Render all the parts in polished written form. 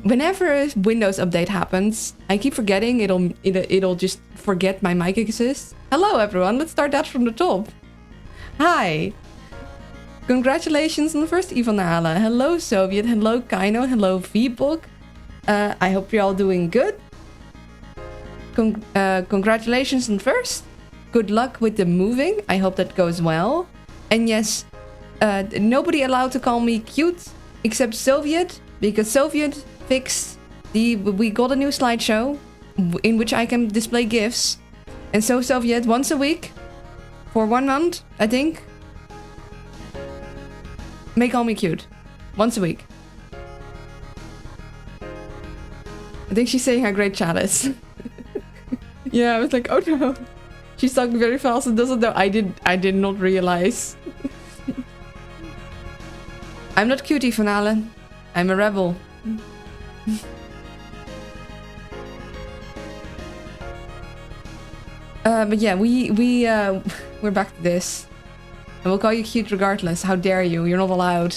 Whenever a Windows update happens, I keep forgetting it'll just forget my mic exists. Hello everyone, let's start that from the top. Hi. Congratulations on the first Ivanala. Hello Soviet, hello Kaino, hello VBook. I hope you're all doing good. Congratulations on first. Good luck with the moving. I hope that goes well. And yes, nobody allowed to call me cute except Soviet, because Soviet fixed we got a new slideshow in which I can display GIFs. And so Soviet, once a week for 1 month, I think, may call me cute. Once a week. I think she's saying how great chat is. Yeah, I was like, oh no. She's talking very fast and doesn't know. I did not realize. I'm not cutie, Van Allen. I'm a rebel. But yeah, we're back to this. I will call you cute regardless. How dare you? You're not allowed.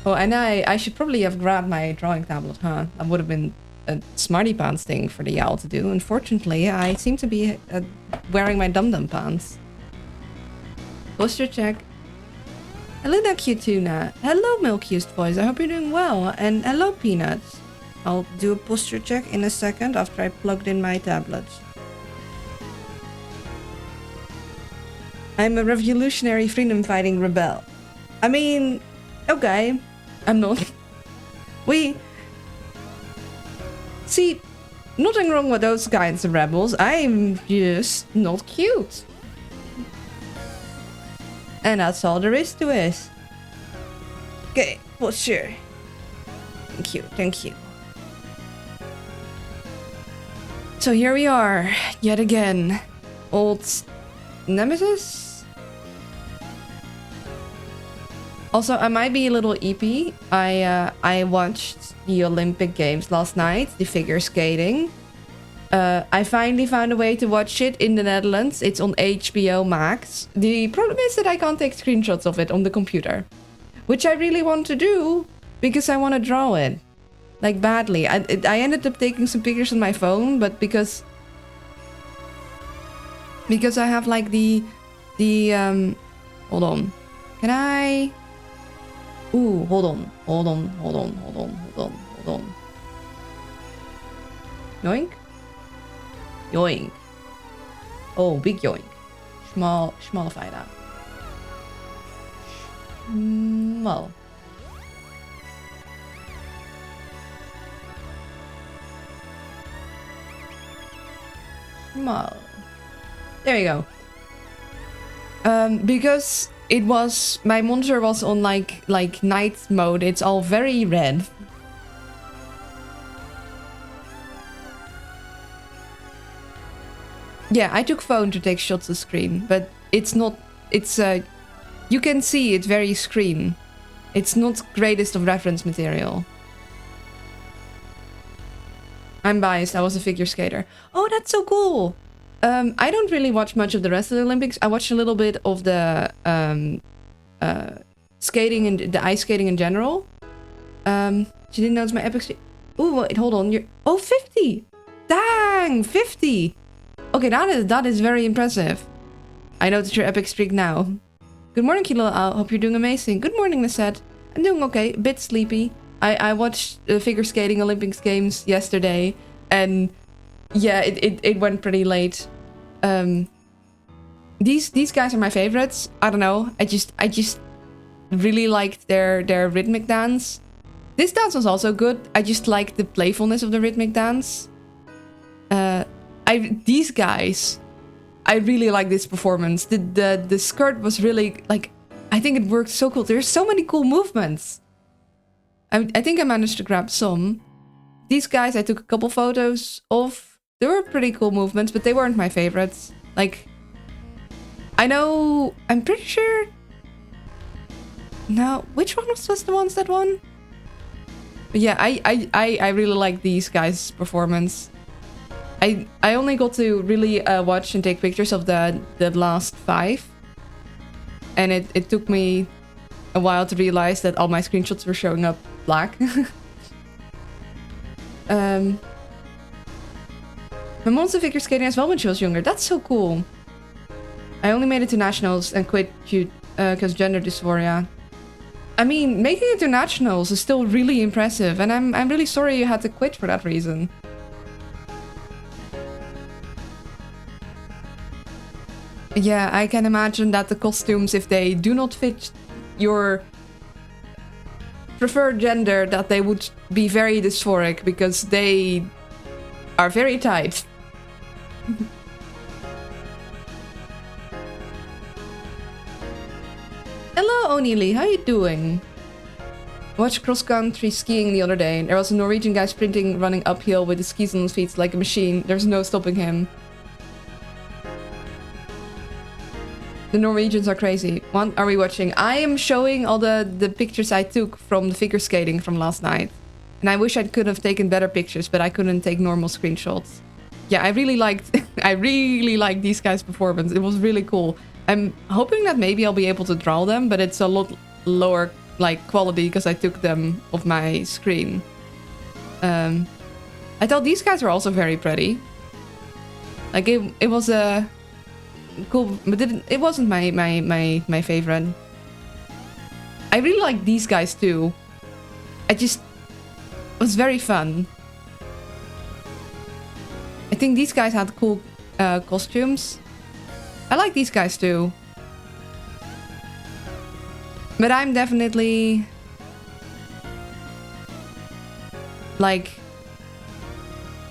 Oh, and I should probably have grabbed my drawing tablet, huh? That would have been a smarty pants thing for the Yal to do. Unfortunately, I seem to be wearing my dum-dum pants. Posture check. Hello there, cute tuna. Hello, milk-used boys. I hope you're doing well. And hello, peanuts. I'll do a posture check in a second after I plugged in my tablet. I'm a revolutionary freedom-fighting rebel. I mean, okay. I'm not. See, nothing wrong with those kinds of rebels. I'm just not cute. And that's all there is to it. Okay, well, sure. Thank you, thank you. So here we are, yet again. Old Nemesis? Also, I might be a little EP. I watched the Olympic Games last night, the figure skating. I finally found a way to watch it in the Netherlands. It's on HBO Max. The problem is that I can't take screenshots of it on the computer, which I really want to do because I want to draw it, like badly. I ended up taking some pictures on my phone, but because I have like the hold on, can I? Ooh, hold on. Yoink? Yoink. Oh, big yoink. Smallify that. Small. Small. There you go. Because it was, my monitor was on like night mode. It's all very red. Yeah, I took phone to take shots of screen, but it's not, it's you can see it very screen. It's not greatest of reference material. I'm biased, I was a figure skater. Oh, that's so cool. I don't really watch much of the rest of the Olympics. I watched a little bit of the skating and the ice skating in general. She didn't notice my epic streak. Ooh, wait, hold on. You're 50. Dang, 50. Okay, that is very impressive. I noticed your epic streak now. Good morning, Kilo. I hope you're doing amazing. Good morning, Nasset. I'm doing okay. A bit sleepy. I watched figure skating Olympics games yesterday, and yeah, it went pretty late. These guys are my favorites. I don't know. I just really liked their rhythmic dance. This dance was also good. I just liked the playfulness of the rhythmic dance. These guys, I really like this performance. The skirt was really like, I think it worked so cool. There's so many cool movements. I think I managed to grab some. These guys I took a couple photos of. They were pretty cool movements, but they weren't my favorites. Like, I know, I'm pretty sure. Now, which one was the ones that won? But yeah, I really like these guys' performance. I only got to really watch and take pictures of the last 5. And it took me a while to realize that all my screenshots were showing up black. My monster figure skating as well when she was younger. That's so cool. I only made it to nationals and quit because gender dysphoria. I mean, making it to nationals is still really impressive, and I'm really sorry you had to quit for that reason. Yeah, I can imagine that the costumes, if they do not fit your preferred gender, that they would be very dysphoric because they are very tight. Hello, Onili, how you doing? Watched cross-country skiing the other day. There was a Norwegian guy sprinting, running uphill with his skis on his feet like a machine. There's no stopping him. The Norwegians are crazy. What are we watching? I am showing all the pictures I took from the figure skating from last night. And I wish I could have taken better pictures, but I couldn't take normal screenshots. Yeah, I really liked these guys' performance. It was really cool. I'm hoping that maybe I'll be able to draw them, but it's a lot lower like quality because I took them off my screen. I thought these guys were also very pretty. Like it was a cool, but it wasn't my favorite. I really like these guys too. It was very fun. I think these guys had cool costumes. I like these guys too. But I'm definitely like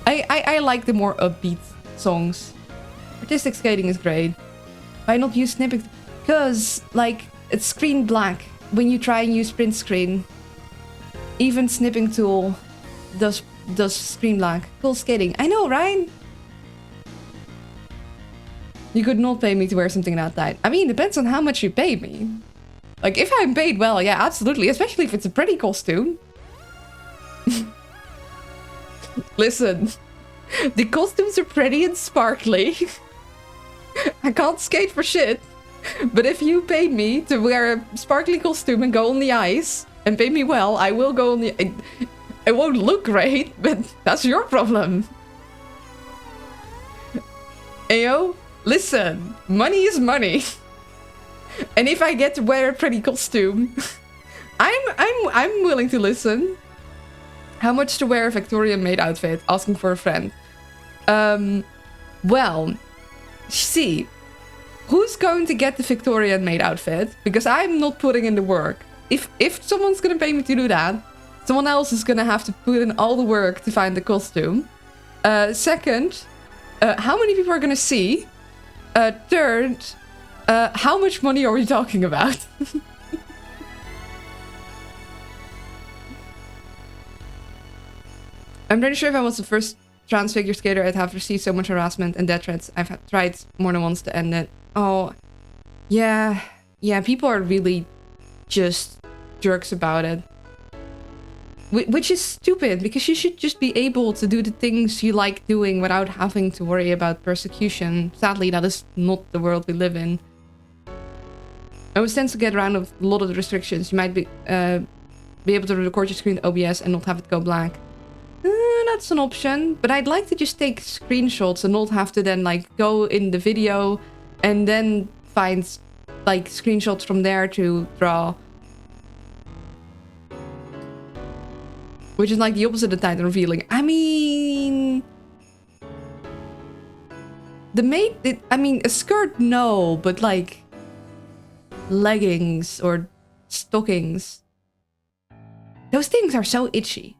I like the more upbeat songs. Artistic skating is great. Why not use snipping? Because like it's screen black when you try and use print screen. Even snipping tool does screen black. Cool skating. I know, right? You could not pay me to wear something that tight. I mean, it depends on how much you pay me. Like, if I'm paid well, yeah, absolutely. Especially if it's a pretty costume. Listen. The costumes are pretty and sparkly. I can't skate for shit. But if you paid me to wear a sparkly costume and go on the ice, and pay me well, I will go on the... It won't look great, but that's your problem. Ayo? Listen, money is money. And if I get to wear a pretty costume, I'm willing to listen. How much to wear a Victorian maid outfit? Asking for a friend. Well, see, who's going to get the Victorian maid outfit? Because I'm not putting in the work. If someone's gonna pay me to do that, someone else is gonna have to put in all the work to find the costume. Second, how many people are gonna see? Third, how much money are we talking about? I'm pretty sure if I was the first trans figure skater, I'd have received so much harassment and death threats. I've tried more than once to end it. Oh, yeah. Yeah, people are really just jerks about it. Which is stupid, because you should just be able to do the things you like doing without having to worry about persecution. Sadly, that is not the world we live in. I always tend to get around a lot of the restrictions. You might be able to record your screen with OBS and not have it go black. That's an option, but I'd like to just take screenshots and not have to then like go in the video and then find like screenshots from there to draw. Which is like the opposite of tight and revealing. I mean... The maid... I mean, a skirt, no. But like... leggings or stockings. Those things are so itchy.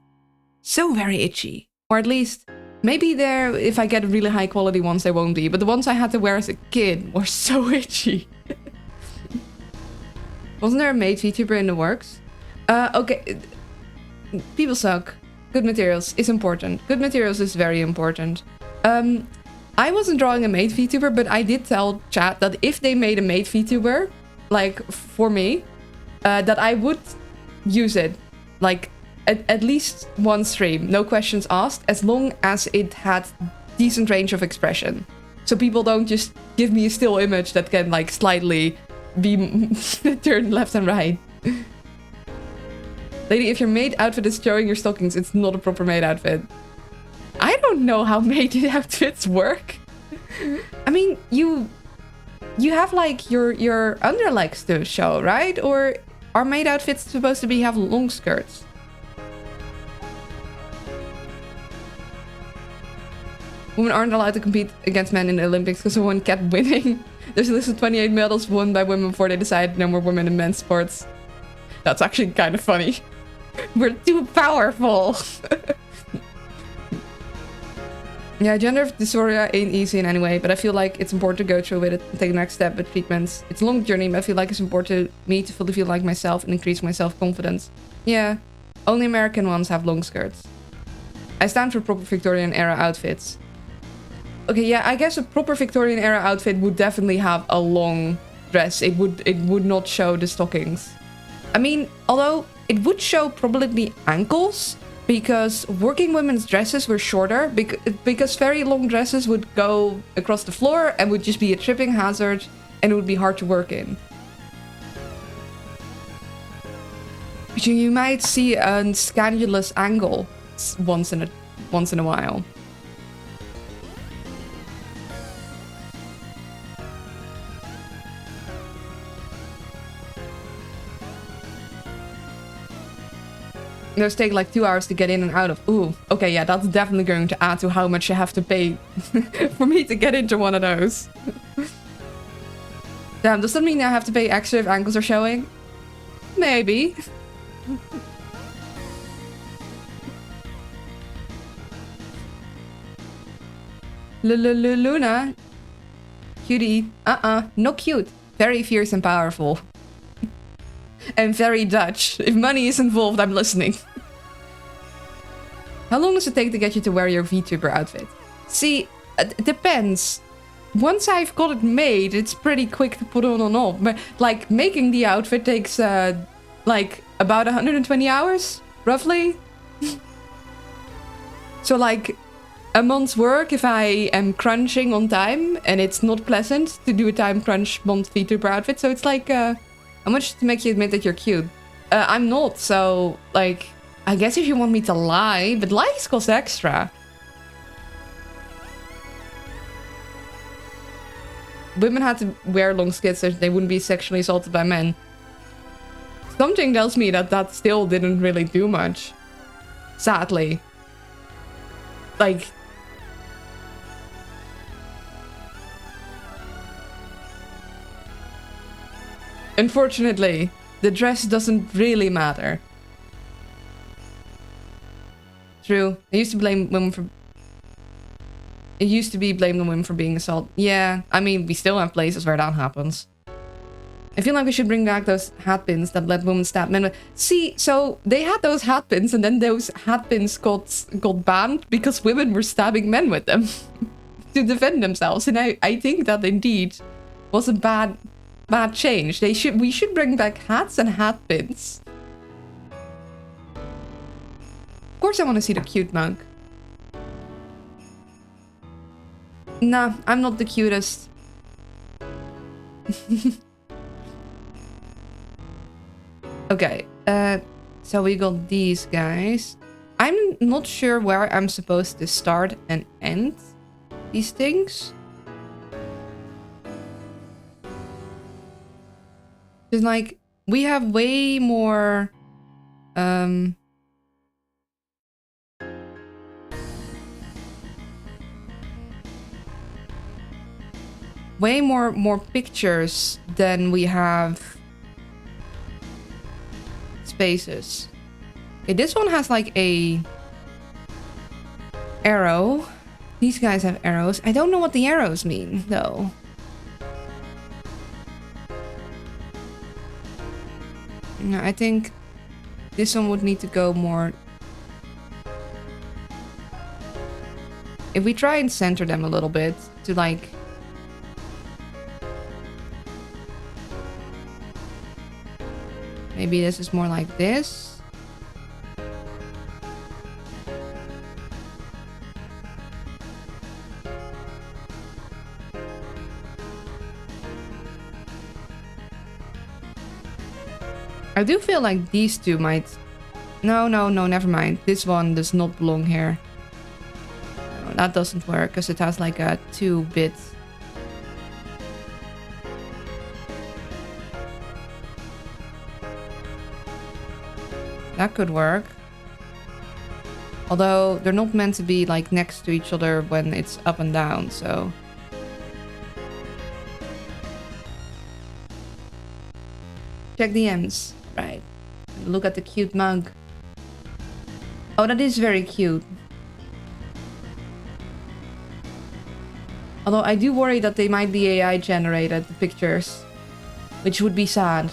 So very itchy. Or at least... Maybe they're... If I get really high quality ones, they won't be. But the ones I had to wear as a kid were so itchy. Wasn't there a maid VTuber in the works? Okay... People suck. Good materials is important. Good materials is very important. I wasn't drawing a maid VTuber, but I did tell chat that if they made a maid VTuber, like for me, that I would use it. Like at least one stream, no questions asked, as long as it had decent range of expression. So people don't just give me a still image that can like slightly be turned left and right. Lady, if your maid outfit is showing your stockings, it's not a proper maid outfit. I don't know how maid outfits work. I mean, you have like your underlegs to show, right? Or are maid outfits supposed to have long skirts? Women aren't allowed to compete against men in the Olympics because someone kept winning. There's a list of 28 medals won by women before they decided no more women in men's sports. That's actually kind of funny. We're too powerful. Yeah, gender dysphoria ain't easy in any way, but I feel like it's important to go through with it and take the next step with treatments. It's a long journey, but I feel like it's important to me to fully feel like myself and increase my self-confidence. Yeah, only American ones have long skirts. I stand for proper Victorian era outfits. Okay, yeah, I guess a proper Victorian era outfit would definitely have a long dress. It would not show the stockings. I mean, although it would show probably the ankles, because working women's dresses were shorter, because very long dresses would go across the floor and would just be a tripping hazard, and it would be hard to work in. But you might see a scandalous angle once in a while. Those take like 2 hours to get in and out of. Ooh, okay, yeah, that's definitely going to add to how much you have to pay for me to get into one of those. Damn, does that mean I have to pay extra if ankles are showing? Maybe. Luna. Cutie. Not cute. Very fierce and powerful. And very Dutch. If money is involved, I'm listening. How long does it take to get you to wear your VTuber outfit? See, it depends. Once I've got it made, it's pretty quick to put on and off. But like making the outfit takes like about 120 hours, roughly. So like a month's work if I am crunching on time, and it's not pleasant to do a time crunch month VTuber outfit. So it's like how much to make you admit that you're cute? I'm not, so, like, I guess if you want me to lie, but lies cost extra. Women had to wear long skirts so they wouldn't be sexually assaulted by men. Something tells me that that still didn't really do much. Sadly. Like... Unfortunately, the dress doesn't really matter. True. I used to blame women for... It used to be blamed on women for being assaulted. Yeah, I mean, we still have places where that happens. I feel like we should bring back those hat pins that let women stab men with. See, so they had those hat pins, and then those hat pins got banned because women were stabbing men with them to defend themselves. And I think that indeed was a bad change. We should bring back hats and hat pins. Of course I want to see the cute mug. Nah, I'm not the cutest. Okay, so we got these guys. I'm not sure where I'm supposed to start and end these things. It's like, we have way more... way more pictures than we have spaces. Okay, this one has like a arrow. These guys have arrows. I don't know what the arrows mean, though. No, I think this one would need to go more... If we try and center them a little bit to like... Maybe this is more like this. I do feel like these two might... No, never mind. This one does not belong here. No, that doesn't work because it has like a 2-bit. That could work. Although they're not meant to be like next to each other when it's up and down, so... Check the ends. Right. Look at the cute mug. Oh, that is very cute. Although I do worry that they might be AI generated, the pictures. Which would be sad.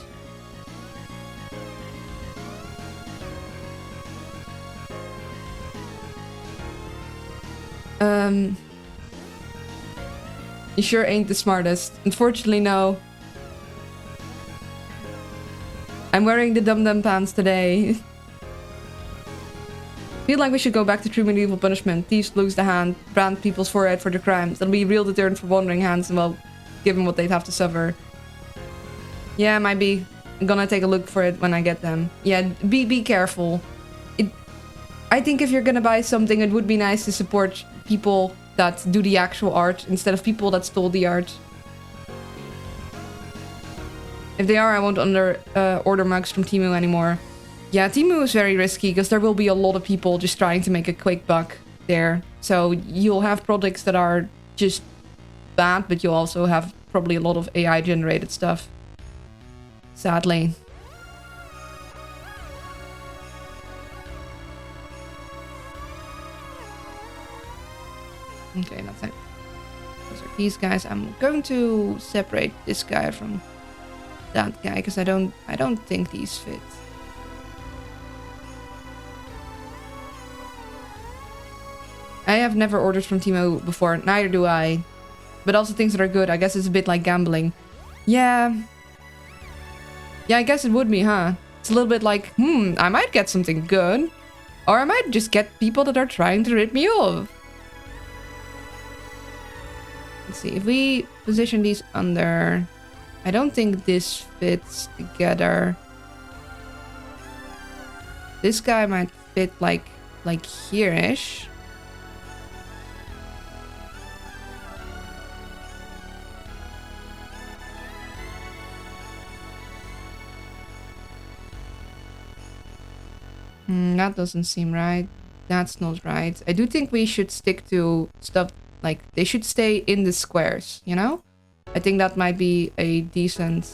You sure ain't the smartest. Unfortunately, no. I'm wearing the Dum Dum pants today. Feel like we should go back to true medieval punishment. Thieves lose the hand, brand people's forehead for their crimes. That'll be real deterrent for wandering hands and, well, give them what they'd have to suffer. Yeah, might be. I'm gonna take a look for it when I get them. Yeah, be careful. I think if you're gonna buy something, it would be nice to support people that do the actual art instead of people that stole the art. If they are, I won't order mugs from Temu anymore. Yeah, Temu is very risky because there will be a lot of people just trying to make a quick buck there. So you'll have products that are just bad, but you'll also have probably a lot of AI generated stuff. Sadly. Okay, that's it. Those are these guys. I'm going to separate this guy from that guy because I don't think these fit. I have never ordered from Temu before, neither do I. But also things that are good. I guess it's a bit like gambling. Yeah. Yeah, I guess it would be, huh? It's a little bit like, I might get something good. Or I might just get people that are trying to rip me off. Let's see, if we position these under... I don't think this fits together. This guy might fit like here-ish. That doesn't seem right. That's not right. I do think we should stick to stuff like they should stay in the squares, you know? I think that might be a decent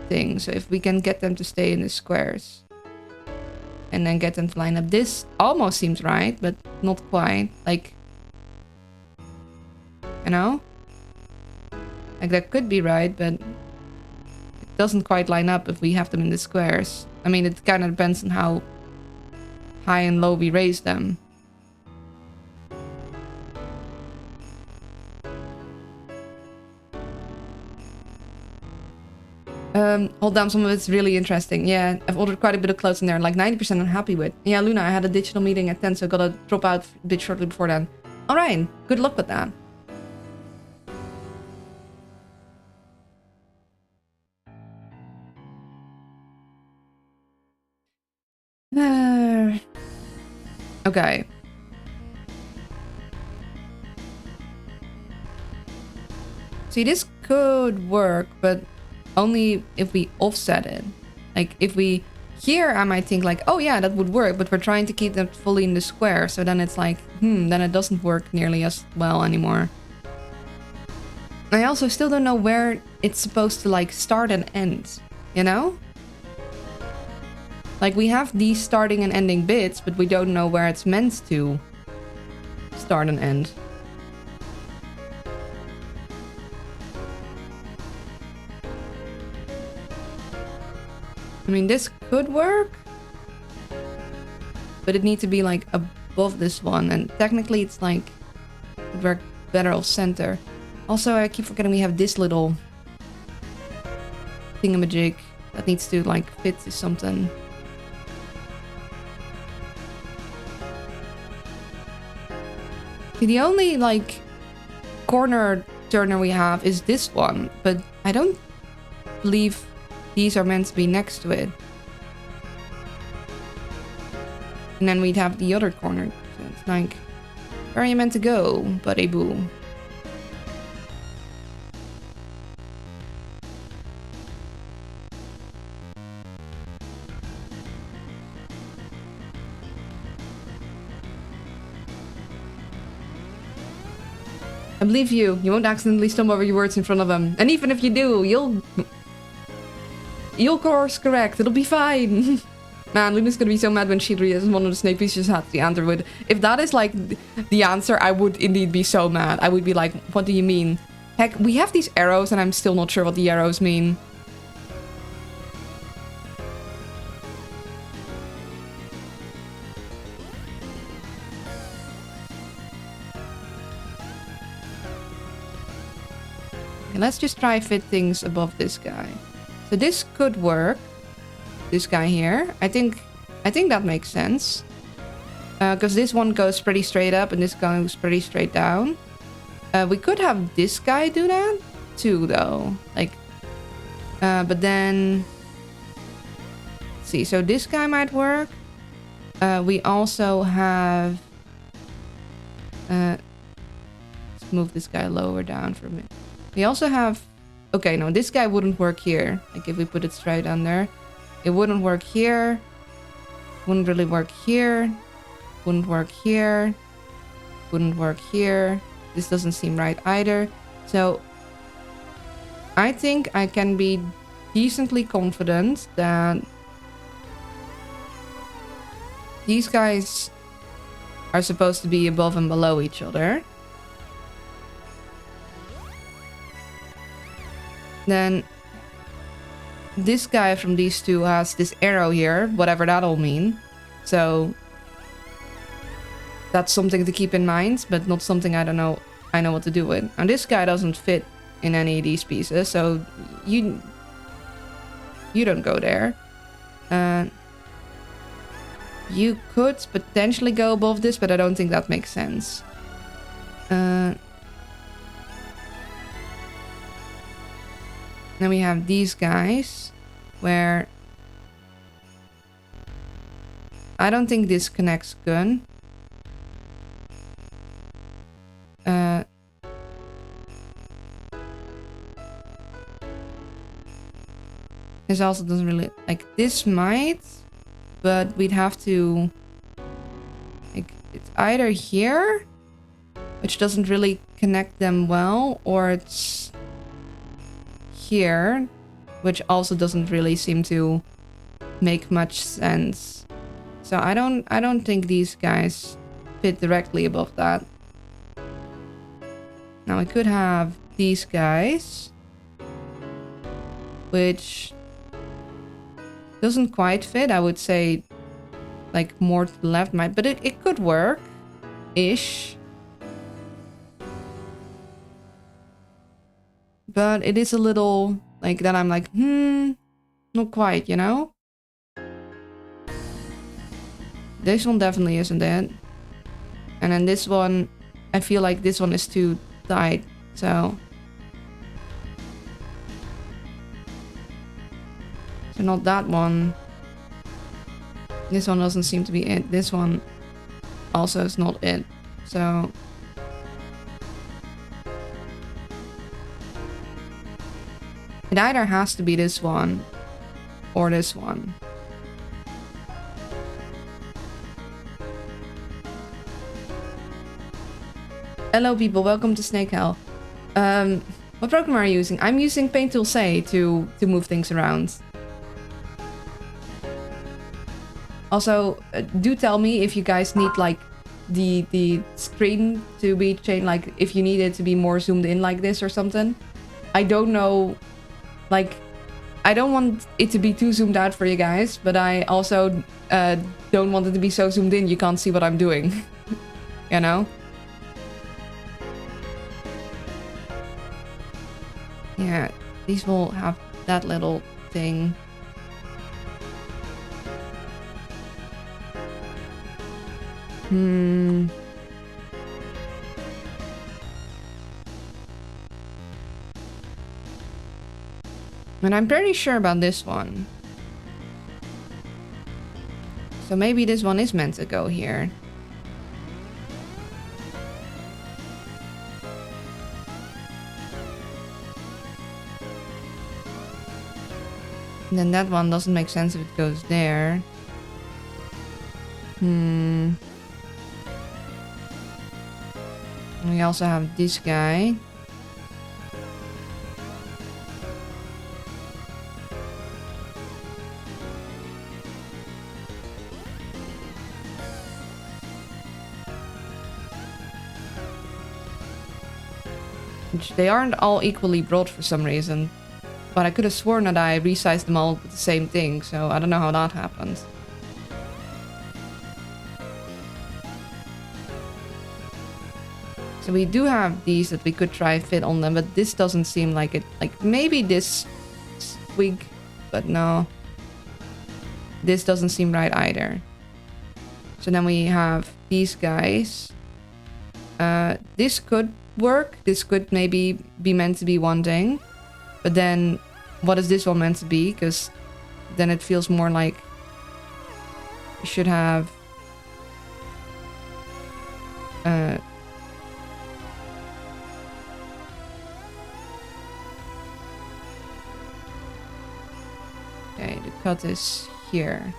thing. So if we can get them to stay in the squares and then get them to line up. This almost seems right, but not quite. Like, you know? Like that could be right, but it doesn't quite line up if we have them in the squares. I mean, it kind of depends on how high and low we raise them. Hold down, some of it's really interesting. Yeah, I've ordered quite a bit of clothes in there, like 90% I'm happy with. Yeah, Luna, I had a digital meeting at 10, so I gotta drop out a bit shortly before then. Alright, good luck with that. Okay. See, this could work, but only if we offset it. Like, if we... Here, I might think like, oh yeah, that would work, but we're trying to keep them fully in the square, so then it's like, then it doesn't work nearly as well anymore. I also still don't know where it's supposed to, like, start and end, you know? Like, we have these starting and ending bits, but we don't know where it's meant to start and end. I mean, this could work, but it needs to be, like, above this one, and technically it's, like, it would work better off center. Also, I keep forgetting we have this little thingamajig that needs to, like, fit to something. The only, like, corner turner we have is this one, but I don't believe these are meant to be next to it. And then we'd have the other corner. So it's like, where are you meant to go, buddy boo? I believe you. You won't accidentally stumble over your words in front of him. And even if you do, you'll course correct. It'll be fine. Man, Luna's gonna be so mad when she realizes one of the snake pieces has the answer with. If that is like the answer, I would indeed be so mad. I would be like, what do you mean? Heck, we have these arrows and I'm still not sure what the arrows mean. Okay, let's just try fit things above this guy. So this could work. This guy here. I think that makes sense. Because this one goes pretty straight up and this goes pretty straight down. We could have this guy do that too, though. Like, but then... Let's see, so this guy might work. We also have... let's move this guy lower down for a minute. We also have... Okay, no, this guy wouldn't work here. Like, if we put it straight on there. It wouldn't work here. Wouldn't really work here. Wouldn't work here. Wouldn't work here. This doesn't seem right either. So I think I can be decently confident that these guys are supposed to be above and below each other. Then this guy from these two has this arrow here, whatever that'll mean. So that's something to keep in mind, but not something I know what to do with. And this guy doesn't fit in any of these pieces, so you don't go there. You could potentially go above this, but I don't think that makes sense. Then we have these guys, where I don't think this connects good. This also doesn't really... Like, this might, but we'd have to... Like, it's either here, which doesn't really connect them well, or it's here, which also doesn't really seem to make much sense. So I don't think these guys fit directly above that. Now I could have these guys, which doesn't quite fit. I would say like more to the left might, but it could work ish. But it is a little like that. I'm like, not quite, you know? This one definitely isn't it. And then this one, I feel like this one is too tight. So not that one. This one doesn't seem to be it. This one also is not it. So it either has to be this one or this one. Hello people, welcome to Snake Hell. What program are you using? I'm using Paint Tool C to move things around. Also, do tell me if you guys need like the screen to be changed, like if you need it to be more zoomed in like this or something. I don't know, like I don't want it to be too zoomed out for you guys, but I also don't want it to be so zoomed in you can't see what I'm doing. You know? Yeah, these will have that little thing. And I'm pretty sure about this one. So maybe this one is meant to go here. And then that one doesn't make sense if it goes there. We also have this guy. Which they aren't all equally broad for some reason. But I could have sworn that I resized them all with the same thing, so I don't know how that happened. So we do have these that we could try fit on them, but this doesn't seem like it. Like, maybe this wig, but no. This doesn't seem right either. So then we have these guys. This could work. This could maybe be meant to be one thing. But then, what is this one meant to be? Because then it feels more like you should have... Okay, the cut is here.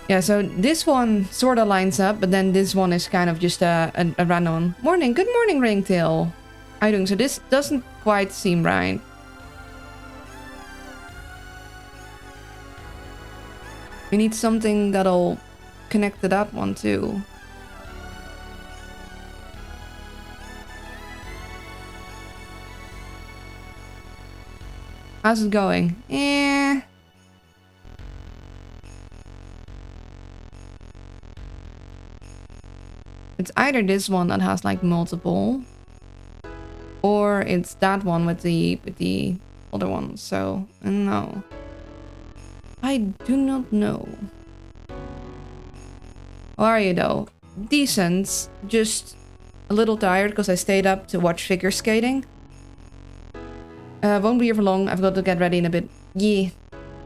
Yeah, so this one sort of lines up, but then this one is kind of just a random morning. Good morning, Ringtail. How you doing? So this doesn't quite seem right. We need something that'll connect to that one too. How's it going? It's either this one that has like multiple, or it's that one with the other one. So no, I do not know. How are you though? Decent, just a little tired because I stayed up to watch figure skating. Won't be here for long. I've got to get ready in a bit. Yeah.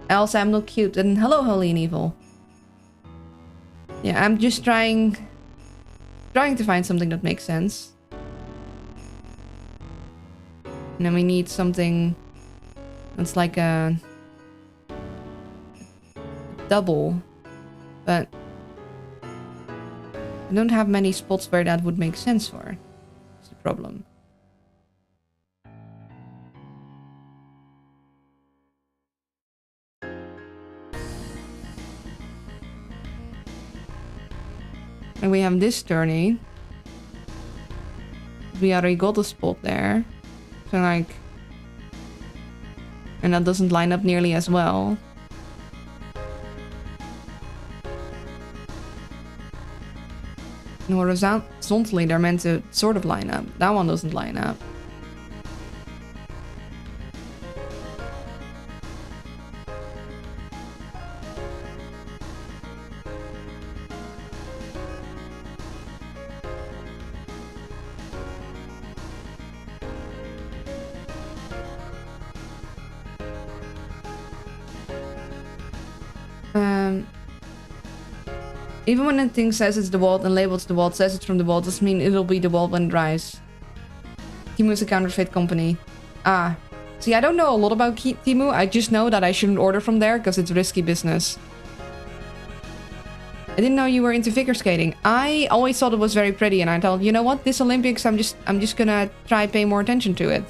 Elsa, I'm not cute. And hello, Holy and Evil. Yeah, I'm just trying to find something that makes sense. And then we need something that's like a double. But I don't have many spots where that would make sense for. That's the problem. And we have this journey. We already got a spot there. So like... And that doesn't line up nearly as well. And horizontally they're meant to sort of line up. That one doesn't line up. Even when a thing says it's the vault and labels the vault, says it's from the vault, doesn't mean it'll be the vault when it dries. Temu is a counterfeit company. Ah. See, I don't know a lot about Temu. I just know that I shouldn't order from there because it's risky business. I didn't know you were into figure skating. I always thought it was very pretty, and I thought, you know what, this Olympics, I'm just gonna try pay more attention to it.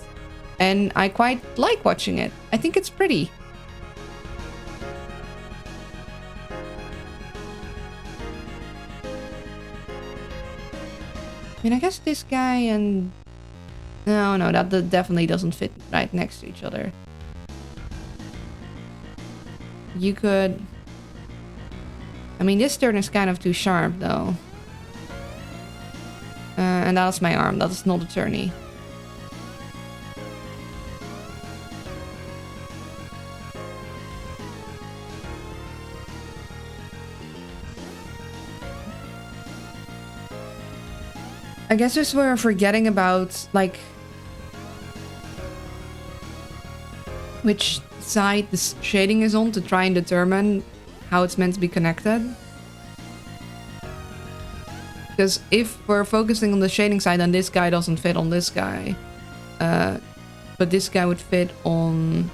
And I quite like watching it. I think it's pretty. I mean, I guess this guy and... No, that definitely doesn't fit right next to each other. You could... I mean, this turn is kind of too sharp, though. And that's my arm. That is not a tourney. I guess just we're forgetting about, like, which side the shading is on to try and determine how it's meant to be connected. Because if we're focusing on the shading side, then this guy doesn't fit on this guy. But this guy would fit on...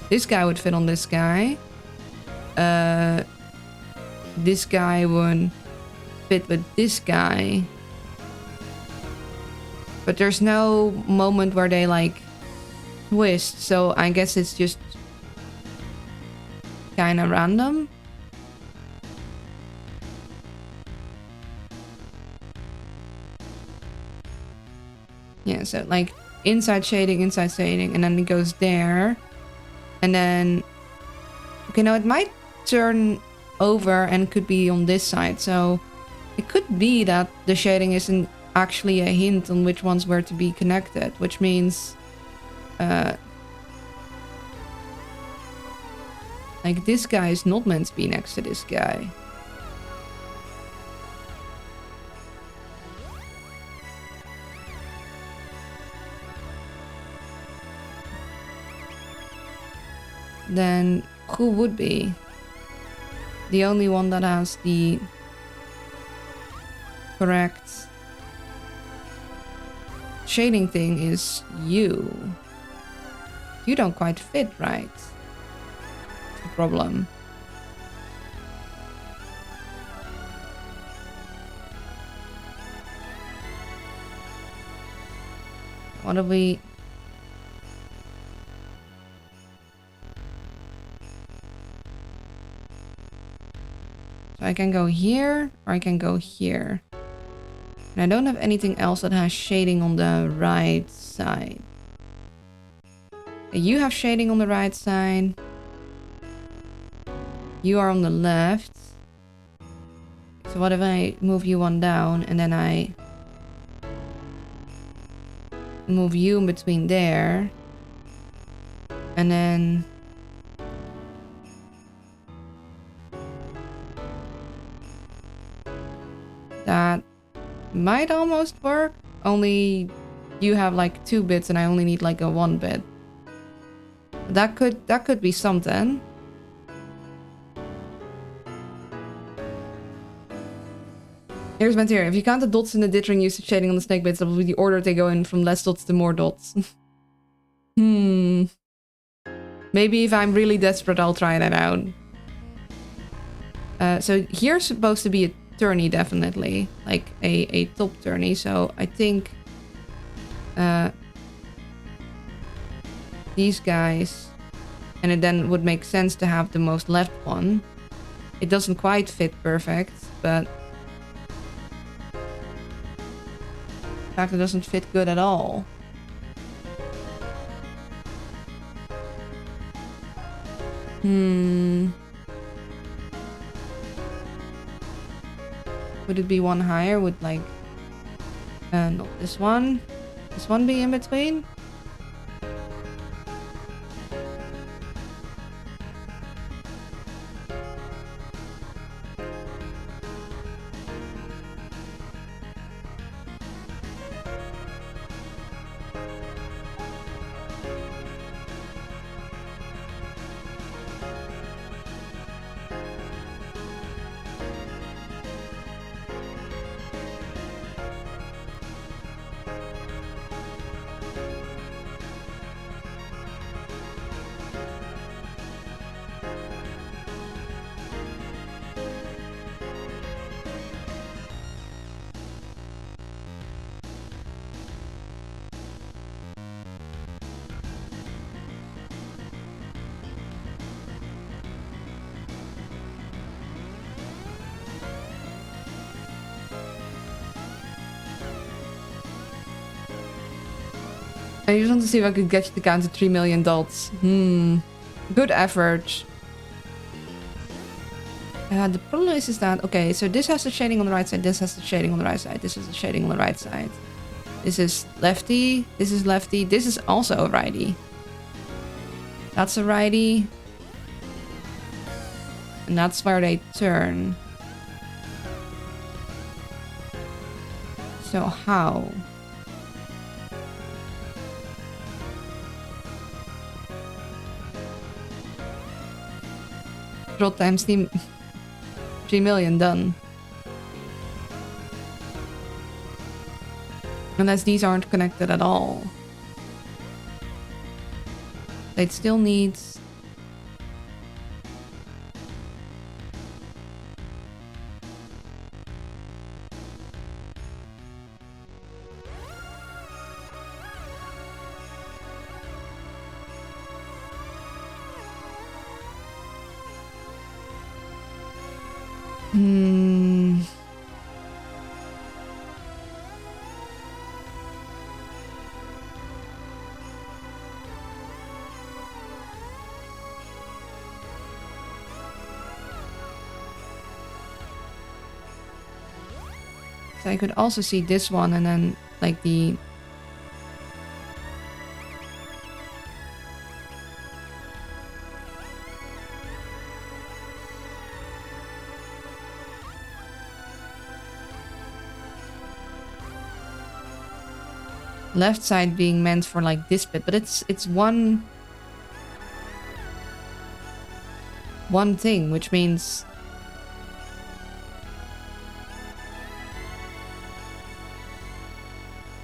This guy would fit on this guy. This guy would fit with this guy. But there's no moment where they, like, twist. So I guess it's just kind of random. Yeah, so like inside shading, and then it goes there. And then... Okay, now it might turn over and could be on this side. So it could be that the shading isn't actually a hint on which ones were to be connected. Which means... like this guy is not meant to be next to this guy. Then who would be? The only one that has the correct shading thing is you. You don't quite fit, right? That's the problem. What do we... So I can go here, or I can go here. And I don't have anything else that has shading on the right side. You have shading on the right side. You are on the left. So what if I move you one down, and then I move you in between there. And then... that might almost work. Only you have like 2 bits and I only need like a 1 bit. That could be something. Here's my theory. If you count the dots in the dithering used shading on the snake bits, that will be the order they go in from less dots to more dots. Maybe if I'm really desperate, I'll try that out. So here's supposed to be a tourney, definitely. Like a top tourney. So I think these guys, and it then would make sense to have the most left one. It doesn't quite fit perfect, but in fact it doesn't fit good at all. Would it be one higher? Would like no, this one be in between? I just want to see if I could get you to count to 3 million dots. Good effort. The problem is that... Okay, so this has the shading on the right side. This has the shading on the right side. This is the shading on the right side. This is lefty. This is lefty. This is also a righty. That's a righty. And that's where they turn. So how? Drop times 3 million, done. Unless these aren't connected at all. It still needs... So I could also see this one and then like the... left side being meant for like this bit, but it's one thing, which means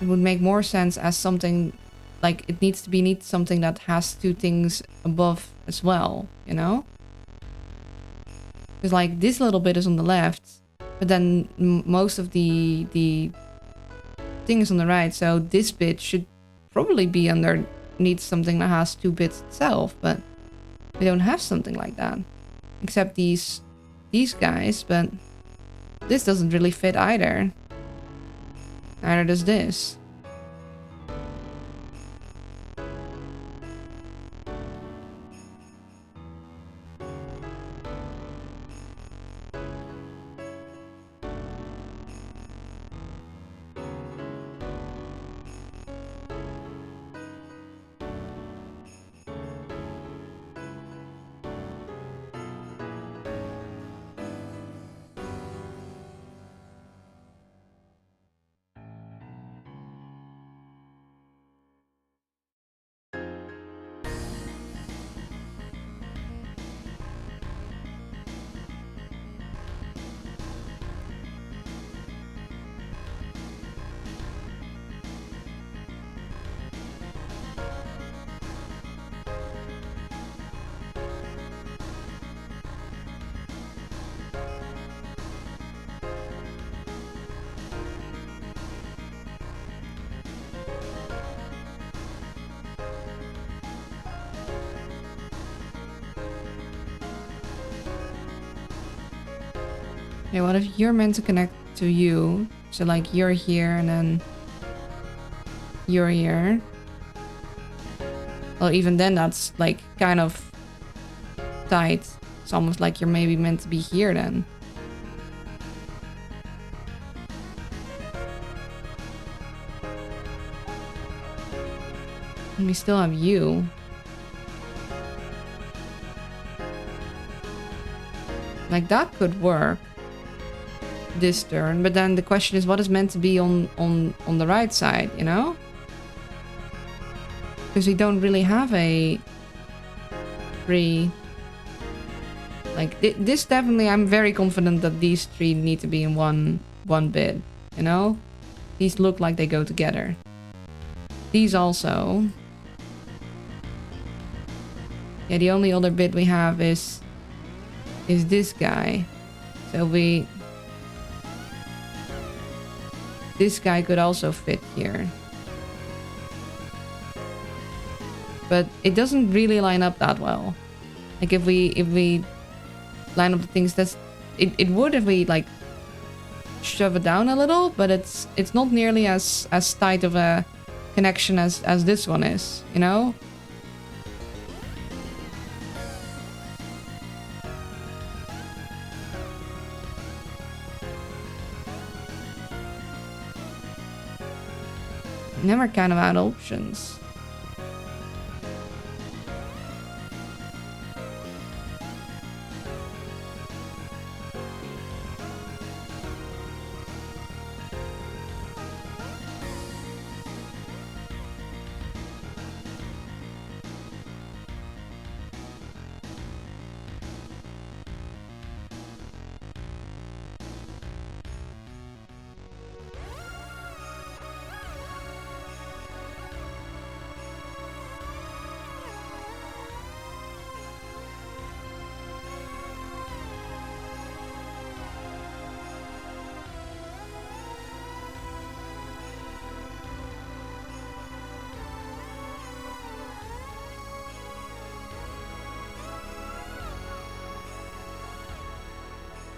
it would make more sense as something like it needs to be something that has two things above as well, you know? Because like this little bit is on the left, but then most of the thing is on the right, so this bit should probably be underneath something that has two bits itself, but we don't have something like that. Except these guys, but this doesn't really fit either. Neither does this. Okay, what if you're meant to connect to you? So like you're here and then you're here. Well, even then that's like kind of tight. It's almost like you're maybe meant to be here then. And we still have you. Like that could work this turn, but then the question is what is meant to be on the right side, you know? Because we don't really have a free... Like this definitely, I'm very confident that these three need to be in one bit, you know? These look like they go together. These also. Yeah, the only other bit we have is this guy. So this guy could also fit here. But it doesn't really line up that well. Like if we line up the things, it would if we like shove it down a little, but it's not nearly as tight of a connection as this one is, you know? Never kind of had options.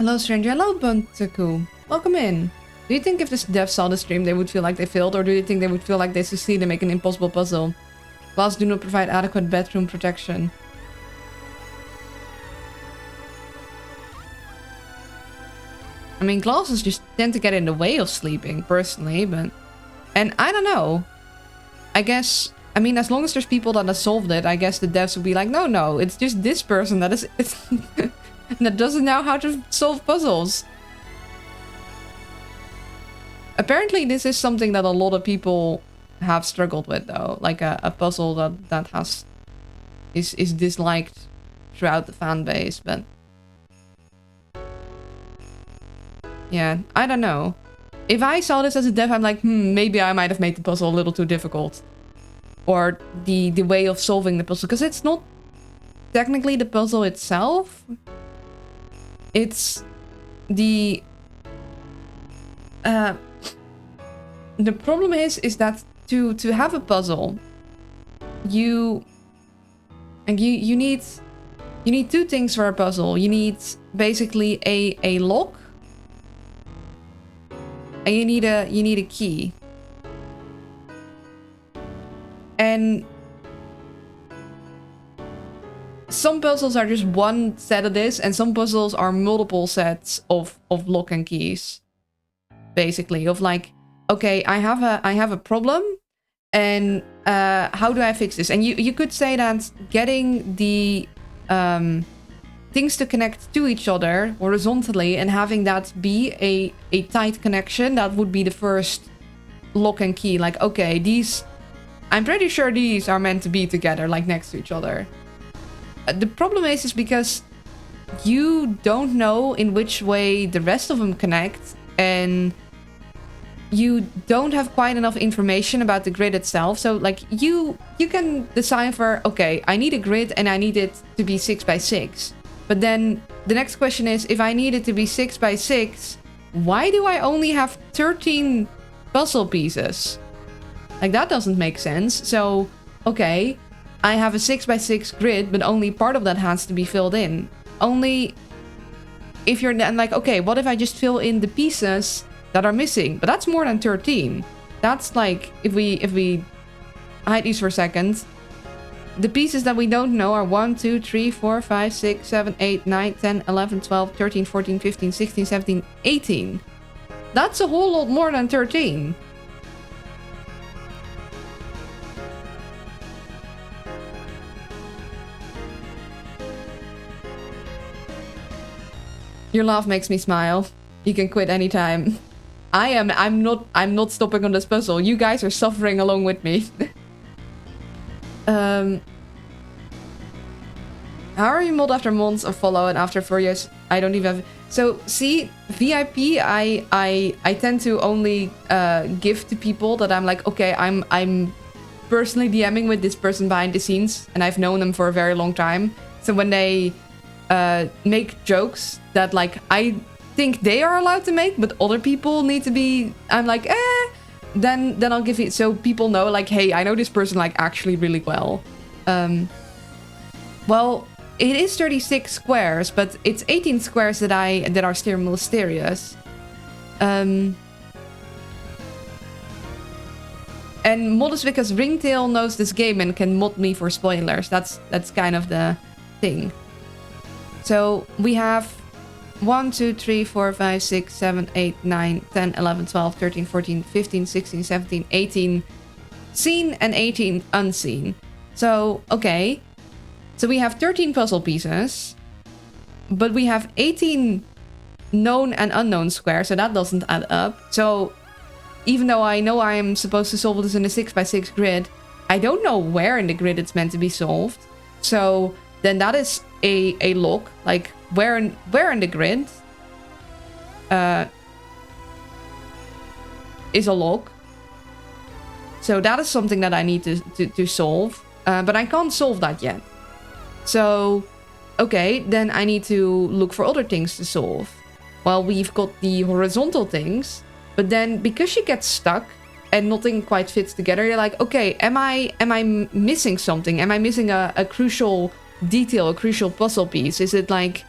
Hello, stranger. Hello, Buntaku. Welcome in. Do you think if the devs saw the stream, they would feel like they failed? Or do you think they would feel like they succeeded in making an impossible puzzle? Glass do not provide adequate bedroom protection. I mean, glasses just tend to get in the way of sleeping, personally, but... And I don't know. I guess... I mean, as long as there's people that have solved it, I guess the devs would be like, no, it's just this person that is... that doesn't know how to solve puzzles. Apparently, this is something that a lot of people have struggled with, though. Like a puzzle that is disliked throughout the fan base, but... Yeah, I don't know. If I saw this as a dev, I'm like, maybe I might have made the puzzle a little too difficult. Or the way of solving the puzzle. Because it's not technically the puzzle itself. It's the... the problem is that to have a puzzle, you need two things for a puzzle. You need basically a lock. And you need a key. And some puzzles are just one set of this, and some puzzles are multiple sets of lock and keys. Basically, of like, okay, I have a problem, and how do I fix this? And you could say that getting the things to connect to each other horizontally and having that be a tight connection, that would be the first lock and key. Like, okay, these, I'm pretty sure these are meant to be together, like next to each other. The problem is because you don't know in which way the rest of them connect, and you don't have quite enough information about the grid itself. So like you can decipher, okay, I need a grid and I need it to be 6 by 6. But then the next question is, if I need it to be 6 by 6, why do I only have 13 puzzle pieces? Like, that doesn't make sense. So, okay, I have a 6 by 6 grid, but only part of that has to be filled in. Only if you're then like, okay, what if I just fill in the pieces that are missing? But that's more than 13. That's like, if we hide these for a second, the pieces that we don't know are 1, 2, 3, 4, 5, 6, 7, 8, 9, 10, 11, 12, 13, 14, 15, 16, 17, 18. That's a whole lot more than 13. Your laugh makes me smile. You can quit anytime. I'm not stopping on this puzzle. You guys are suffering along with me. How are you mod after months of follow and after 4 years? I don't even have... So, see, VIP, I tend to only give to people that I'm like, okay, I'm personally DMing with this person behind the scenes, and I've known them for a very long time. So when they make jokes that, like, I think they are allowed to make, but other people need to be... I'm like, then I'll give it so people know, like, hey, I know this person, like, actually really well. Well, it is 36 squares, but it's 18 squares that are still mysterious. And mod is because Ringtail knows this game and can mod me for spoilers. That's kind of the thing. So we have 1, 2, 3, 4, 5, 6, 7, 8, 9, 10, 11, 12, 13, 14, 15, 16, 17, 18 seen and 18 unseen. So, okay. So we have 13 puzzle pieces, but we have 18 known and unknown squares, so that doesn't add up. So even though I know I'm supposed to solve this in a 6 by 6 grid, I don't know where in the grid it's meant to be solved. So then that is a lock, like where in the grid is a lock. So that is something that I need to solve, but I can't solve that yet. So, okay, then I need to look for other things to solve. Well, we've got the horizontal things, but then because you get stuck and nothing quite fits together, you're like, okay, am I missing something? Am I missing a crucial detail, a crucial puzzle piece? Is it like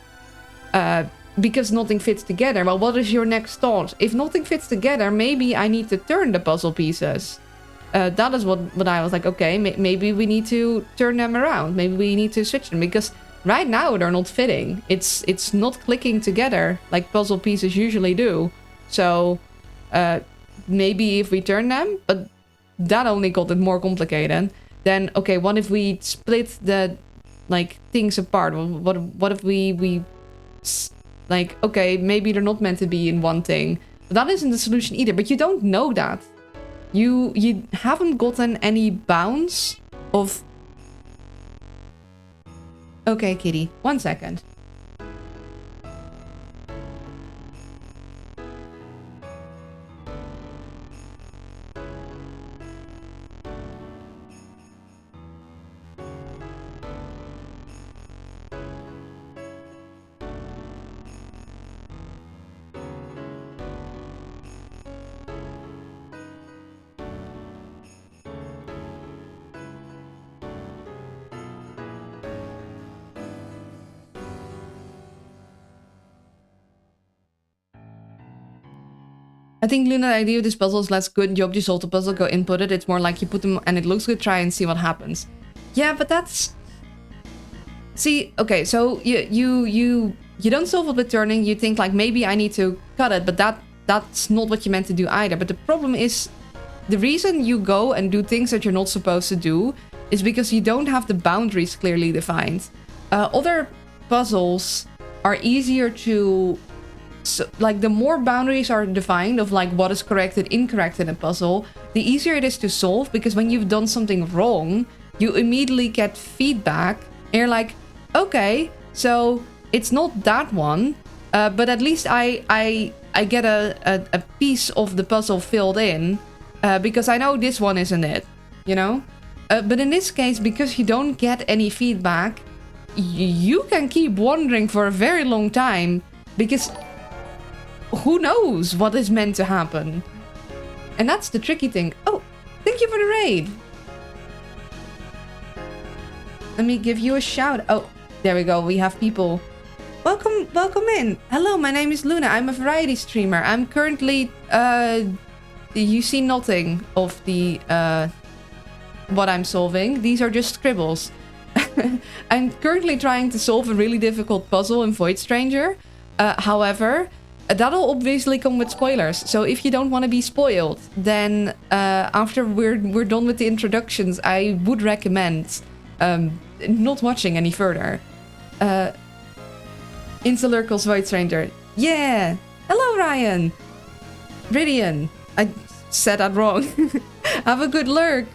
because nothing fits together. Well, what is your next thought? If nothing fits together, maybe I need to turn the puzzle pieces. That is what I was like, okay, maybe we need to turn them around. Maybe we need to switch them, because right now they're not fitting. It's not clicking together like puzzle pieces usually do. So maybe if we turn them, but that only got it more complicated. Then, okay, what if we split the like things apart? What if we like, okay, maybe they're not meant to be in one thing. But that isn't the solution either, but you don't know that. You haven't gotten any bounds of... Okay, kitty. 1 second. I think, Luna, the idea of this puzzle is less good job you solve the puzzle, go input it. It's more like you put them and it looks good, try and see what happens. Yeah, but that's... See, okay, so you don't solve it with turning. You think like, maybe I need to cut it, but that's not what you meant to do either. But the problem is, the reason you go and do things that you're not supposed to do is because you don't have the boundaries clearly defined. Other puzzles are easier to... So, like, the more boundaries are defined of like what is correct and incorrect in a puzzle, the easier it is to solve, because when you've done something wrong, you immediately get feedback and you're like, okay, so it's not that one, but at least I get a piece of the puzzle filled in, because I know this one isn't it, you know? But in this case, because you don't get any feedback, you can keep wondering for a very long time, because who knows what is meant to happen? And that's the tricky thing. Oh, thank you for the raid. Let me give you a shout. Oh, there we go. We have people. Welcome in. Hello, my name is Luna. I'm a variety streamer. I'm currently, you see nothing of the, what I'm solving. These are just scribbles. I'm currently trying to solve a really difficult puzzle in Void Stranger. However, that'll obviously come with spoilers. So if you don't want to be spoiled, then after we're done with the introductions, I would recommend not watching any further. Interlurkles Void Stranger. Yeah! Hello, Ryan! Ridian. I said that wrong. Have a good lurk.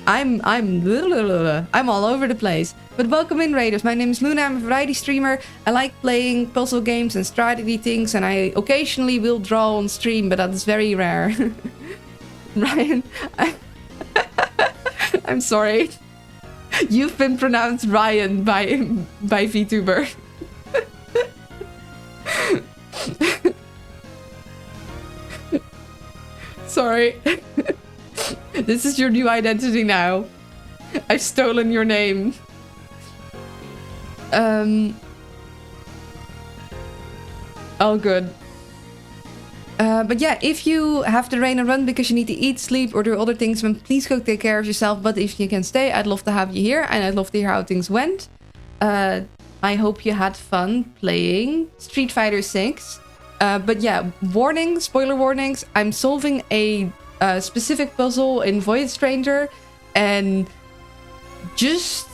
I'm all over the place. But welcome in, Raiders. My name is Luna. I'm a variety streamer. I like playing puzzle games and strategy things, and I occasionally will draw on stream, but that's very rare. Ryan, I'm sorry. You've been pronounced Ryan by VTuber. Sorry. This is your new identity now. I've stolen your name. All good. But yeah, if you have to rain and run because you need to eat, sleep, or do other things, then please go take care of yourself. But if you can stay, I'd love to have you here, and I'd love to hear how things went. I hope you had fun playing Street Fighter 6. But yeah, warning, spoiler warnings. I'm solving a specific puzzle in Void Stranger, and just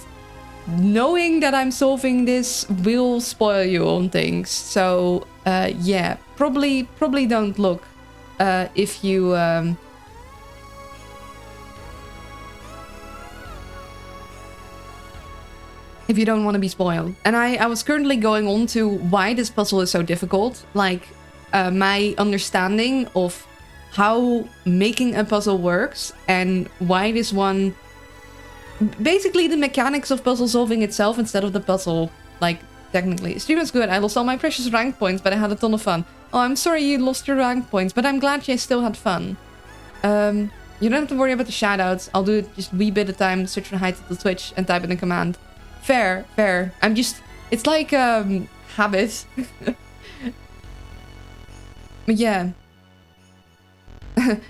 knowing that I'm solving this will spoil you on things. So yeah, probably don't look if you don't want to be spoiled. And I was currently going on to why this puzzle is so difficult, like my understanding of how making a puzzle works and why this one, basically the mechanics of puzzle solving itself instead of the puzzle, like, technically. Stream is good. I lost all my precious rank points, but I had a ton of fun. Oh, I'm sorry you lost your rank points, but I'm glad you still had fun. You don't have to worry about the shoutouts. I'll do it just a wee bit of time, search for hi to the Twitch and type in a command. Fair. I'm just, it's like habit. But yeah.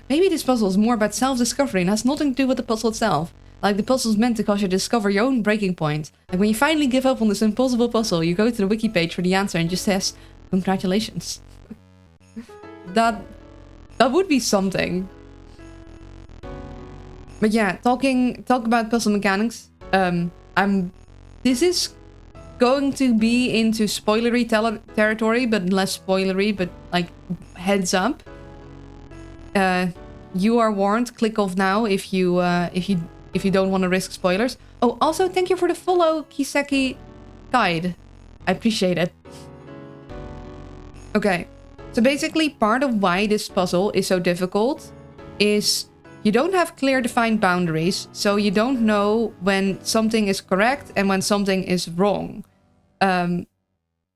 Maybe this puzzle is more about self-discovery and has nothing to do with the puzzle itself. Like, the puzzle is meant to cause you to discover your own breaking point. Like, when you finally give up on this impossible puzzle, you go to the wiki page for the answer and just says, congratulations. That would be something. But yeah, talk about puzzle mechanics. This is going to be into spoilery territory, but less spoilery, but like, heads up. You are warned. Click off now if you don't want to risk spoilers. Oh, also thank you for the follow, Kiseki Guide. I appreciate it. Okay, so basically part of why this puzzle is so difficult is you don't have clear defined boundaries, so you don't know when something is correct and when something is wrong.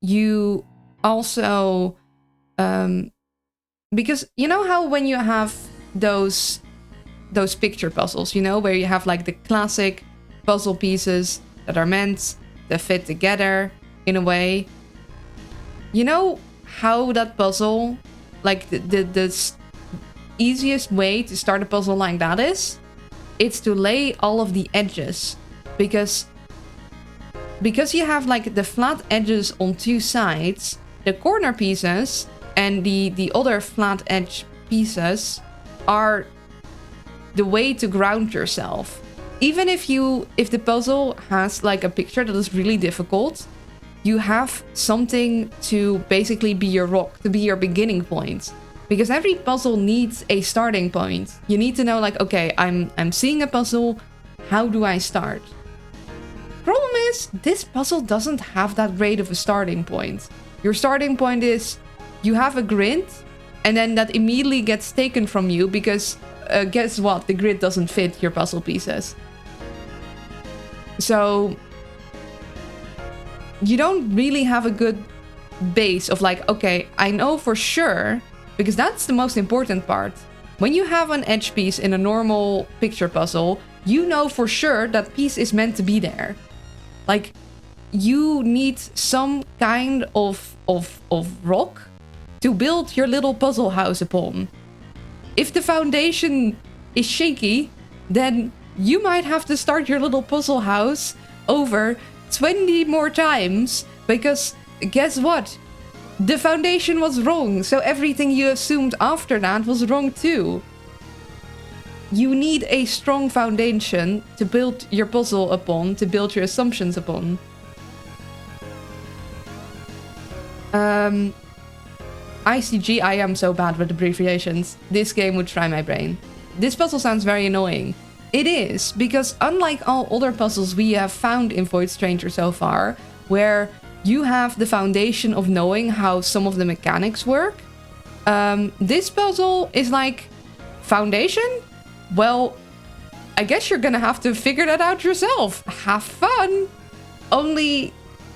You also because you know how when you have those picture puzzles, you know, where you have like the classic puzzle pieces that are meant to fit together in a way. You know how that puzzle, like the easiest way to start a puzzle like that is? It's to lay all of the edges. Because you have like the flat edges on two sides, the corner pieces and the other flat edge pieces are the way to ground yourself. Even if the puzzle has like a picture that is really difficult, you have something to basically be your rock, to be your beginning point. Because every puzzle needs a starting point. You need to know like, okay, I'm seeing a puzzle, how do I start? Problem is, this puzzle doesn't have that great of a starting point. Your starting point is, you have a grid, and then that immediately gets taken from you because guess what? The grid doesn't fit your puzzle pieces. So you don't really have a good base of like, okay, I know for sure, because that's the most important part. When you have an edge piece in a normal picture puzzle, you know for sure that piece is meant to be there. Like, you need some kind of rock to build your little puzzle house upon. If the foundation is shaky, then you might have to start your little puzzle house over 20 more times, because guess what? The foundation was wrong, so everything you assumed after that was wrong too. You need a strong foundation to build your puzzle upon, to build your assumptions upon. ICG, I am so bad with abbreviations. This game would fry my brain. This puzzle sounds very annoying. It is, because unlike all other puzzles we have found in Void Stranger so far, where you have the foundation of knowing how some of the mechanics work, this puzzle is like, foundation? Well, I guess you're gonna have to figure that out yourself. Have fun! Only,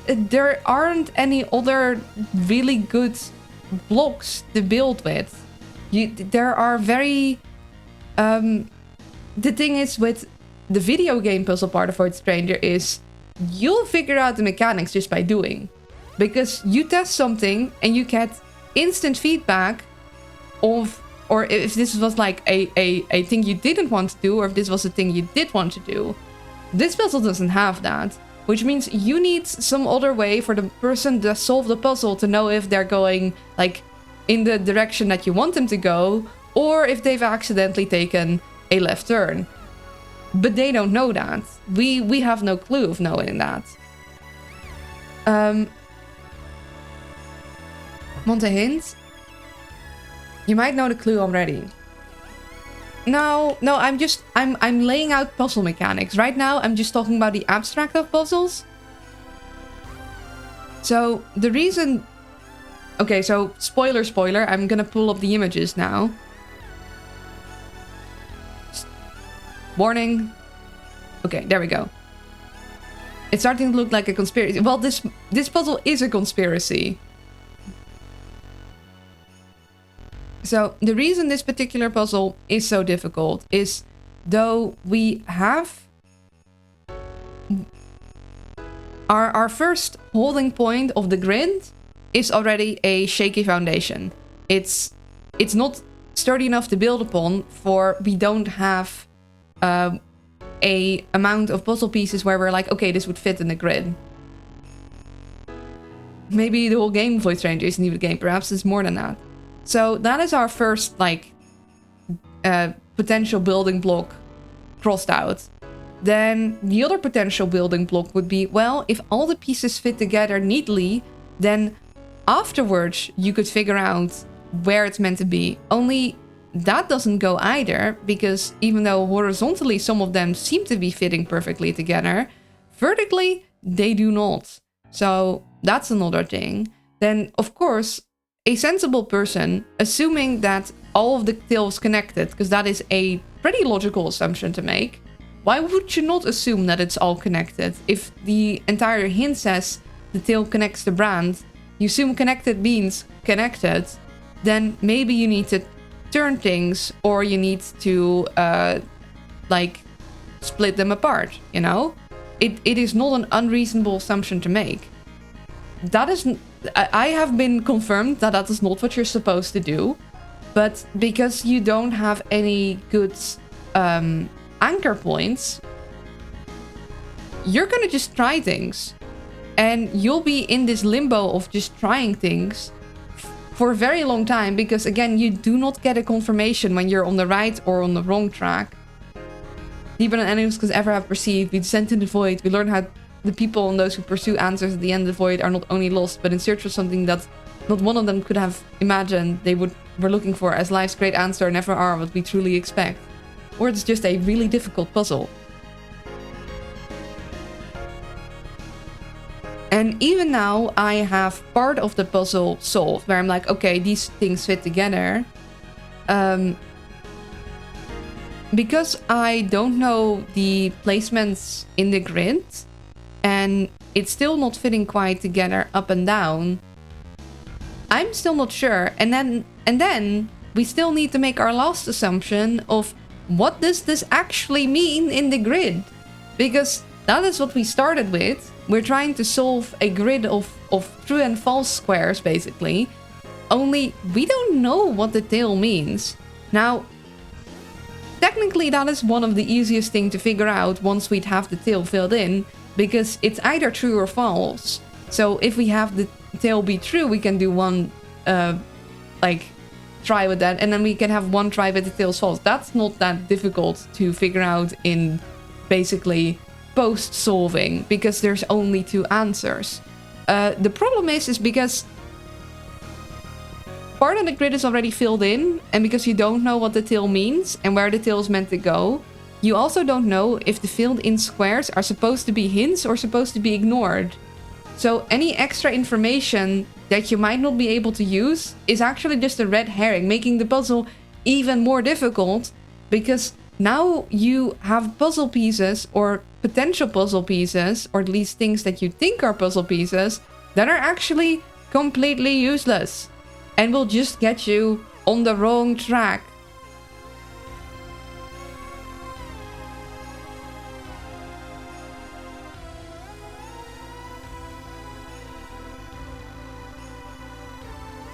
there aren't any other really good blocks to build with. There are very... the thing is with the video game puzzle part of Void Stranger is you'll figure out the mechanics just by doing. Because you test something and you get instant feedback of, or if this was like a thing you didn't want to do, or if this was a thing you did want to do. This puzzle doesn't have that, which means you need some other way for the person that solved the puzzle to know if they're going like in the direction that you want them to go, or if they've accidentally taken a left turn. But they don't know that. We have no clue of knowing that. Want a hint? You might know the clue already. No, I'm laying out puzzle mechanics. Right now, I'm just talking about the abstract of puzzles. So, the reason... Okay, so, spoiler, I'm gonna pull up the images now. Warning. Okay, there we go. It's starting to look like a conspiracy. Well, this puzzle is a conspiracy. So, the reason this particular puzzle is so difficult is, though we have... Our first holding point of the grid is already a shaky foundation. It's not sturdy enough to build upon, for we don't have a amount of puzzle pieces where we're like, okay, this would fit in the grid. Maybe the whole game Void Stranger isn't even a game. Perhaps it's more than that. So that is our first, like, potential building block crossed out. Then the other potential building block would be, well, if all the pieces fit together neatly, then afterwards you could figure out where it's meant to be. Only that doesn't go either, because even though horizontally some of them seem to be fitting perfectly together, vertically they do not. So that's another thing. Then, of course, a sensible person, assuming that all of the tails connected, because that is a pretty logical assumption to make, why would you not assume that it's all connected? If the entire hint says the tail connects the brand, you assume connected means connected, then maybe you need to turn things, or you need to, like, split them apart, you know? It is not an unreasonable assumption to make. That is... I have been confirmed that that is not what you're supposed to do, but because you don't have any good anchor points, you're gonna just try things. And you'll be in this limbo of just trying things for a very long time, because again, you do not get a confirmation when you're on the right or on the wrong track. Deeper than any of us could ever have perceived, we descend into the void, we learn how the people and those who pursue answers at the end of the void are not only lost, but in search for something that not one of them could have imagined they were looking for, as life's great answer never are what we truly expect. Or it's just a really difficult puzzle. And even now, I have part of the puzzle solved, where I'm like, okay, these things fit together. Because I don't know the placements in the grid, and it's still not fitting quite together up and down, I'm still not sure. And then we still need to make our last assumption of what does this actually mean in the grid? Because that is what we started with. We're trying to solve a grid of true and false squares, basically. Only we don't know what the tail means. Now, technically that is one of the easiest things to figure out once we'd have the tail filled in, because it's either true or false. So if we have the tail be true, we can do one, like, try with that, and then we can have one try with the tail's false. That's not that difficult to figure out in basically post-solving, because there's only two answers. The problem is because part of the grid is already filled in, and because you don't know what the tail means and where the tail is meant to go, you also don't know if the filled-in squares are supposed to be hints or supposed to be ignored. So any extra information that you might not be able to use is actually just a red herring, making the puzzle even more difficult, because now you have puzzle pieces, or potential puzzle pieces, or at least things that you think are puzzle pieces, that are actually completely useless and will just get you on the wrong track.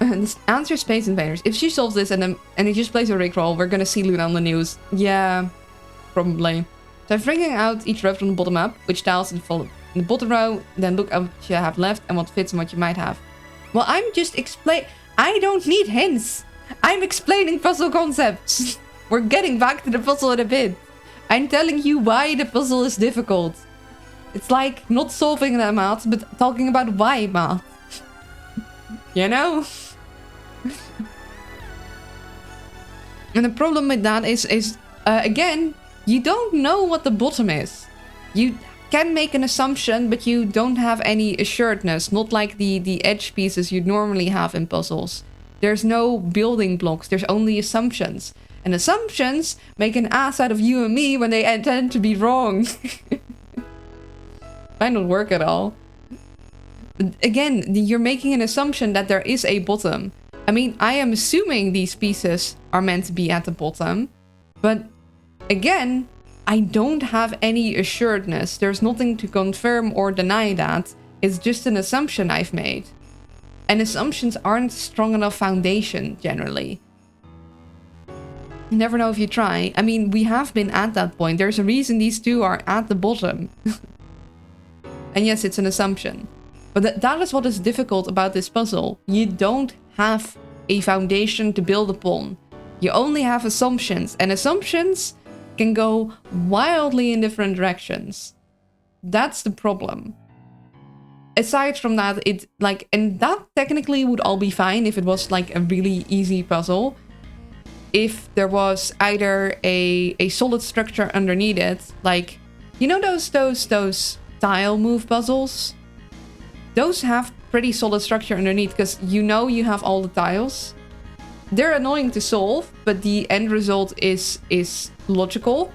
This answer Space Invaders. If she solves this and he just plays a rickroll, we're gonna see Luna on the news. Yeah, probably. So figuring out each row from the bottom up, which tiles in the bottom row, then look at what you have left and what fits and what you might have. Well, I'm just I don't need hints. I'm explaining puzzle concepts. We're getting back to the puzzle in a bit. I'm telling you why the puzzle is difficult. It's like not solving the math, but talking about why math. You know? And the problem with that is again, you don't know what the bottom is. You can make an assumption, but you don't have any assuredness. Not like the edge pieces you'd normally have in puzzles. There's no building blocks. There's only assumptions. And assumptions make an ass out of you and me when they tend to be wrong. Might not work at all. But again, you're making an assumption that there is a bottom. I mean, I am assuming these pieces are meant to be at the bottom. But again, I don't have any assuredness. There's nothing to confirm or deny that. It's just an assumption I've made. And assumptions aren't strong enough foundation, generally. You never know if you try. I mean, we have been at that point. There's a reason these two are at the bottom. And yes, it's an assumption. But that is what is difficult about this puzzle. You don't have a foundation to build upon. You only have assumptions. And assumptions can go wildly in different directions. That's the problem. Aside from that, and that technically would all be fine if it was like a really easy puzzle. If there was either a solid structure underneath it, like, you know those tile move puzzles? Those have pretty solid structure underneath because you know you have all the tiles. They're annoying to solve, but the end result is logical.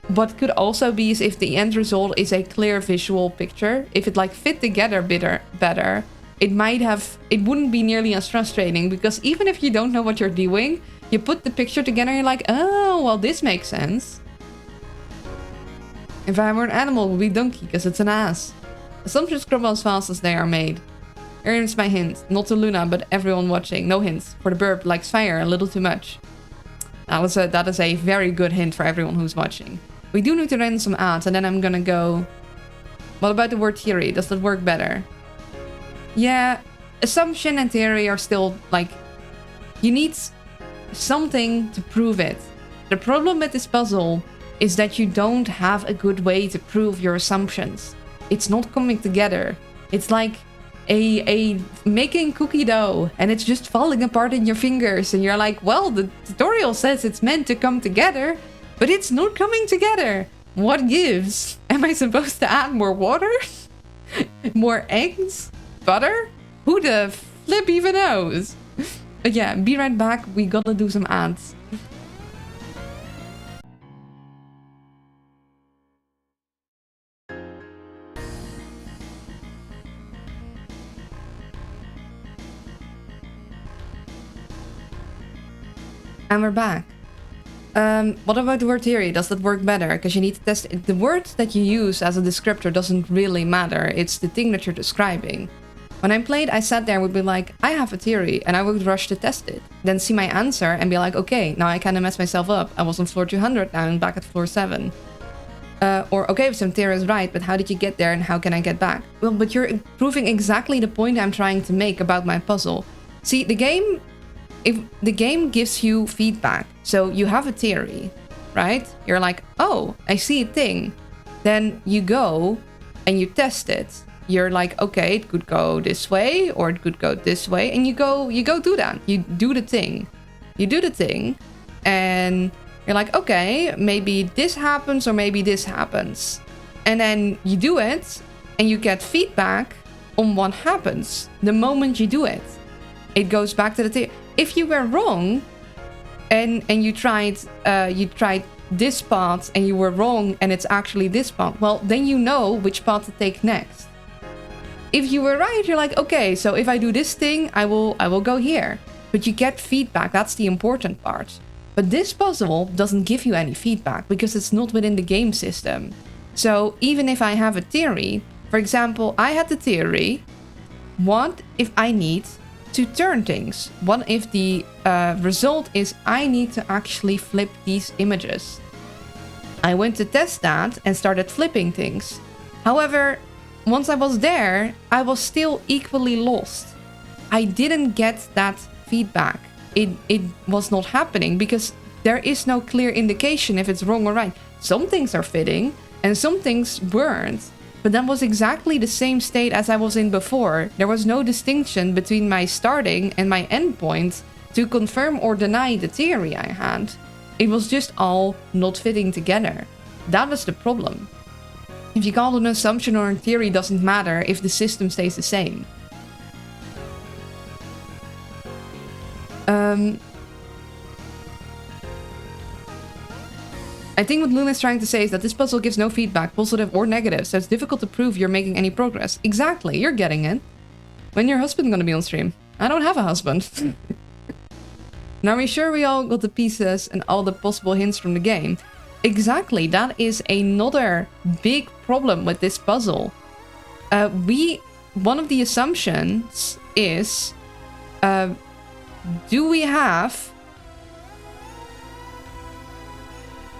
What could also be is if the end result is a clear visual picture. If it like fit together better, it wouldn't be nearly as frustrating, because even if you don't know what you're doing, you put the picture together and you're like, oh, well, this makes sense. If I were an animal, it would be donkey, because it's an ass. Assumptions crumble as fast as they are made. Here's my hint. Not to Luna, but everyone watching. No hints. For the burp, likes fire a little too much. That is a very good hint for everyone who's watching. We do need to run some ads, and then I'm gonna go... What about the word theory? Does that work better? Yeah, assumption and theory are still, like... You need something to prove it. The problem with this puzzle is that you don't have a good way to prove your assumptions. It's not coming together. It's like a making cookie dough, and it's just falling apart in your fingers, and you're like, well, the tutorial says it's meant to come together, but it's not coming together. What gives? Am I supposed to add more water? More eggs? Butter? Who the flip even knows? But yeah, be right back. We gotta do some ads. And we're back. What about the word theory? Does that work better? Because you need to test it. The word that you use as a descriptor doesn't really matter. It's the thing that you're describing. When I played, I sat there and would be like, I have a theory, and I would rush to test it. Then see my answer and be like, okay, now I kind of messed myself up. I was on floor 200, now I'm back at floor 7. Or, okay, some theory is right, but how did you get there and how can I get back? Well, but you're proving exactly the point I'm trying to make about my puzzle. See, if the game gives you feedback, so you have a theory, right? You're like, oh, I see a thing. Then you go and you test it. You're like, okay, it could go this way or it could go this way. And you go do that. You do the thing. You do the thing and you're like, okay, maybe this happens or maybe this happens. And then you do it and you get feedback on what happens the moment you do it. It goes back to the theory. If you were wrong and you tried this path and you were wrong and it's actually this path, well, then you know which path to take next. If you were right, you're like, okay, so if I do this thing, I will go here. But you get feedback. That's the important part. But this puzzle doesn't give you any feedback because it's not within the game system. So even if I have a theory, for example, I had the theory, what if I need to turn things? What if the result is I need to actually flip these images? I went to test that and started flipping things. However, once I was there, I was still equally lost. I didn't get that feedback. It was not happening because there is no clear indication if it's wrong or right. Some things are fitting and some things weren't. But that was exactly the same state as I was in before. There was no distinction between my starting and my end point to confirm or deny the theory I had. It was just all not fitting together. That was the problem. If you call it an assumption or a theory, doesn't matter if the system stays the same. I think what Luna is trying to say is that this puzzle gives no feedback, positive or negative, so it's difficult to prove you're making any progress. Exactly, you're getting it. When your husband gonna be on stream? I don't have a husband. Now, are we sure we all got the pieces and all the possible hints from the game? Exactly, that is another big problem with this puzzle. One of the assumptions is, do we have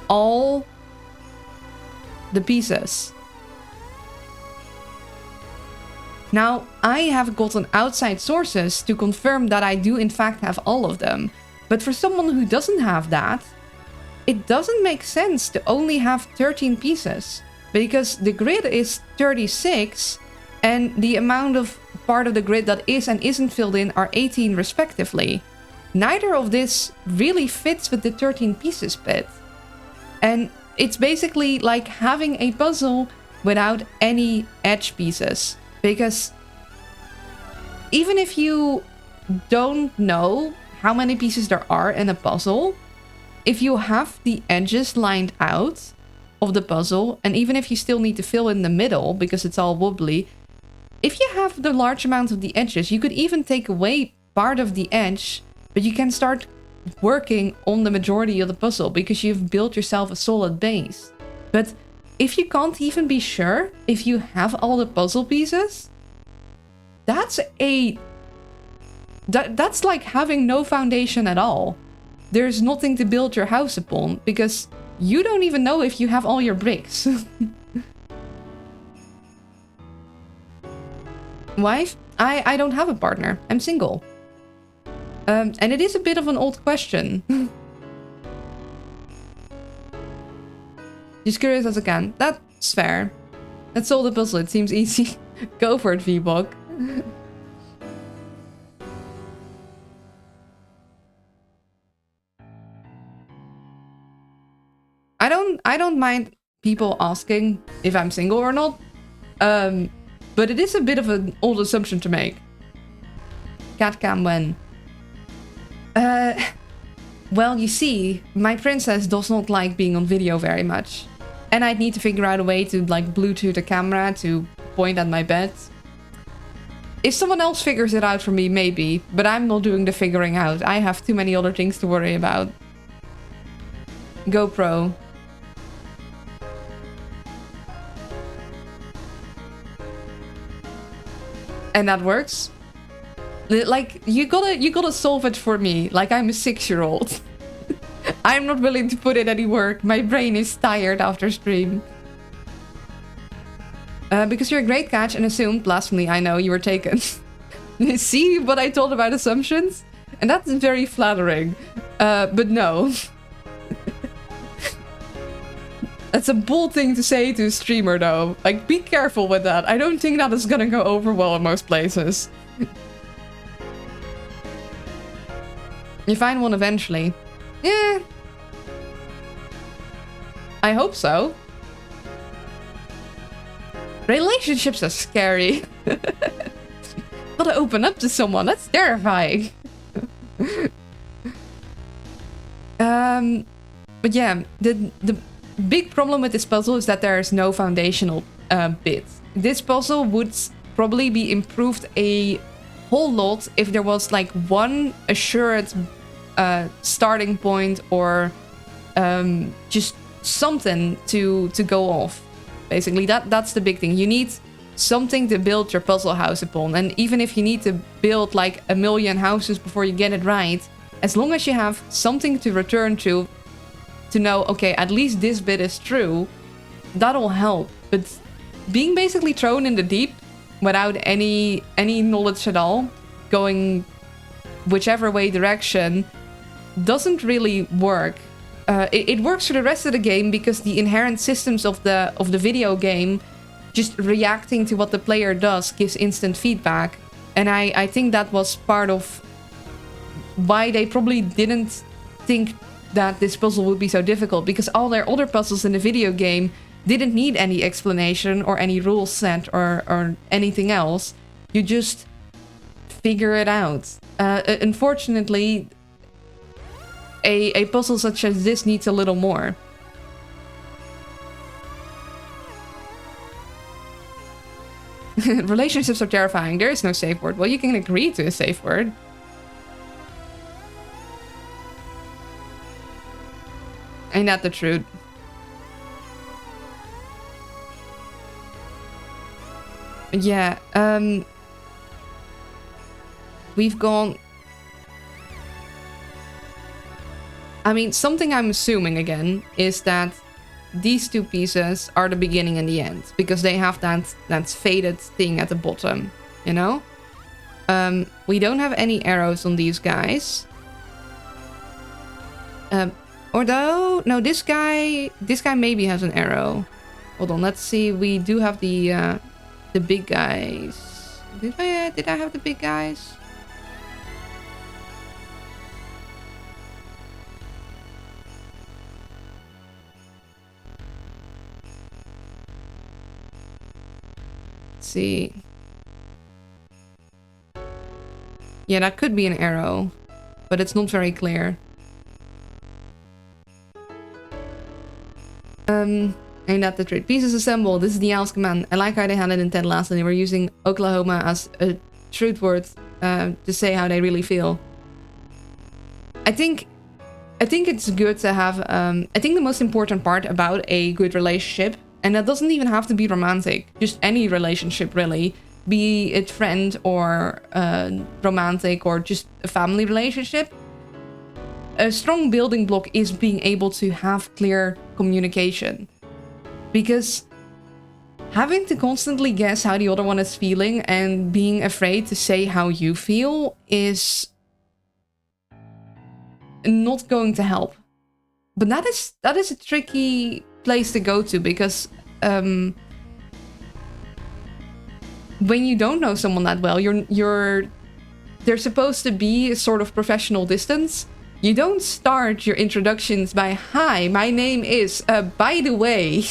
all the pieces? Now, I have gotten outside sources to confirm that I do in fact have all of them. But for someone who doesn't have that, it doesn't make sense to only have 13 pieces. Because the grid is 36, and the amount of part of the grid that is and isn't filled in are 18 respectively. Neither of this really fits with the 13 pieces bit. And it's basically like having a puzzle without any edge pieces. Because even if you don't know how many pieces there are in a puzzle, if you have the edges lined out of the puzzle, and even if you still need to fill in the middle because it's all wobbly, if you have the large amount of the edges, you could even take away part of the edge, but you can start working on the majority of the puzzle because you've built yourself a solid base. But if you can't even be sure if you have all the puzzle pieces, that's like having no foundation at all. There's nothing to build your house upon because you don't even know if you have all your bricks. Wife? I don't have a partner. I'm single. And it is a bit of an old question. Just curious as I can. That's fair. Let's solve the puzzle. It seems easy. Go for it, V-Bog. I don't mind people asking if I'm single or not. But it is a bit of an old assumption to make. Cat cam when? Well, you see, my princess does not like being on video very much. And I'd need to figure out a way to, like, Bluetooth a camera to point at my bed. If someone else figures it out for me, maybe. But I'm not doing the figuring out. I have too many other things to worry about. GoPro. And that works. Like, you gotta solve it for me. Like, I'm a 6-year-old. I'm not willing to put in any work. My brain is tired after stream. Because you're a great catch and assumed, blasphemy, I know, you were taken. See what I told about assumptions? And that's very flattering. But no. That's a bold thing to say to a streamer, though. Like, be careful with that. I don't think that is gonna go over well in most places. You find one eventually. Yeah. I hope so. Relationships are scary. Gotta open up to someone. That's terrifying. But yeah, the big problem with this puzzle is that there is no foundational bit. This puzzle would probably be improved a whole lot if there was like one assured starting point or just something to go off. Basically, that's the big thing. You need something to build your puzzle house upon. And even if you need to build like 1 million houses before you get it right, as long as you have something to return to know, okay, at least this bit is true, that'll help. But being basically thrown in the deep without any knowledge at all, going whichever way direction, doesn't really work. It works for the rest of the game because the inherent systems of the video game, just reacting to what the player does, gives instant feedback. And I think that was part of why they probably didn't think that this puzzle would be so difficult, because all their other puzzles in the video game didn't need any explanation or any rule set or anything else. You just figure it out. Unfortunately, a puzzle such as this needs a little more. Relationships are terrifying. There is no safe word. Well, you can agree to a safe word. Ain't that the truth? Yeah, we've gone... I mean, something I'm assuming again is that these two pieces are the beginning and the end, because they have that faded thing at the bottom, you know? We don't have any arrows on these guys. Although, no, this guy maybe has an arrow. Hold on, let's see. We do have the big guys. Did I have the big guys? Let's see. Yeah, that could be an arrow, but it's not very clear. Ain't that the trick? Pieces assembled. This is the Owl's command. I like how they had it in Ted Lasso. They were using Oklahoma as a truth word to say how they really feel. I think it's good to have... I think the most important part about a good relationship, and that doesn't even have to be romantic, just any relationship really, be it friend or romantic or just a family relationship, a strong building block is being able to have clear communication. Because having to constantly guess how the other one is feeling and being afraid to say how you feel is not going to help. But that is a tricky place to go to, because when you don't know someone that well, there's supposed to be a sort of professional distance. You don't start your introductions by, "Hi, my name is, by the way."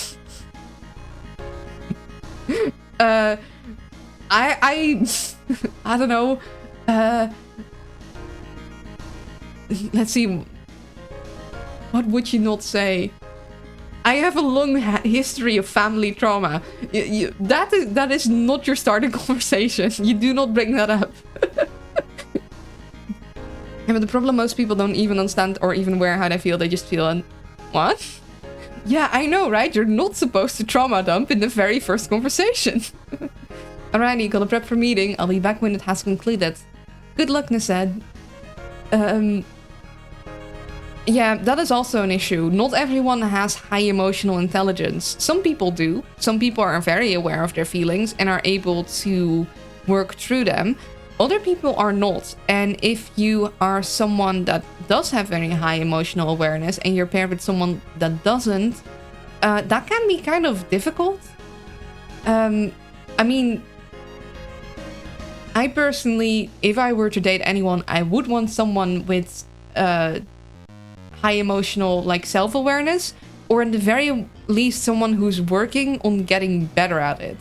I don't know. Let's see. What would you not say? I have a long history of family trauma. That is not your starting conversation. You do not bring that up. Yeah, but the problem, most people don't even understand or even aware how they feel. They just feel, what? Yeah, I know, right? You're not supposed to trauma dump in the very first conversation. Alrighty, gotta prep for meeting. I'll be back when it has concluded. Good luck, Nased. Yeah, that is also an issue. Not everyone has high emotional intelligence. Some people do. Some people are very aware of their feelings and are able to work through them. Other people are not. And if you are someone that does have very high emotional awareness and you're paired with someone that doesn't, that can be kind of difficult. I mean, I personally, if I were to date anyone, I would want someone with high emotional, like, self-awareness, or at the very least someone who's working on getting better at it.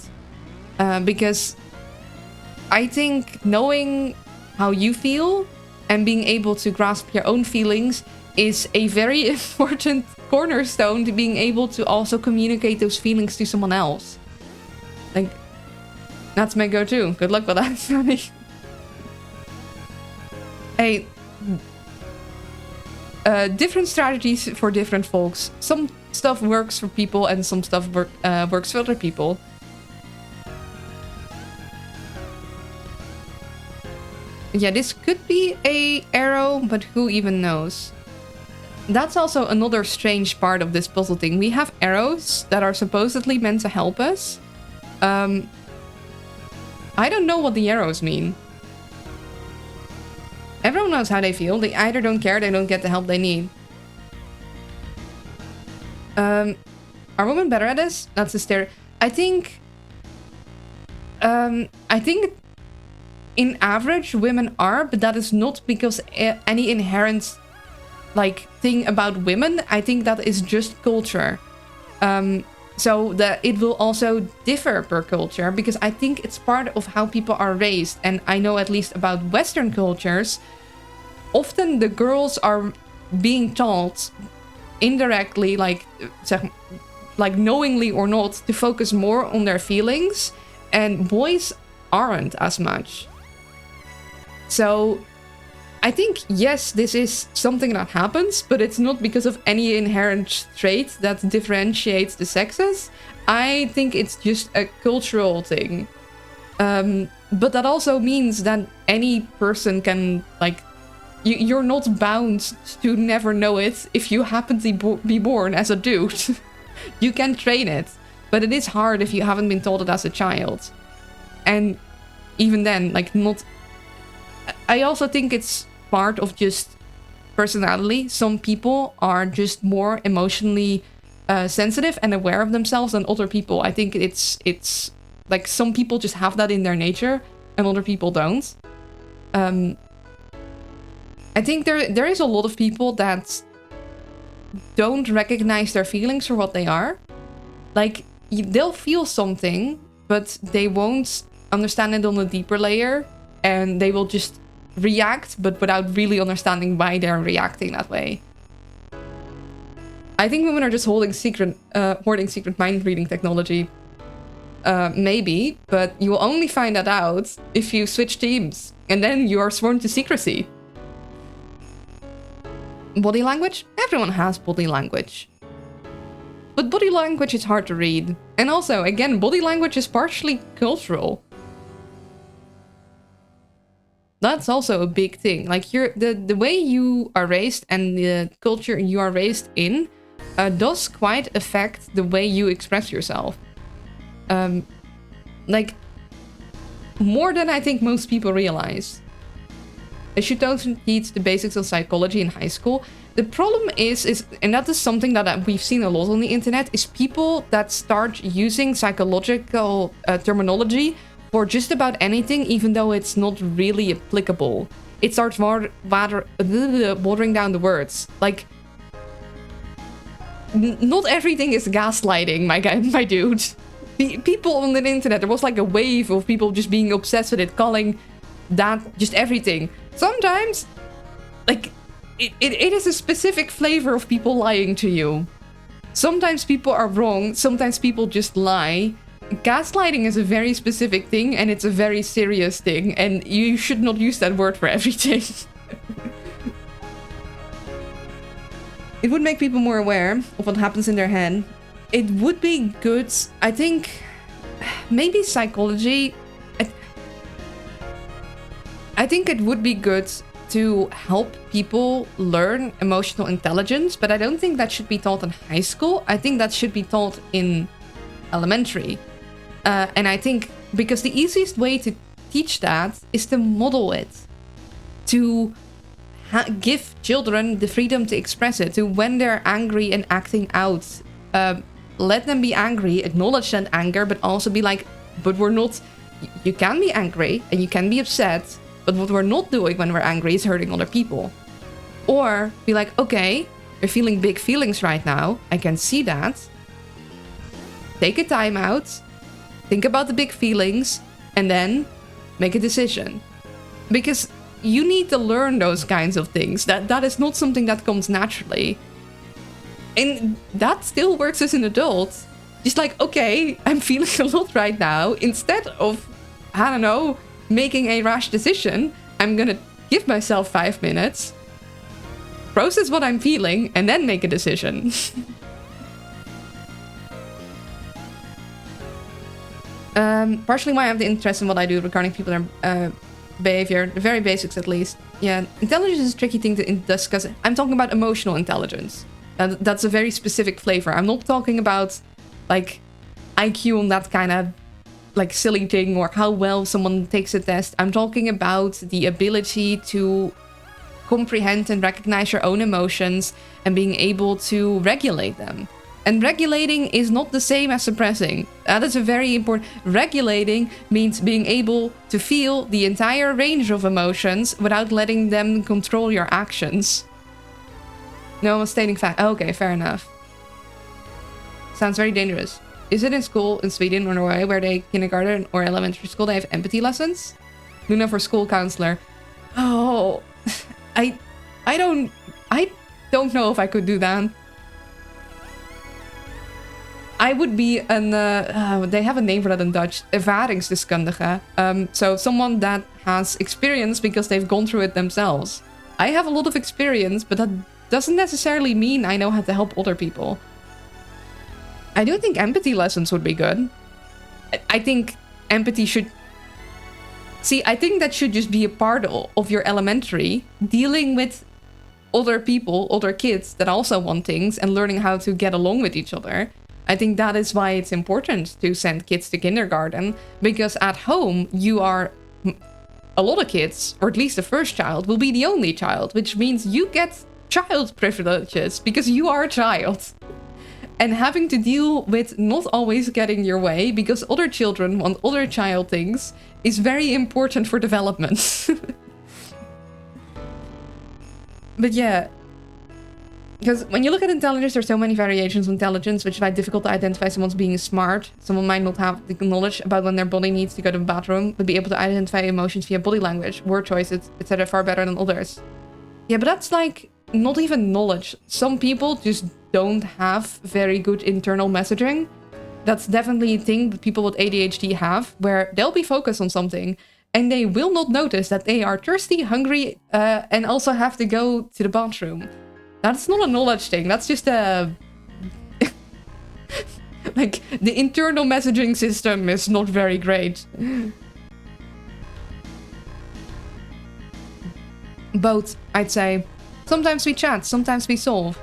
Because I think knowing how you feel and being able to grasp your own feelings is a very important cornerstone to being able to also communicate those feelings to someone else. Like, that's my go-to. Good luck with that, Sonny. Hey, different strategies for different folks. Some stuff works for people and some stuff works for other people. Yeah, this could be a arrow, but who even knows? That's also another strange part of this puzzle thing. We have arrows that are supposedly meant to help us. I don't know what the arrows mean. Everyone knows how they feel. They either don't care, they don't get the help they need. Are women better at this? That's a stare. I think in average women are, but that is not because any inherent like thing about women. I think that is just culture. So that it will also differ per culture, because I think it's part of how people are raised. And I know at least about Western cultures, often the girls are being taught indirectly, like knowingly or not, to focus more on their feelings, and boys aren't as much. So I think, yes, this is something that happens, but it's not because of any inherent trait that differentiates the sexes. I think it's just a cultural thing. But that also means that any person can, like, you're not bound to never know it if you happen to be born as a dude. You can train it, but it is hard if you haven't been taught it as a child. And even then, like, not... I also think it's part of just personality. Some people are just more emotionally sensitive and aware of themselves than other people. I think it's like some people just have that in their nature and other people don't. I think there is a lot of people that don't recognize their feelings for what they are. Like, they'll feel something, but they won't understand it on a deeper layer, and they will just react, but without really understanding why they're reacting that way. I think women are just hoarding secret mind reading technology. Maybe, but you will only find that out if you switch teams, and then you are sworn to secrecy. Body language? Everyone has body language. But body language is hard to read. And also, again, body language is partially cultural. That's also a big thing. Like, the way you are raised and the culture you are raised in does quite affect the way you express yourself. Like, more than I think most people realize. They should also teach the basics of psychology in high school. The problem is, and that is something that we've seen a lot on the internet, is people that start using psychological terminology for just about anything, even though it's not really applicable. It starts watering down the words. Like, not everything is gaslighting, my dude. People on the internet, there was like a wave of people just being obsessed with it, calling that just everything. Sometimes, like, it is a specific flavor of people lying to you. Sometimes people are wrong, sometimes people just lie. Gaslighting is a very specific thing, and it's a very serious thing, and you should not use that word for everything. It would make people more aware of what happens in their head. It would be good, I think, maybe psychology. I think it would be good to help people learn emotional intelligence, but I don't think that should be taught in high school. I think that should be taught in elementary. And I think because the easiest way to teach that is to model it, to give children the freedom to express it, to when they're angry and acting out, let them be angry, acknowledge that anger, but also be like, but we're not, you can be angry and you can be upset, but what we're not doing when we're angry is hurting other people. Or be like, okay, you're feeling big feelings right now, I can see that. Take a time out, think about the big feelings, and then make a decision. Because you need to learn those kinds of things. That is not something that comes naturally. And that still works as an adult. Just like, okay, I'm feeling a lot right now. Instead of, I don't know, making a rash decision, I'm gonna give myself 5 minutes, process what I'm feeling, and then make a decision. Partially why I have the interest in what I do regarding people and behavior, the very basics at least. Yeah, intelligence is a tricky thing to discuss. I'm talking about emotional intelligence. That's a very specific flavor. I'm not talking about like IQ on that kind of like silly thing or how well someone takes a test. I'm talking about the ability to comprehend and recognize your own emotions and being able to regulate them. And regulating is not the same as suppressing. That is a very important... Regulating means being able to feel the entire range of emotions without letting them control your actions. No one's stating fact. Okay, fair enough. Sounds very dangerous. Is it in school in Sweden or Norway where they kindergarten or elementary school they have empathy lessons? Luna for school counselor. Oh, I don't know if I could do that. I would be an, they have a name for that in Dutch, ervaringsdeskundige. So someone that has experience because they've gone through it themselves. I have a lot of experience, but that doesn't necessarily mean I know how to help other people. I do think empathy lessons would be good. I think empathy should See, I think that should just be a part of your elementary, dealing with other people, other kids that also want things and learning how to get along with each other. I think that is why it's important to send kids to kindergarten, because at home you are a lot of kids, or at least the first child, will be the only child, which means you get child privileges because you are a child. And having to deal with not always getting your way because other children want other child things is very important for development. But yeah, because when you look at intelligence, there's so many variations of intelligence, which is why it's difficult to identify someone's being smart. Someone might not have the knowledge about when their body needs to go to the bathroom, but be able to identify emotions via body language, word choices, etc. far better than others. Yeah, but that's like not even knowledge. Some people just don't have very good internal messaging. That's definitely a thing that people with ADHD have, where they'll be focused on something and they will not notice that they are thirsty, hungry, and also have to go to the bathroom. That's not a knowledge thing. That's just a... like, the internal messaging system is not very great. Both, I'd say. Sometimes we chat, sometimes we solve.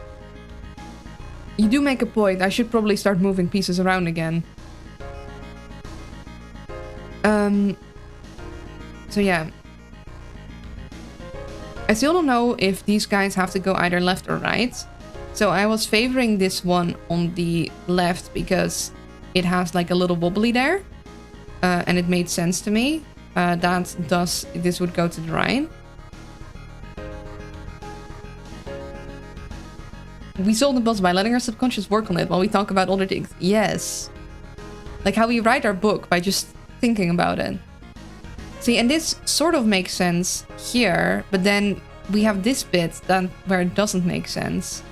You do make a point. I should probably start moving pieces around again. So yeah. I still don't know if these guys have to go either left or right. So I was favoring this one on the left because it has like a little wobbly there. And it made sense to me. This would go to the right. We solve the puzzle by letting our subconscious work on it while we talk about other things. Yes. Like how we write our book by just thinking about it. See, and this sort of makes sense here, but then we have this bit where it doesn't make sense.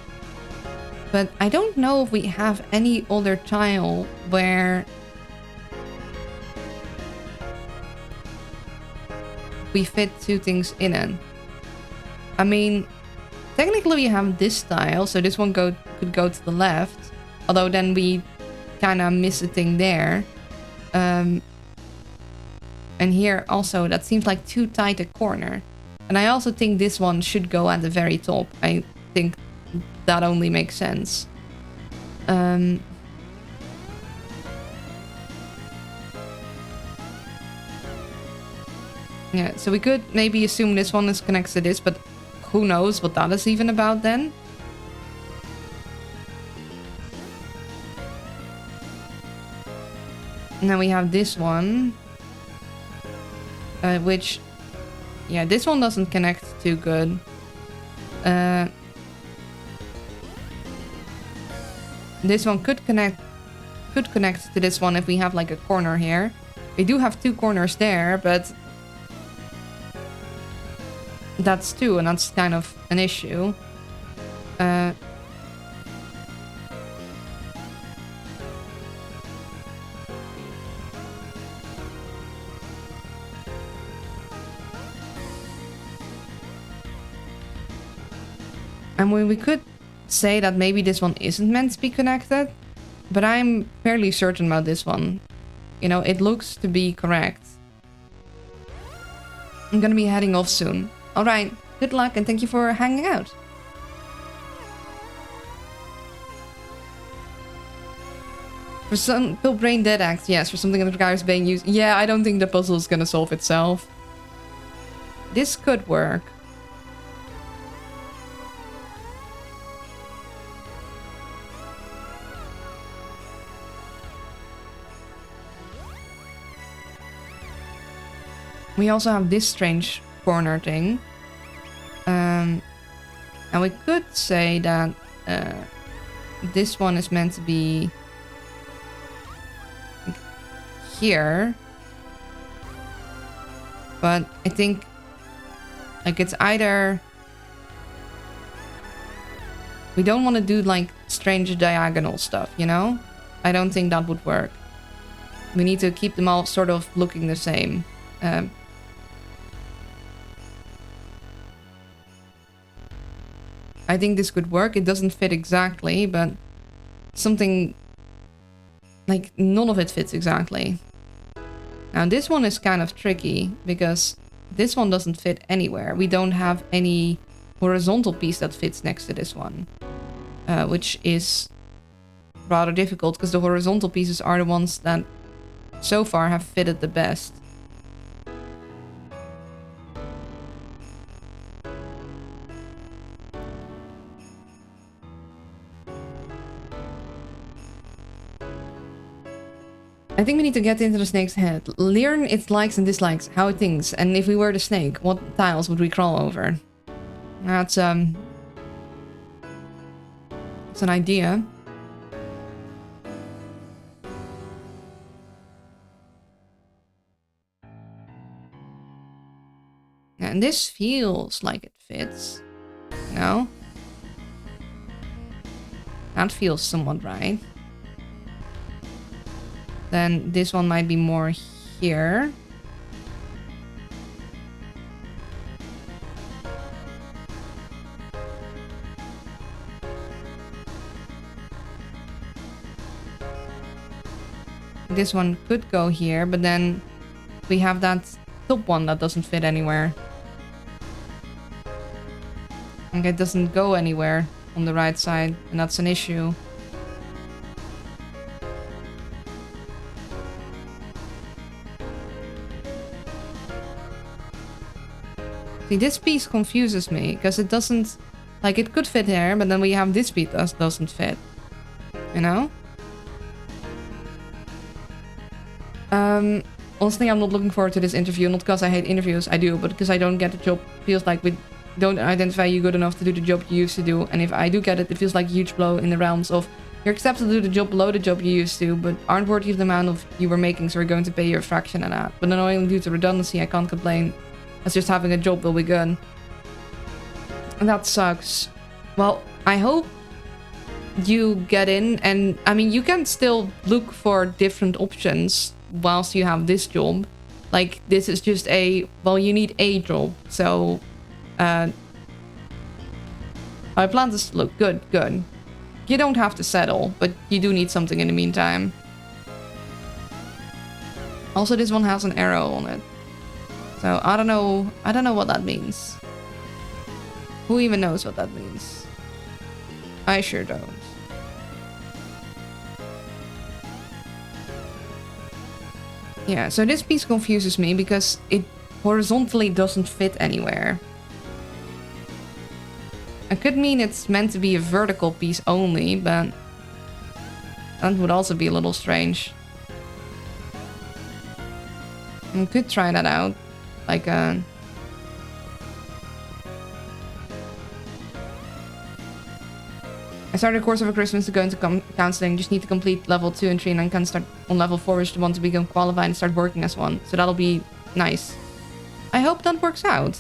But I don't know if we have any other tile where we fit two things in it. I mean, technically we have this tile, so this one could go to the left. Although then we kind of miss a thing there. And here also, that seems like too tight a corner. And I also think this one should go at the very top. I think that only makes sense. Yeah, so we could maybe assume this one is connected to this, but who knows what that is even about then? And then we have this one. Which, yeah, this one doesn't connect too good. This one could connect to this one if we have like a corner here. We do have two corners there, but that's two, and that's kind of an issue. And we could say that maybe this one isn't meant to be connected, but I'm fairly certain about this one. You know, it looks to be correct. I'm gonna be heading off soon. Alright, good luck and thank you for hanging out. For some brain dead act, yes, for something that requires being used. Yeah, I don't think the puzzle is gonna solve itself. This could work. We also have this strange corner thing. And we could say that this one is meant to be here. But I think like it's either... We don't want to do like strange diagonal stuff, you know? I don't think that would work. We need to keep them all sort of looking the same. I think this could work. It doesn't fit exactly, but something like none of it fits exactly. Now this one is kind of tricky because this one doesn't fit anywhere. We don't have any horizontal piece that fits next to this one, which is rather difficult because the horizontal pieces are the ones that so far have fitted the best. I think we need to get into the snake's head. Learn its likes and dislikes, how it thinks, and if we were the snake, what tiles would we crawl over? That's an idea. And this feels like it fits. No? That feels somewhat right. Then this one might be more here. This one could go here, but then we have that top one that doesn't fit anywhere. And it doesn't go anywhere on the right side, and that's an issue. See, this piece confuses me, because it doesn't... Like, it could fit here, but then we have this piece that doesn't fit. You know? Honestly, I'm not looking forward to this interview. Not because I hate interviews, I do, but because I don't get the job. Feels like we don't identify you good enough to do the job you used to do. And if I do get it, it feels like a huge blow in the realms of... You're accepted to do the job below the job you used to, but aren't worthy of the amount of you were making, so we're going to pay you a fraction of that. But annoyingly, due to redundancy, I can't complain. As just having a job will be good. And that sucks. Well, I hope you get in, and I mean, you can still look for different options whilst you have this job. Like, this is just a... Well, you need a job, so... I plan this to look good, good. You don't have to settle, but you do need something in the meantime. Also, this one has an arrow on it. So, I don't know what that means. Who even knows what that means? I sure don't. Yeah, so this piece confuses me because it horizontally doesn't fit anywhere. It could mean it's meant to be a vertical piece only, but that would also be a little strange. We could try that out. Like I started a course over Christmas to go into counseling. Just need to complete level 2 and 3 and then can start on level 4, which want to become qualified and start working as one. So that'll be nice. I hope that works out.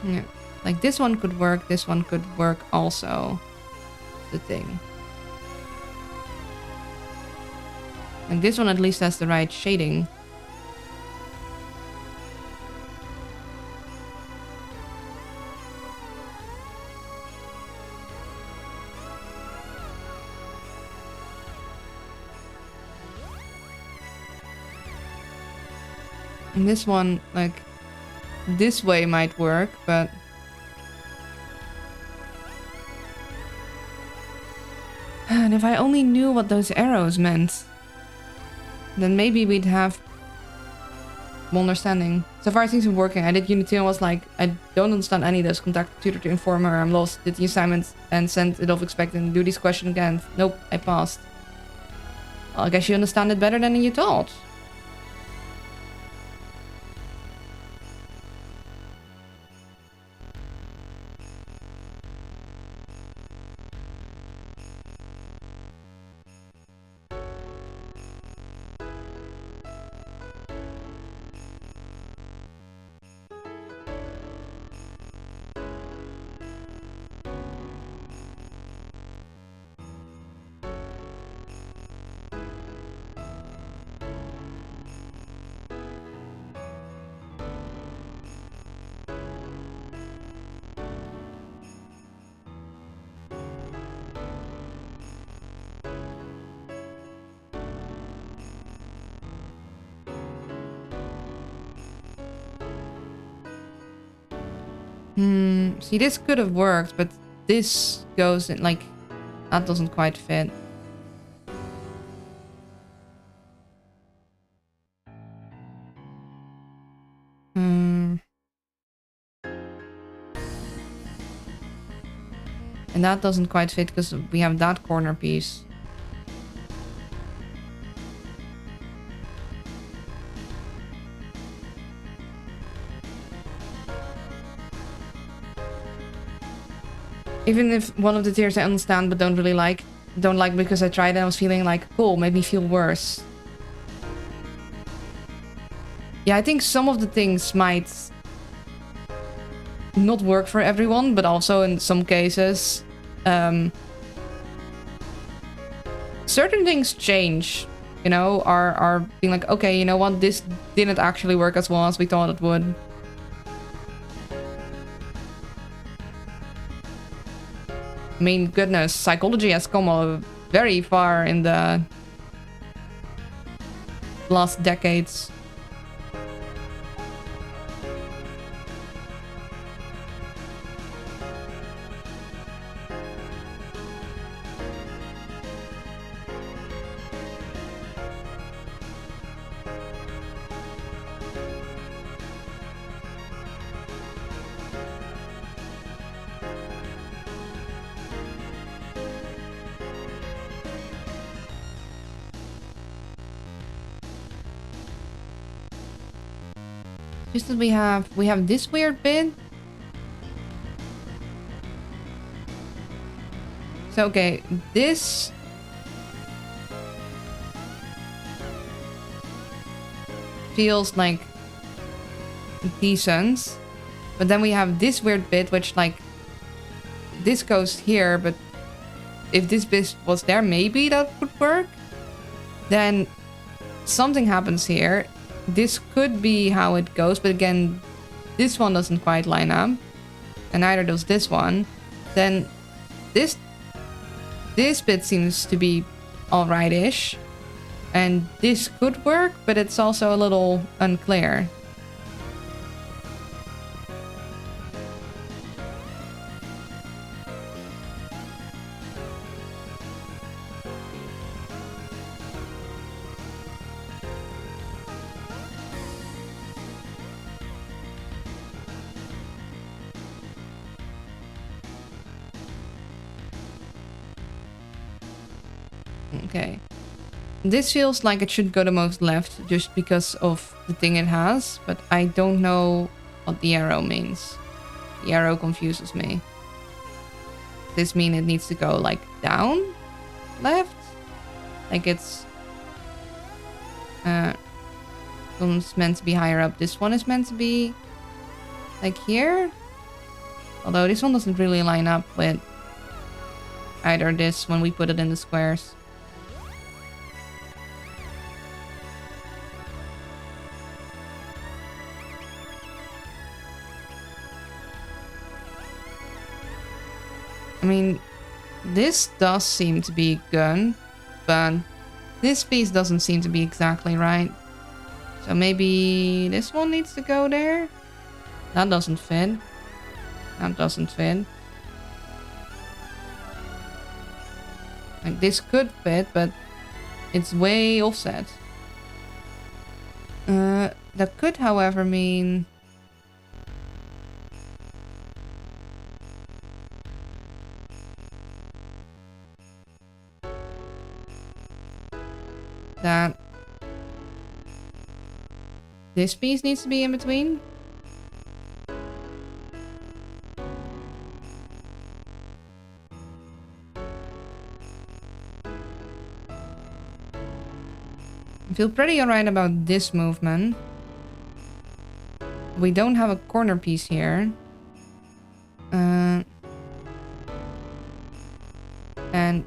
Yeah, like this one could work, this one could work also. The thing. And this one at least has the right shading. And this one, like, this way might work, but... And if I only knew what those arrows meant, then maybe we'd have more understanding. So far things are working. I did Unit 2 and was like, I don't understand any of this. Contact the tutor to inform her I'm lost. Did the assignment and sent it off expecting. Do this question again. Nope, I passed. Well, I guess you understand it better than you thought. See, this could have worked, but this goes in, like, that doesn't quite fit. And that doesn't quite fit because we have that corner piece. Even if one of the tiers I understand but don't really like, don't like because I tried and I was feeling like, cool, made me feel worse. Yeah, I think some of the things might not work for everyone, but also in some cases, certain things change, you know, are being like, okay, you know what, this didn't actually work as well as we thought it would. I mean, goodness, psychology has come very far in the last decades. Just that we have this weird bit. So okay, this feels like decent, but then we have this weird bit which, like, this goes here, but if this bit was there, maybe that would work. Then something happens here. This could be how it goes, but again, this one doesn't quite line up, and neither does this one. Then this bit seems to be alright-ish, and this could work, but it's also a little unclear. Okay. This feels like it should go the most left just because of the thing it has, but I don't know what the arrow means. The arrow confuses me. Does this mean it needs to go, like, down? Left? Like it's... one's meant to be higher up. This one is meant to be... like here? Although this one doesn't really line up with either this when we put it in the squares. I mean, this does seem to be good, but this piece doesn't seem to be exactly right. So maybe this one needs to go there? That doesn't fit. That doesn't fit. Like, this could fit, but it's way offset. That could, however, mean... that this piece needs to be in between. I feel pretty alright about this movement. We don't have a corner piece here. And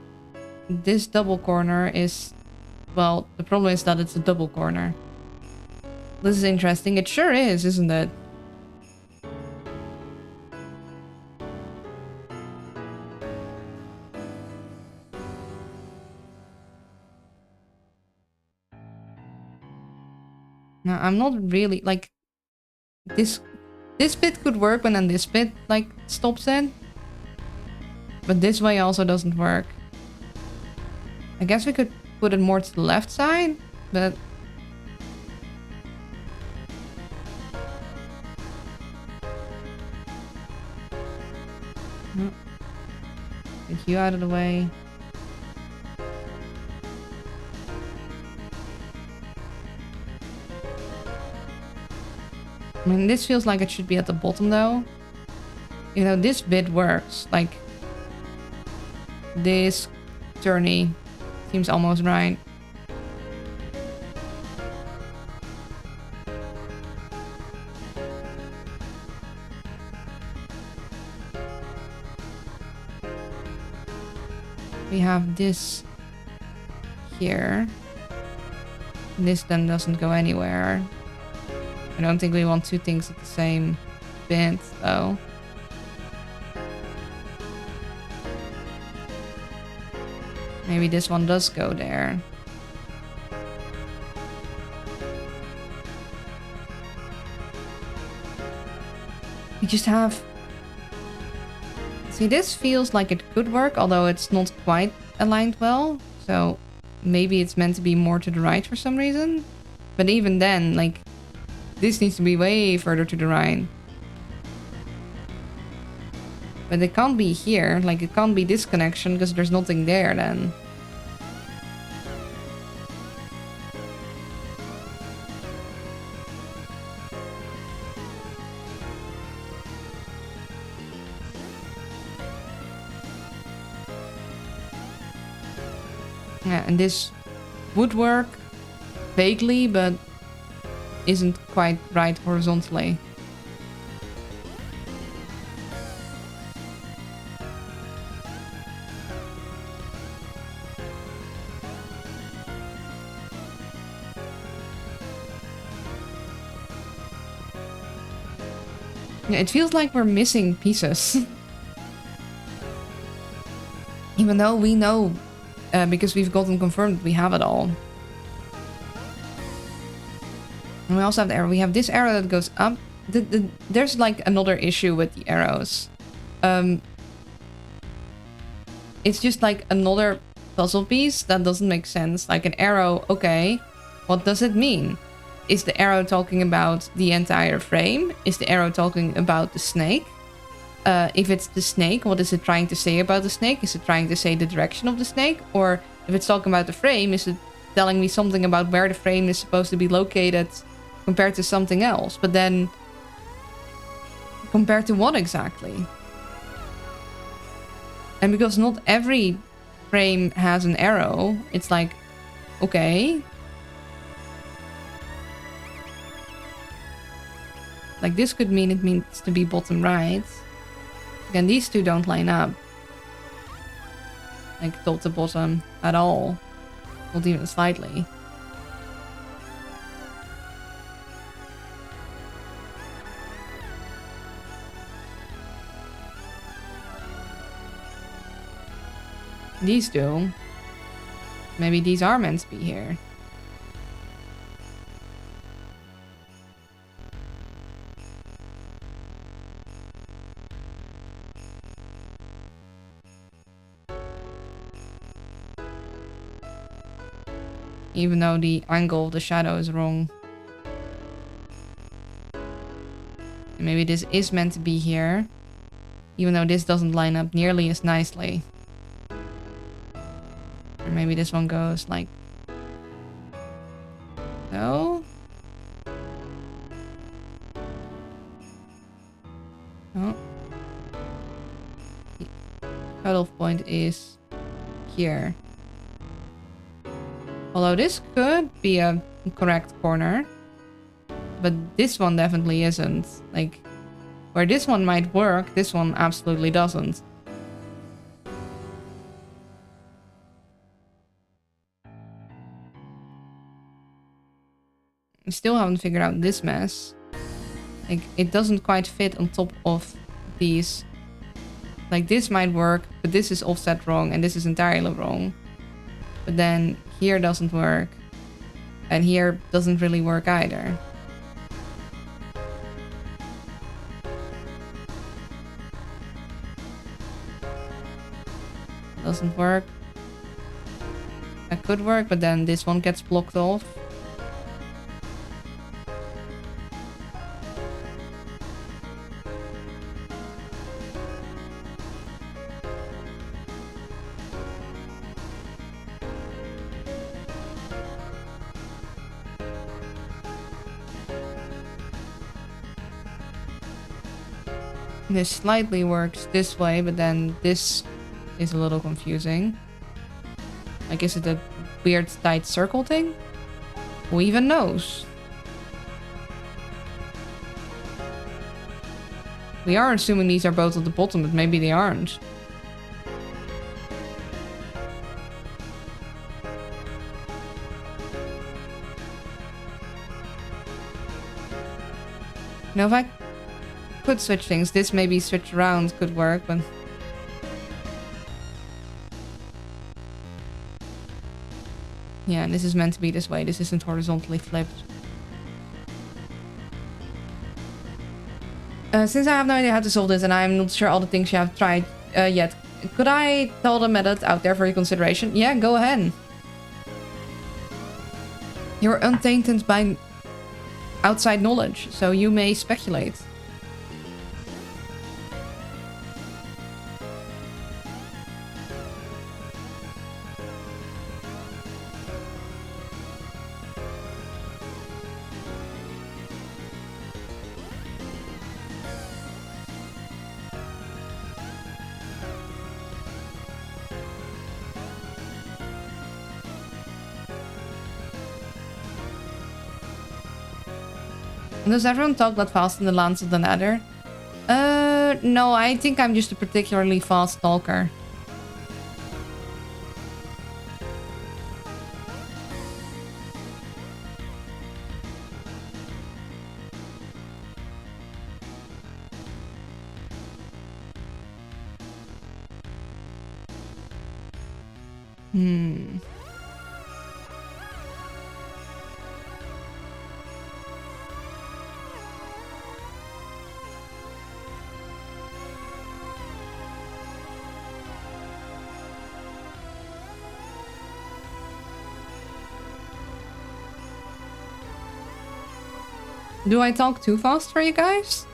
this double corner is... well, the problem is that it's a double corner. This is interesting. It sure is, isn't it? Now, I'm not really... like... this This bit could work, and then this bit, like, stops it. But this way also doesn't work. I guess we could put it more to the left side, but... Get you out of the way. I mean, this feels like it should be at the bottom, though. You know, this bit works. Like, this journey seems almost right. We have this here. This then doesn't go anywhere. I don't think we want two things at the same bit, though. Maybe this one does go there. We just have... See, this feels like it could work, although it's not quite aligned well. So maybe it's meant to be more to the right for some reason. But even then, like, this needs to be way further to the right. But it can't be here. Like, it can't be this connection because there's nothing there then. Yeah, and this would work vaguely, but isn't quite right horizontally. Yeah, it feels like we're missing pieces. Even though we know, because we've gotten confirmed that we have it all. And we also have the arrow. We have this arrow that goes up. There's like another issue with the arrows. It's just like another puzzle piece that doesn't make sense. Like an arrow, okay, what does it mean? Is the arrow talking about the entire frame? Is the arrow talking about the snake? If it's the snake, what is it trying to say about the snake? Is it trying to say the direction of the snake? Or if it's talking about the frame, is it telling me something about where the frame is supposed to be located compared to something else? But then, compared to what exactly? And because not every frame has an arrow, it's like, okay. Like this could mean it means to be bottom right. Again, these two don't line up. Like top to bottom at all. Not even slightly. These do. Maybe these are meant to be here. Even though the angle of the shadow is wrong. And maybe this is meant to be here. Even though this doesn't line up nearly as nicely. Or maybe this one goes like... so? Oh. The cutoff point is here. Although this could be a correct corner. But this one definitely isn't. Like, where this one might work, this one absolutely doesn't. We still haven't figured out this mess. Like, it doesn't quite fit on top of these. Like, this might work, but this is offset wrong, and this is entirely wrong. But then here doesn't work. And here doesn't really work either. Doesn't work. That could work, but then this one gets blocked off. This slightly works this way, but then this is a little confusing. Like, is it a weird tight circle thing? Who even knows? We are assuming these are both at the bottom, but maybe they aren't. Now if I could switch things, this maybe switch around could work, but... Yeah, and this is meant to be this way. This isn't horizontally flipped. Since I have no idea how to solve this and I'm not sure all the things you have tried yet, could I tell the method out there for your consideration? Yeah, go ahead. You're untainted by outside knowledge, so you may speculate. Does everyone talk that fast in the lands of the Nether? No, I think I'm just a particularly fast talker. Do I talk too fast for you guys?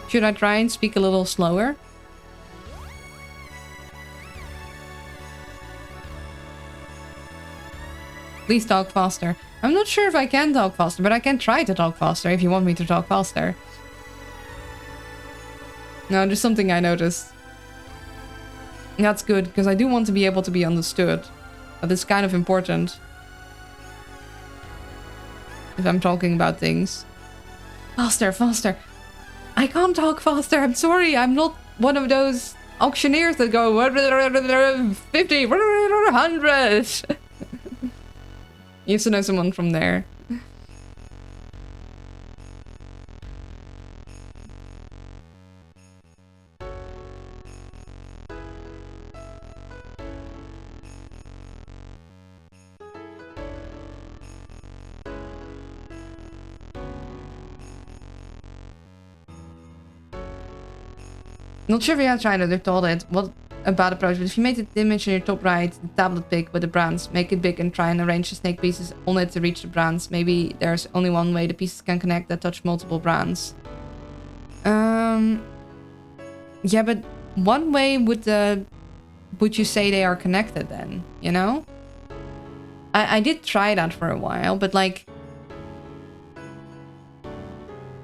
Should I try and speak a little slower? Please talk faster. I'm not sure if I can talk faster, but I can try to talk faster if you want me to talk faster. No, just something I noticed. That's good, because I do want to be able to be understood. But it's kind of important. If I'm talking about things. Faster, faster. I can't talk faster. I'm sorry. I'm not one of those auctioneers that go 50, 100. You used to know someone from there. Not sure if you have tried it or thought it. What about approach? But if you made the image in your top right, the tablet big with the brands, make it big and try and arrange the snake pieces on it to reach the brands. Maybe there's only one way the pieces can connect that touch multiple brands. Yeah, but what way would you say they are connected then? You know? I did try that for a while, but like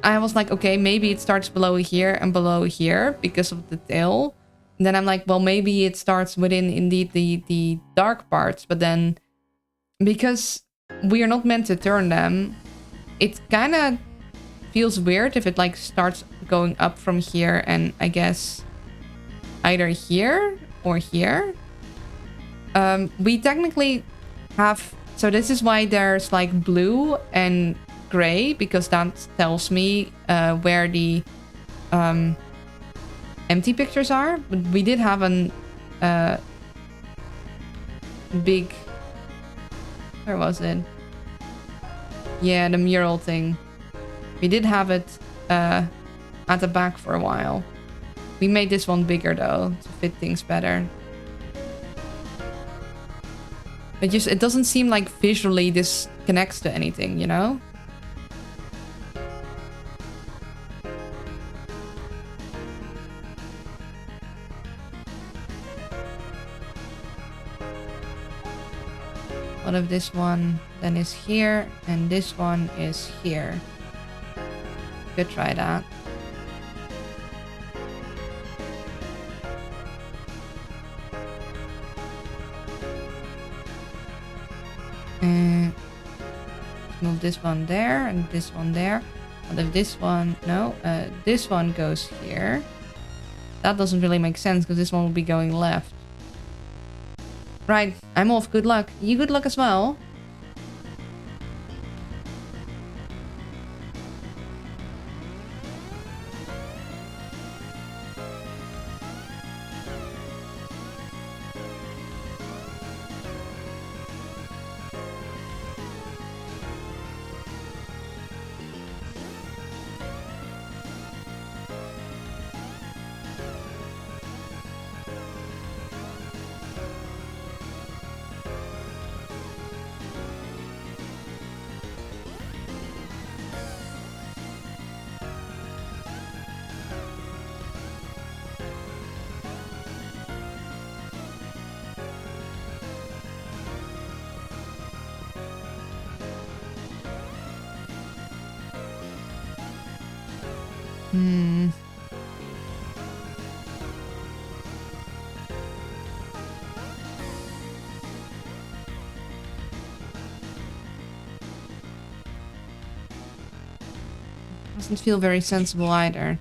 I was like, okay, maybe it starts below here and below here because of the tail. And then I'm like, well, maybe it starts within indeed the dark parts. But then because we are not meant to turn them, it kind of feels weird if it like starts going up from here and I guess either here or here. We technically have... So this is why there's like blue and gray, because that tells me where the empty pictures are. But we did have an big... Where was it? Yeah, the mural thing. We did have it at the back for a while. We made this one bigger though, to fit things better. But just, it doesn't seem like visually this connects to anything, you know? What if this one then is here and this one is here? Could try that. Move this one there and this one there. What if this one... No, this one goes here. That doesn't really make sense because this one will be going left. Right, I'm off. Good luck. You good luck as well. Doesn't feel very sensible either.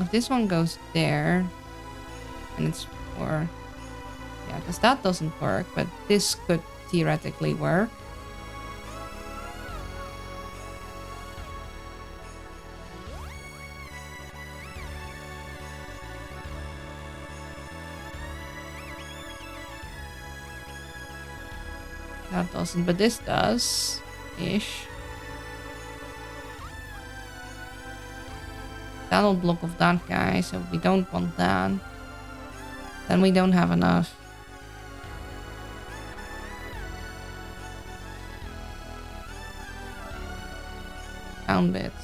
If this one goes there, and it's for... Yeah, because that doesn't work, but this could theoretically work. That doesn't, but this does. Ish. That'll block off that guy, so we don't want that. Then we don't have enough. Down bits.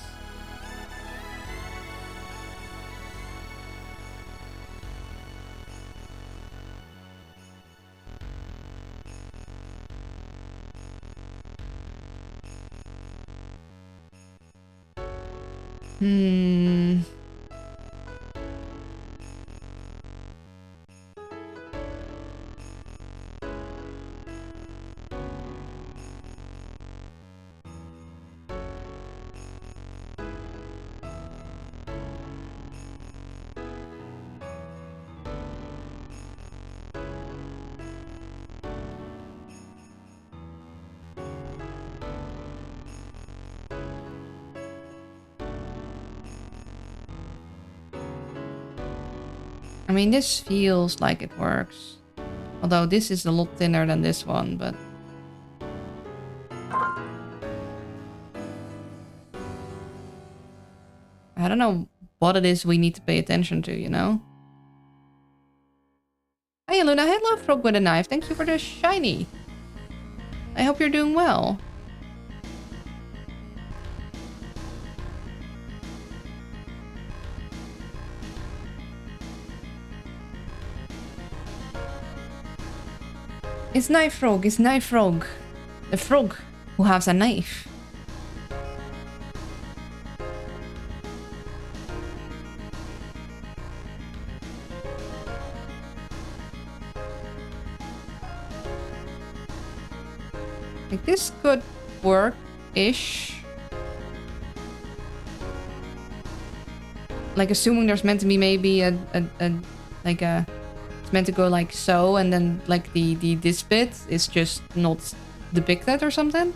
I mean, this feels like it works. Although this is a lot thinner than this one, but... I don't know what it is we need to pay attention to, you know? Hey Luna, hello Frog with a knife. Thank you for the shiny. I hope you're doing well. It's Knife Frog, it's Knife Frog. The frog who has a knife. Like this could work-ish. Like assuming there's meant to be maybe a it's meant to go like so, and then like this bit is just not depicted or something.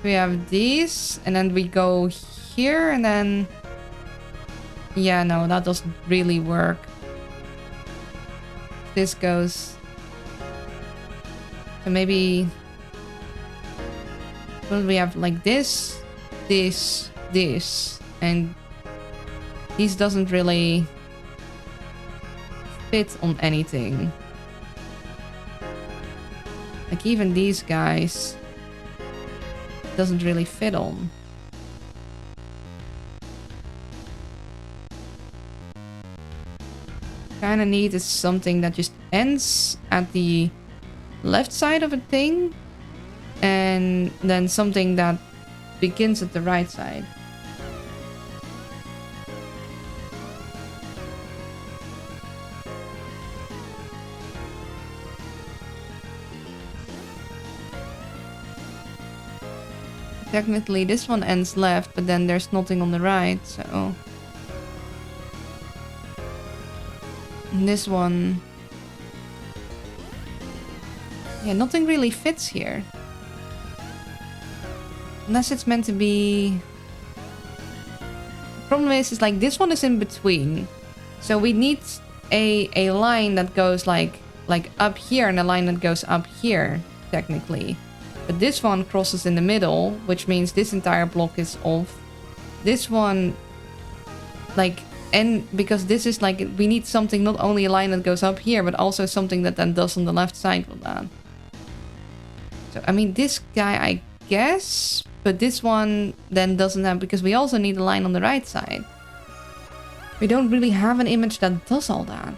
We have these, and then we go here and then... Yeah, no, that doesn't really work. This goes... So maybe... Well, we have like this, this, this, and these doesn't really fit on anything. Like even these guys doesn't really fit on. Kind of need is something that just ends at the left side of a thing, and then something that begins at the right side. Technically this one ends left, but then there's nothing on the right, so... And this one... Yeah, nothing really fits here. Unless it's meant to be... The problem is like this one is in between. So we need a line that goes like up here and a line that goes up here, technically. But this one crosses in the middle, which means this entire block is off. This one, like, and because this is like, we need something, not only a line that goes up here, but also something that then does on the left side of that. So, I mean, this guy, I guess, but this one then doesn't have, because we also need a line on the right side. We don't really have an image that does all that.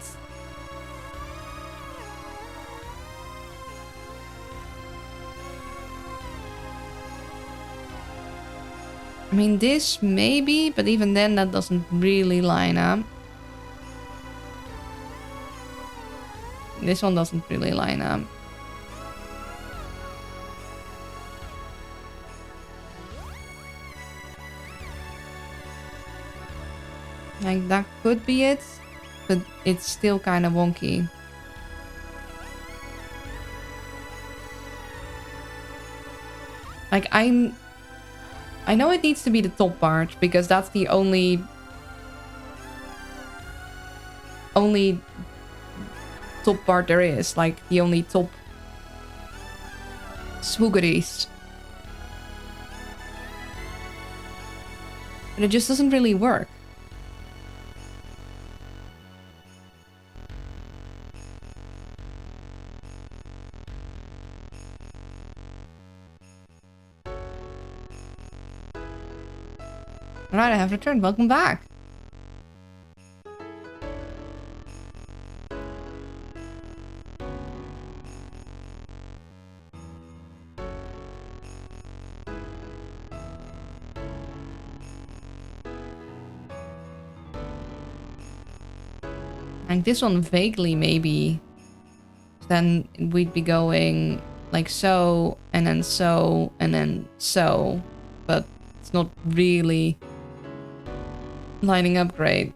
I mean, this maybe, but even then that doesn't really line up. This one doesn't really line up. Like, that could be it, but it's still kind of wonky. Like, I know it needs to be the top part, because that's the only top part there is. Like, the only top swoogeries. But it just doesn't really work. Alright, I have returned. Welcome back. Like this one vaguely maybe. Then we'd be going like so, and then so, and then so. But it's not really lining up great.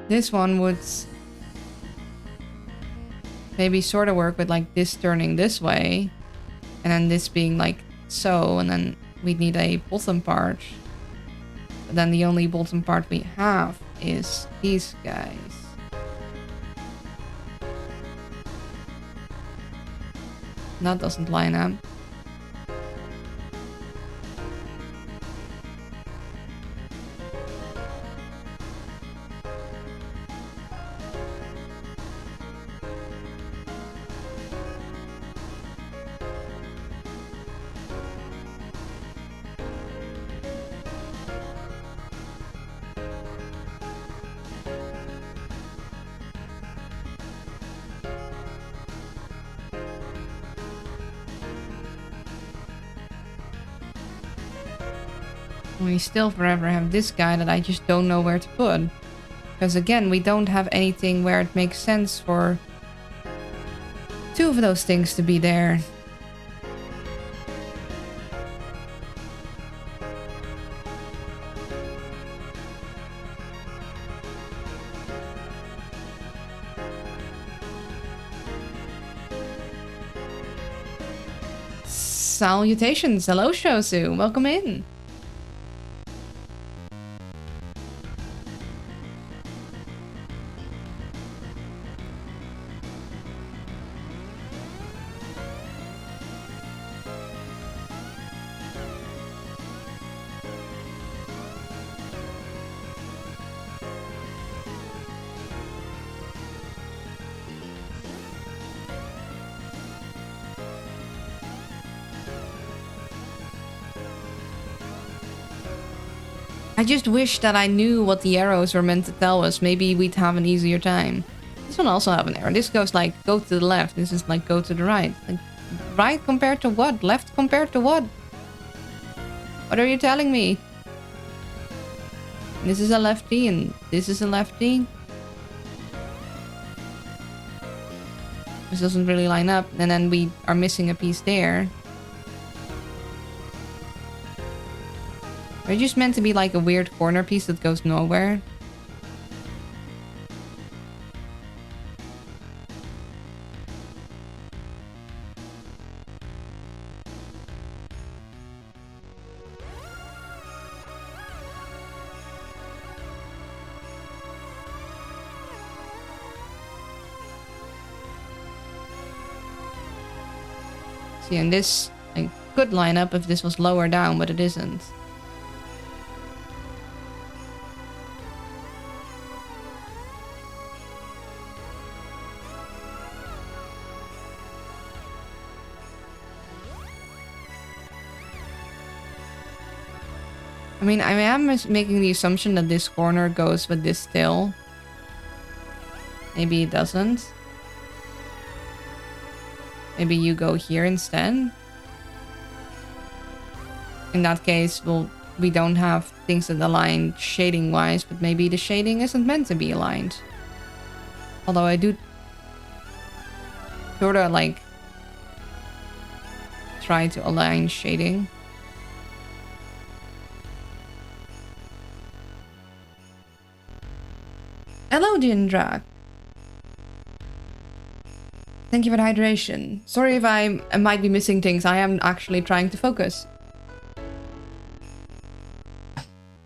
This one would maybe sort of work with like this turning this way, and then this being like so, and then we'd need a bottom part. But then the only bottom part we have is these guys. That doesn't line up. We still forever have this guy that I just don't know where to put. Because again, we don't have anything where it makes sense for two of those things to be there. Salutations. Hello, Shosu. Welcome in. I just wish that I knew what the arrows were meant to tell us. Maybe we'd have an easier time. This one also have an arrow. This goes like, go to the left. This is like, go to the right. Like, right compared to what? Left compared to what? What are you telling me? This is a lefty and this is a lefty. This doesn't really line up. And then we are missing a piece there. They're just meant to be like a weird corner piece that goes nowhere. See, and this like, could line up if this was lower down, but it isn't. I mean, I am making the assumption that this corner goes with this still. Maybe it doesn't. Maybe you go here instead. In that case, we don't have things that align shading-wise, but maybe the shading isn't meant to be aligned. Although I do sort of like try to align shading. Hello, Jindrak. Thank you for the hydration. Sorry if I might be missing things. I am actually trying to focus.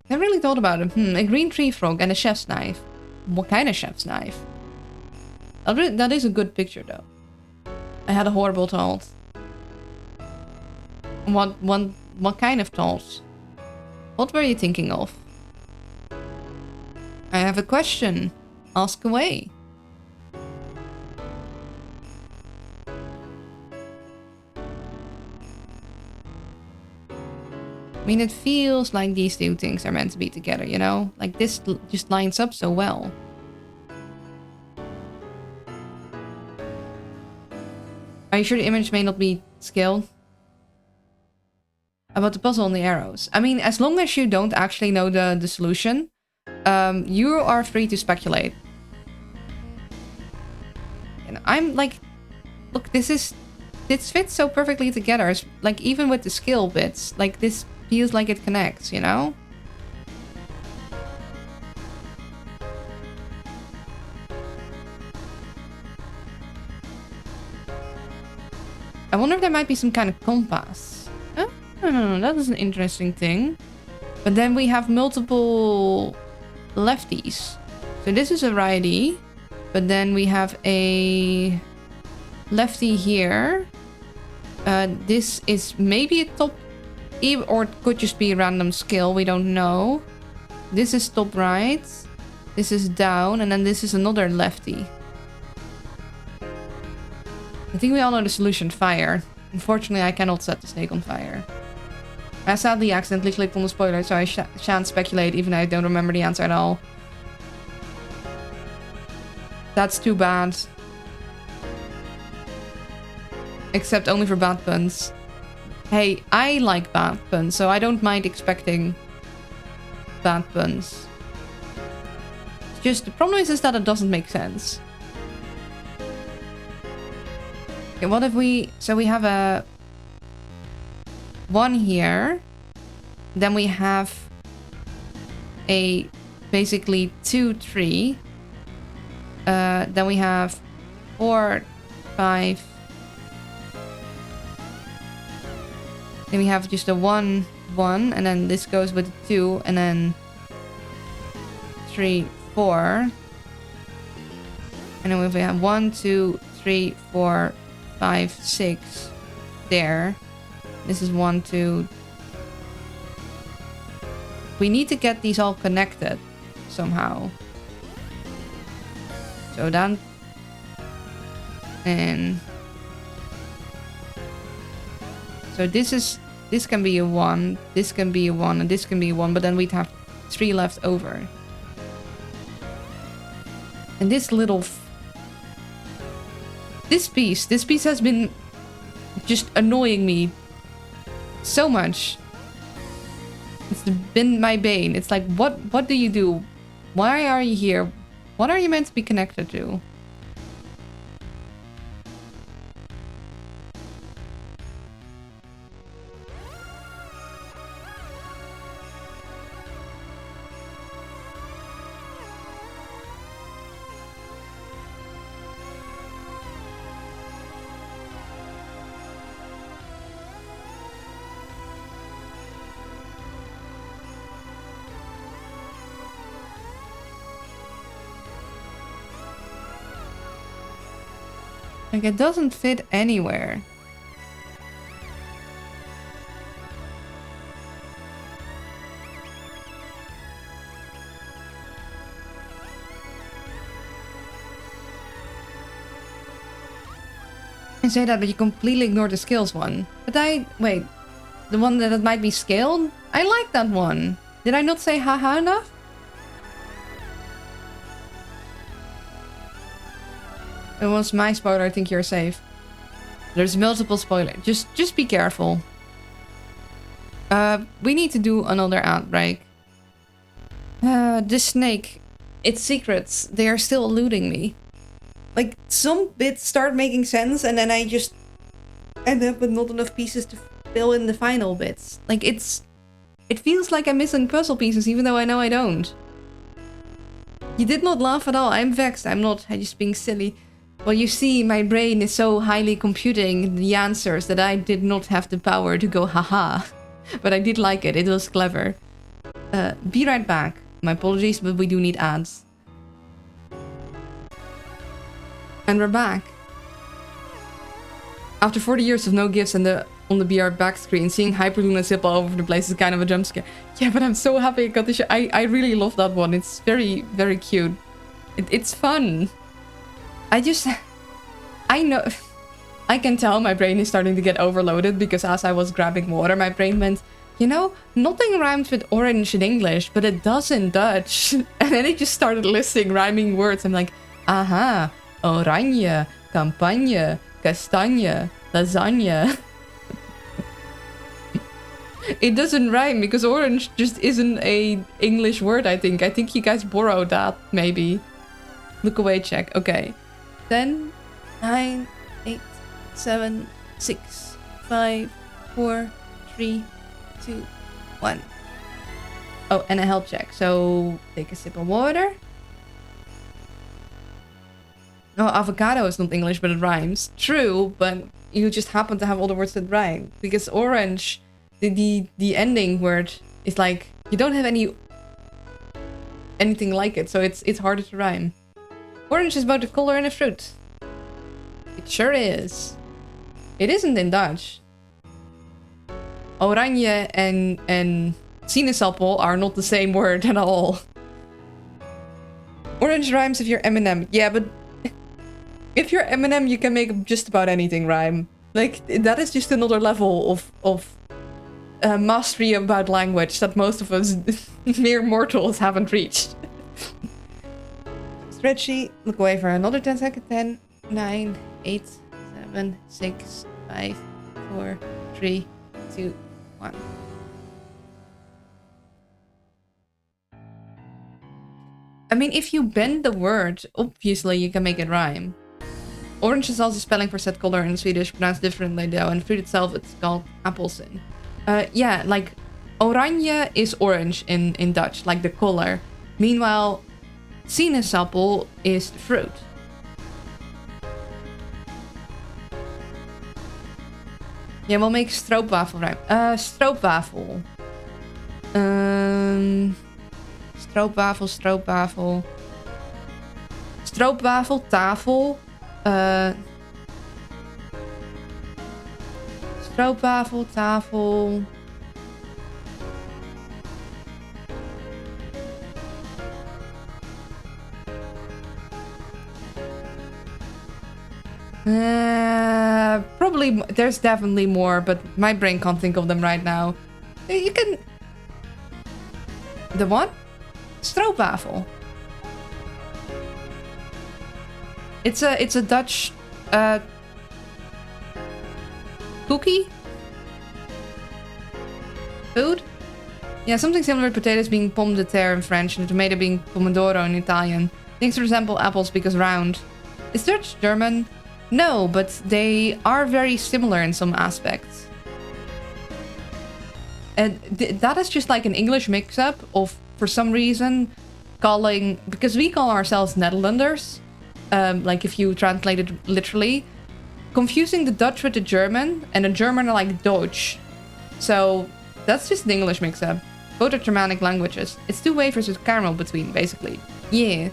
I really thought about it. A green tree frog and a chef's knife. What kind of chef's knife? That is a good picture, though. I had a horrible thought. What kind of thought? What were you thinking of? I have a question. Ask away. I mean, it feels like these two things are meant to be together, you know? Like, this just lines up so well. Are you sure the image may not be scaled? About the puzzle and the arrows. I mean, as long as you don't actually know the solution, you are free to speculate. And I'm like, look, this fits so perfectly together. It's like, even with the skill bits, like, this feels like it connects, you know? I wonder if there might be some kind of compass. I don't know, that is an interesting thing. But then we have multiple lefties. So this is a righty, but then we have a lefty here. This is maybe a top, or it could just be a random skill, we don't know. This is top right, this is down, and then this is another lefty. I think we all know the solution, fire. Unfortunately, I cannot set the snake on fire. I sadly accidentally clicked on the spoiler, so I shan't speculate, even though I don't remember the answer at all. That's too bad. Except only for bad puns. Hey, I like bad puns, so I don't mind expecting bad puns. It's just, the problem is that it doesn't make sense. Okay, what if we... So we have a... 1 here. Then we have a... Basically 2, 3. Then we have 4, 5... Then we have just a 1, 1, and then this goes with 2, and then 3, 4. And then we have 1, 2, 3, 4, 5, 6 there. This is 1, 2. We need to get these all connected somehow. So down. And so this can be a 1, this can be a 1, and this can be a 1, but then we'd have 3 left over. And this little this piece has been just annoying me so much. It's been my bane. It's like, what do you do? Why are you here? What are you meant to be connected to? Like, it doesn't fit anywhere. You say that, but you completely ignore the skills one. But wait, the one that it might be scaled? I like that one. Did I not say haha enough? It was my spoiler. I think you're safe. There's multiple spoilers. Just be careful. We need to do another outbreak. This snake, its secrets, they are still eluding me. Like, some bits start making sense, and then I just end up with not enough pieces to fill in the final bits. Like, it feels like I'm missing puzzle pieces, even though I know I don't. You did not laugh at all. I'm vexed. I'm just being silly. Well, you see, my brain is so highly computing the answers that I did not have the power to go haha. But I did like it. It was clever. Be right back. My apologies, but we do need ads. And we're back. After 40 years of no gifts and on the BR back screen, seeing Hyperluna zip all over the place is kind of a jump scare. Yeah, but I'm so happy I got this. I really love that one. It's very, very cute. It's fun. I know, I can tell my brain is starting to get overloaded because as I was grabbing water, my brain went, you know, nothing rhymes with orange in English, but it does in Dutch. And then it just started listing rhyming words. I'm like, aha, oranje, campagne, kastanje, lasagne. It doesn't rhyme because orange just isn't a English word, I think. I think you guys borrowed that, maybe. Look away check. Okay. 10, 9, 8, 7, 6, 5, 4, 3, 2, 1. Oh, and a health check. So take a sip of water. No, avocado is not English, but it rhymes. True, but you just happen to have all the words that rhyme. Because orange, the ending word is like, you don't have anything like it, so it's harder to rhyme. Orange is both a color and a fruit. It sure is. It isn't in Dutch. Oranje and sinaasappel are not the same word at all. Orange rhymes if you're Eminem. Yeah, but if you're Eminem, you can make just about anything rhyme. Like, that is just another level of mastery about language that most of us mere mortals haven't reached. Spreadsheet. Look away for another 10 seconds. 10, 9, 8, 7, 6, 5, 4, 3, 2, 1. I mean, if you bend the word, obviously you can make it rhyme. Orange is also spelling for said color in Swedish, pronounced differently though, and fruit itself it's called appelsin. Yeah, like oranje is orange in Dutch, like the color. Meanwhile, sinaasappel is the fruit. Yeah, we'll make stroopwafel rhyme. Stroopwafel. Stroopwafel, stroopwafel. Stroopwafel, tafel. Stroopwafel, tafel. Probably, there's definitely more, but my brain can't think of them right now. You can... The what? Stroopwafel. It's a Dutch cookie? Food? Yeah, something similar to potatoes being pomme de terre in French and the tomato being pomodoro in Italian. Things resemble apples because round. Is Dutch German? No, but they are very similar in some aspects. And that is just like an English mix-up of, for some reason, calling... Because we call ourselves Netherlanders. Like if you translate it literally. Confusing the Dutch with the German. And the German are like Deutsch. So that's just an English mix-up. Both are Germanic languages. It's two wafers with caramel between, basically. Yeah.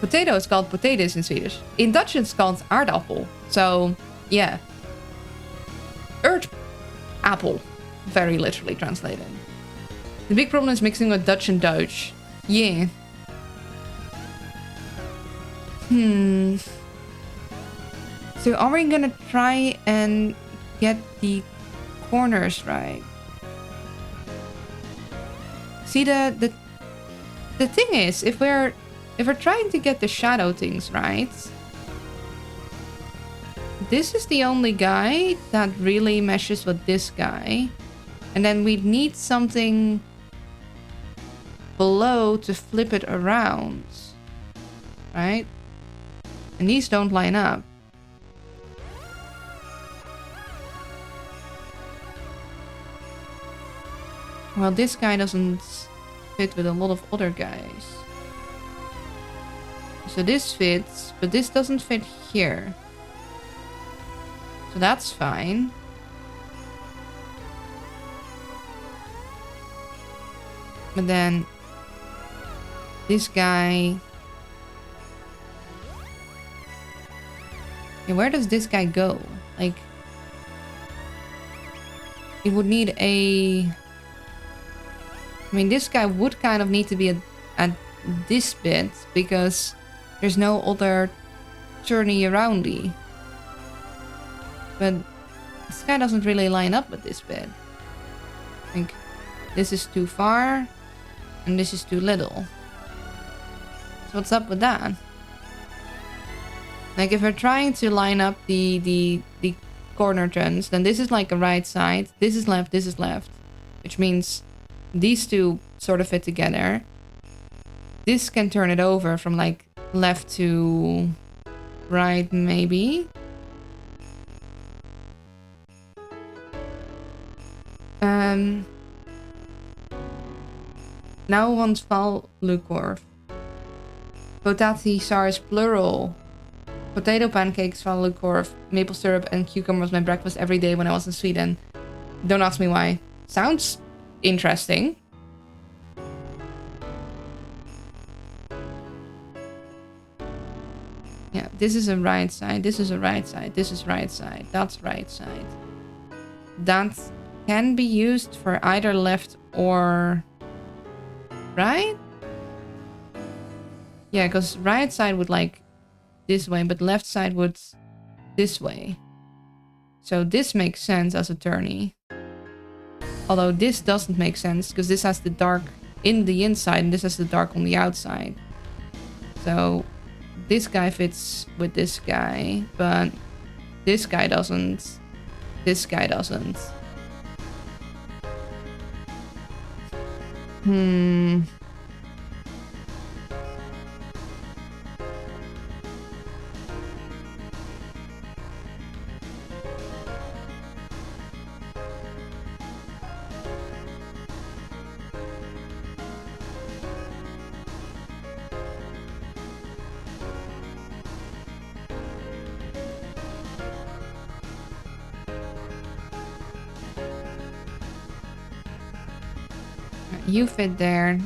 Potato is called potatoes in Swedish. In Dutch it's called aardappel. So, yeah. Apple. Very literally translated. The big problem is mixing with Dutch and Deutsch. Yeah. So are we gonna try and get the corners right? See, the thing is, if we're trying to get the shadow things right, this is the only guy that really meshes with this guy. And then we'd need something below to flip it around. Right? And these don't line up. Well, this guy doesn't fit with a lot of other guys. So this fits, but this doesn't fit here. So that's fine. But then this guy... Yeah, where does this guy go? Like... It would need a... I mean, this guy would kind of need to be at this bit, because there's no other turny aroundy. But this guy doesn't really line up with this bit. I think this is too far, and this is too little. So what's up with that? Like, if we're trying to line up the corner turns, then this is like a right side, this is left, which means these two sort of fit together. This can turn it over from like left to right, maybe. Now want val lukorf. Potati SARS plural. Potato pancakes, val lukorf, maple syrup and cucumber was my breakfast every day when I was in Sweden. Don't ask me why. Sounds interesting. Yeah, this is a right side, this is a right side, this is right side, that's right side. That can be used for either left or right? Yeah, because right side would like this way, but left side would this way. So this makes sense as a tourney. Although this doesn't make sense, because this has the dark in the inside and this has the dark on the outside. So this guy fits with this guy, but this guy doesn't. This guy doesn't. You fit there.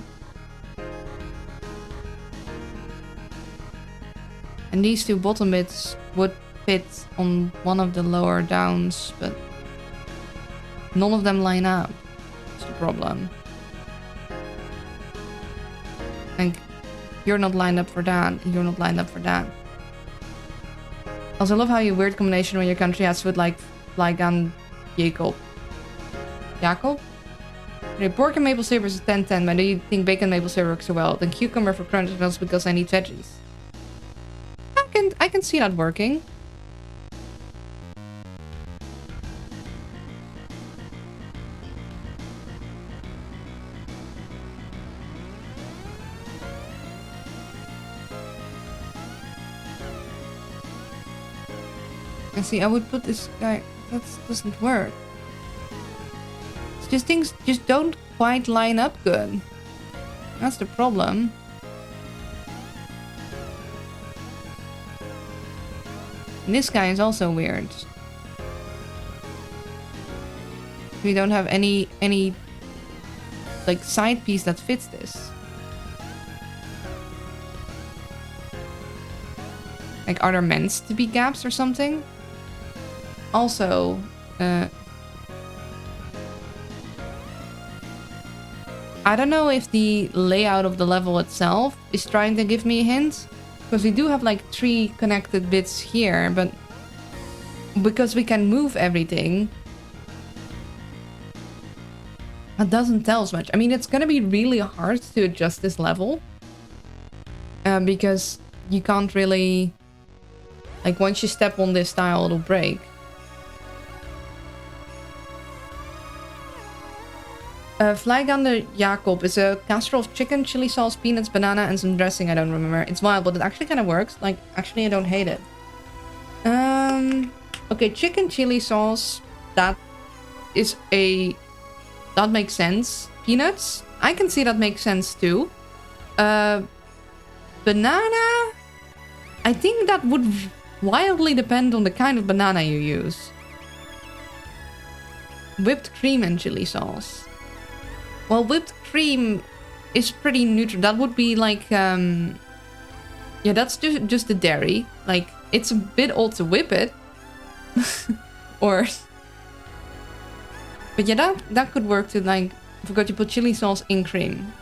And these two bottom bits would fit on one of the lower downs, but none of them line up. That's the problem. Like, you're not lined up for that, you're not lined up for that. Also, I love how you weird combination when your country has food like Flygan Jacob. Jacob? Okay, pork and maple syrup is 10-10, but do you think bacon and maple syrup works so well? Then cucumber for crunch as well because I need veggies. I can see that working. And see, I would put this guy. That doesn't work. It's just things just don't quite line up good. That's the problem. And this guy is also weird. We don't have any like side piece that fits this. Like, are there meant to be gaps or something? Also, I don't know if the layout of the level itself is trying to give me a hint. Because we do have like 3 connected bits here, but because we can move everything, that doesn't tell us much. I mean, it's gonna be really hard to adjust this level. Because you can't really... Like, once you step on this tile, it'll break. Flygander Jacob is a casserole of chicken, chili sauce, peanuts, banana, and some dressing. I don't remember. It's wild, but it actually kind of works. Like, actually, I don't hate it. Okay, chicken chili sauce. That is a... That makes sense. Peanuts? I can see that makes sense, too. Banana? I think that would wildly depend on the kind of banana you use. Whipped cream and chili sauce. Well, whipped cream is pretty neutral. That would be like, yeah, that's just the dairy. Like, it's a bit old to whip it. Or... But yeah, that could work to, like, I forgot you put chili sauce in cream.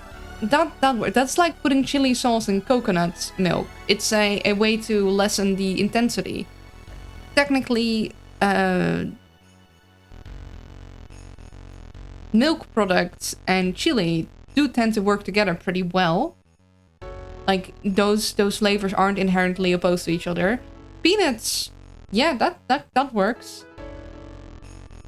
That works. That's like putting chili sauce in coconut milk. It's a way to lessen the intensity. Technically, milk products and chili do tend to work together pretty well. Like, those flavors aren't inherently opposed to each other. Peanuts, yeah, that works.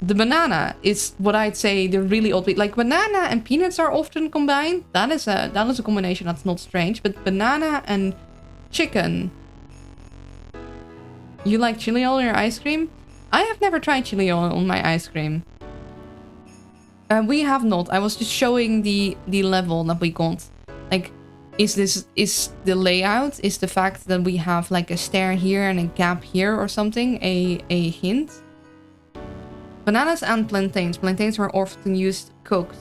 The banana is what I'd say the really odd... Like, banana and peanuts are often combined. That is a combination that's not strange. But banana and chicken... You like chili oil in your ice cream? I have never tried chili oil on my ice cream. We have not. I was just showing the level that we got. Like, is the layout, is the fact that we have like a stair here and a gap here or something a hint? Bananas and plantains. Plantains were often used cooked.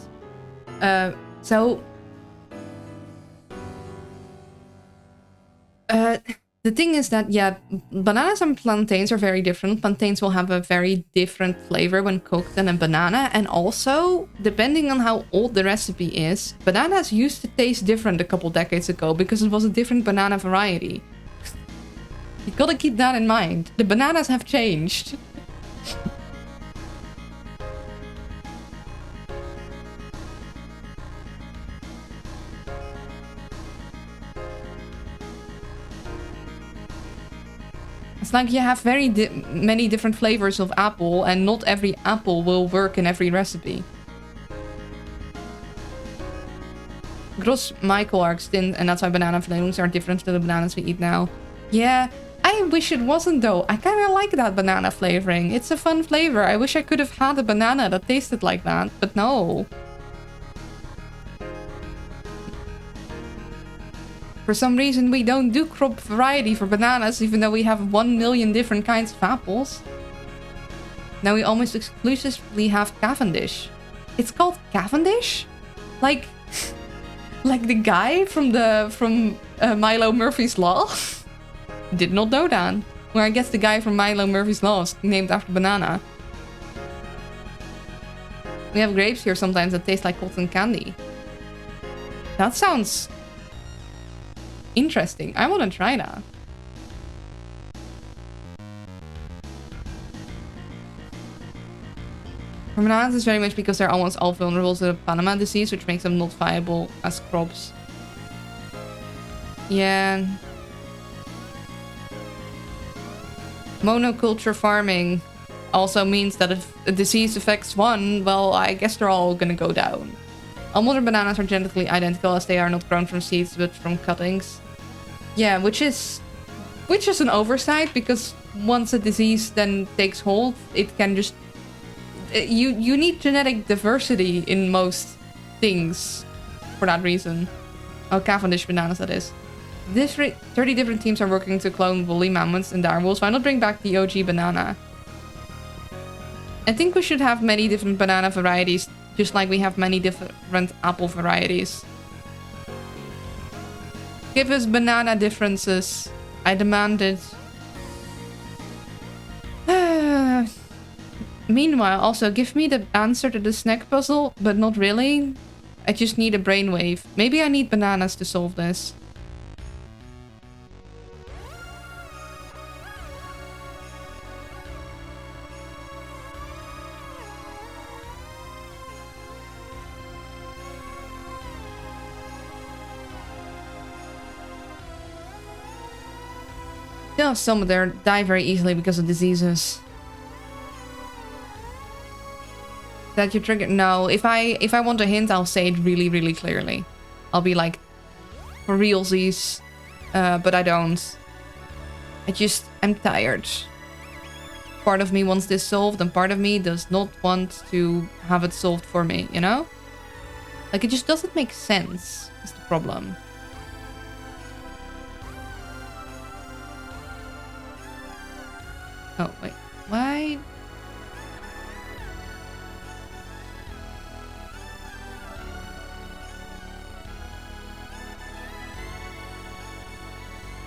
The thing is that, yeah, bananas and plantains are very different. Plantains will have a very different flavor when cooked than a banana. And also, depending on how old the recipe is, bananas used to taste different a couple decades ago because it was a different banana variety. You gotta keep that in mind. The bananas have changed. It's like you have very many different flavors of apple, and not every apple will work in every recipe. Gross Michael are extinct, and that's why banana flavorings are different to the bananas we eat now. Yeah, I wish it wasn't though. I kind of like that banana flavoring. It's a fun flavor. I wish I could have had a banana that tasted like that, but no. For some reason, we don't do crop variety for bananas, even though we have 1 million different kinds of apples. Now we almost exclusively have Cavendish. It's called Cavendish? Like, Like the guy from Milo Murphy's Law. Did not know that. Well, I guess the guy from Milo Murphy's Law is named after banana. We have grapes here sometimes that taste like cotton candy. That sounds interesting. I want to try that. For bananas, it's very much because they're almost all vulnerable to the Panama disease, which makes them not viable as crops. Yeah. Monoculture farming also means that if a disease affects one, well, I guess they're all gonna go down. All modern bananas are genetically identical as they are not grown from seeds but from cuttings. Yeah, which is an oversight, because once a disease then takes hold, it can just... You need genetic diversity in most things for that reason. Oh, Cavendish bananas, that is. 30 different teams are working to clone woolly mammoths and direwolves. Why not bring back the OG banana? I think we should have many different banana varieties, just like we have many different apple varieties. Give us banana differences. I demand it. Meanwhile, also give me the answer to the snack puzzle, but not really. I just need a brainwave. Maybe I need bananas to solve this. Still have some that die very easily because of diseases. That you trigger? No, if I want a hint, I'll say it really, really clearly. I'll be like, for realsies, but I don't. I'm tired. Part of me wants this solved, and part of me does not want to have it solved for me, you know? Like, it just doesn't make sense, is the problem. Oh, wait. Why?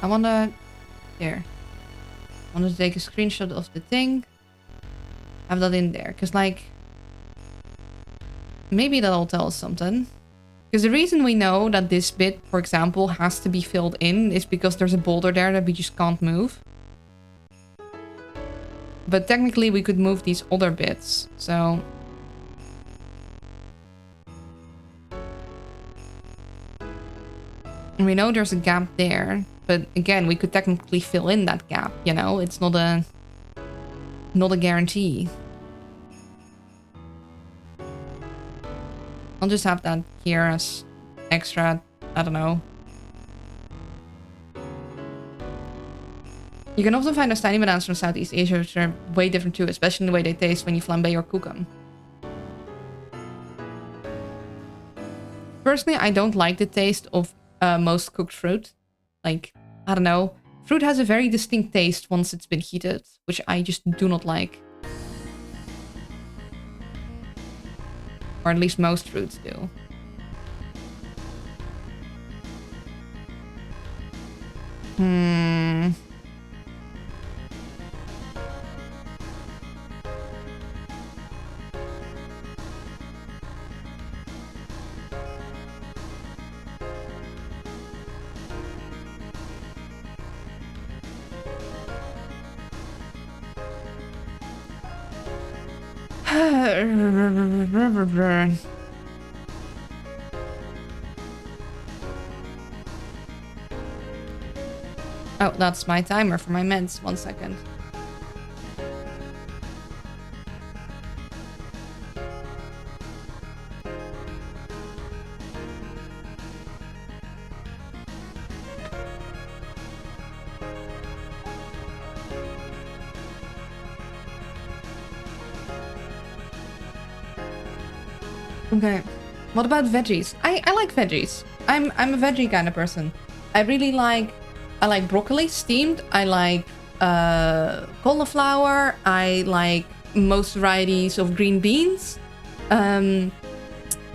I wanna... There. I want to take a screenshot of the thing. Have that in there. Because, like... Maybe that'll tell us something. Because the reason we know that this bit, for example, has to be filled in is because there's a boulder there that we just can't move. But technically we could move these other bits, so... And we know there's a gap there, but again, we could technically fill in that gap, you know? It's not a guarantee. I'll just have that here as extra, I don't know. You can often find those tiny bananas from Southeast Asia, which are way different too, especially in the way they taste when you flambe or cook them. Personally, I don't like the taste of most cooked fruit. Like, I don't know. Fruit has a very distinct taste once it's been heated, which I just do not like. Or at least most fruits do. Oh, that's my timer for my meds. 1 second. Okay. What about veggies? I like veggies. I'm a veggie kind of person. I like broccoli steamed. I like cauliflower. I like most varieties of green beans. I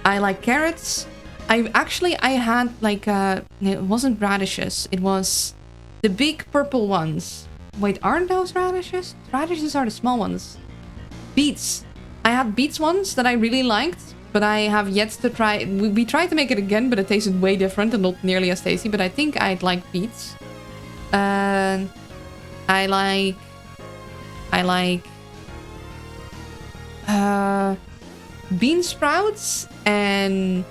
like carrots. I had like it wasn't radishes. It was the big purple ones. Wait, aren't those radishes? Radishes are the small ones. Beets. I had beets once that I really liked, but I have yet to try. We tried to make it again, but it tasted way different and not nearly as tasty. But I think I'd like beets. I like bean sprouts and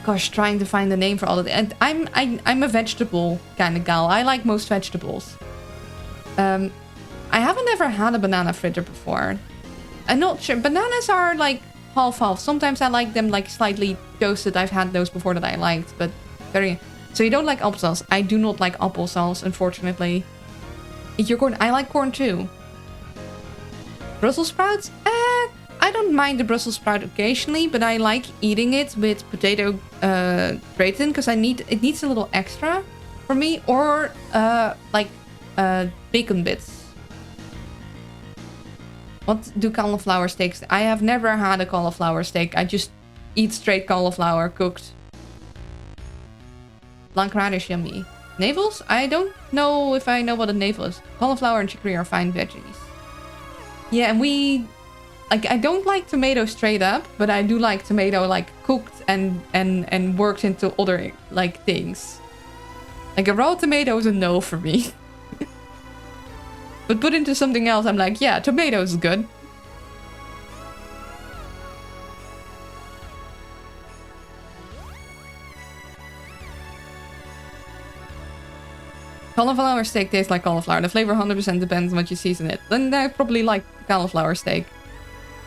gosh, trying to find the name for all of it. And I'm a vegetable kind of gal. I like most vegetables. I haven't ever had a banana fritter before. I'm not sure. Bananas are like half-half. Sometimes I like them like slightly toasted. I've had those before that I liked, but very... So you don't like applesauce? I do not like applesauce, unfortunately. Eat your corn. I like corn too. Brussels sprouts? I don't mind the Brussels sprout occasionally, but I like eating it with potato gratin because it needs a little extra for me, or like bacon bits. What do cauliflower steaks? I have never had a cauliflower steak. I just eat straight cauliflower cooked. Blanc radish, yummy. Navels? I don't know if I know what a navel is. Cauliflower and chicory are fine veggies. Yeah, and we... Like, I don't like tomato straight up, but I do like tomato, like, cooked and worked into other, like, things. Like, a raw tomato is a no for me. But put into something else, I'm like, yeah, tomato is good. Cauliflower steak tastes like cauliflower. The flavor 100% depends on what you season it. Then I probably like cauliflower steak.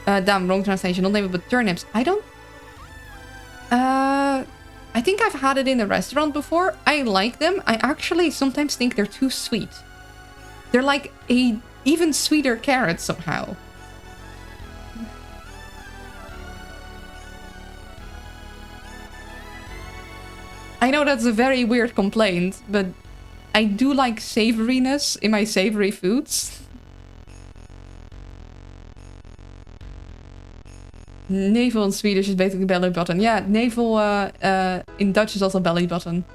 Damn, wrong translation. Not name it, but turnips. I don't... I think I've had it in a restaurant before. I like them. I actually sometimes think they're too sweet. They're like a even sweeter carrot somehow. I know that's a very weird complaint, but I do like savoriness in my savory foods. Navel in Swedish is basically belly button. Yeah, navel in Dutch is also belly button.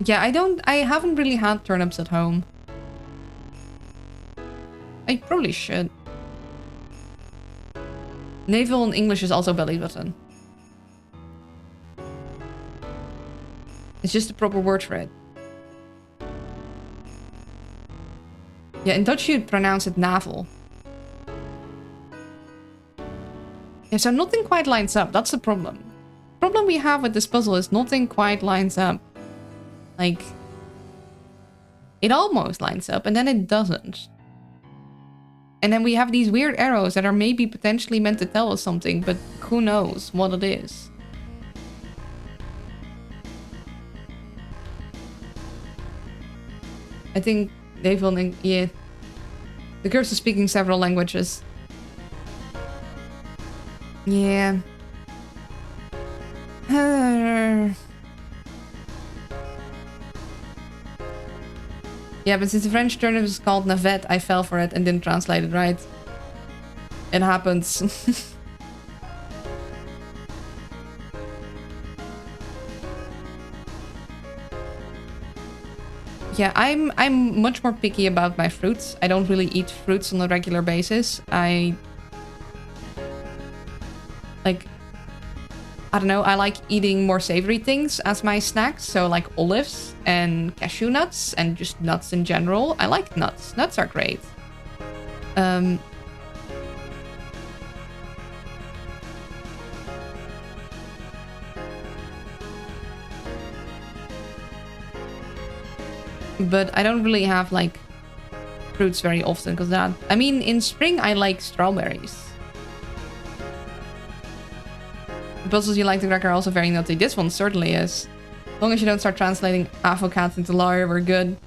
Yeah, I haven't really had turnips at home. I probably should. Navel in English is also belly button. It's just the proper word for it. Yeah, in Dutch you'd pronounce it navel. Yeah, so nothing quite lines up. That's the problem. The problem we have with this puzzle is nothing quite lines up. Like, it almost lines up and then it doesn't. And then we have these weird arrows that are maybe potentially meant to tell us something, but who knows what it is. I think they've only... Yeah. The girls are speaking several languages. Yeah. Yeah, but since the French turnip is called navette, I fell for it and didn't translate it right. It happens. Yeah, I'm much more picky about my fruits. I don't really eat fruits on a regular basis. I don't know, I like eating more savory things as my snacks. So like olives and cashew nuts and just nuts in general. I like nuts. Nuts are great. But I don't really have like fruits very often because that... I mean, in spring I like strawberries. The puzzles you like to crack are also very nutty. This one certainly is. As long as you don't start translating avocat into lawyer, we're good.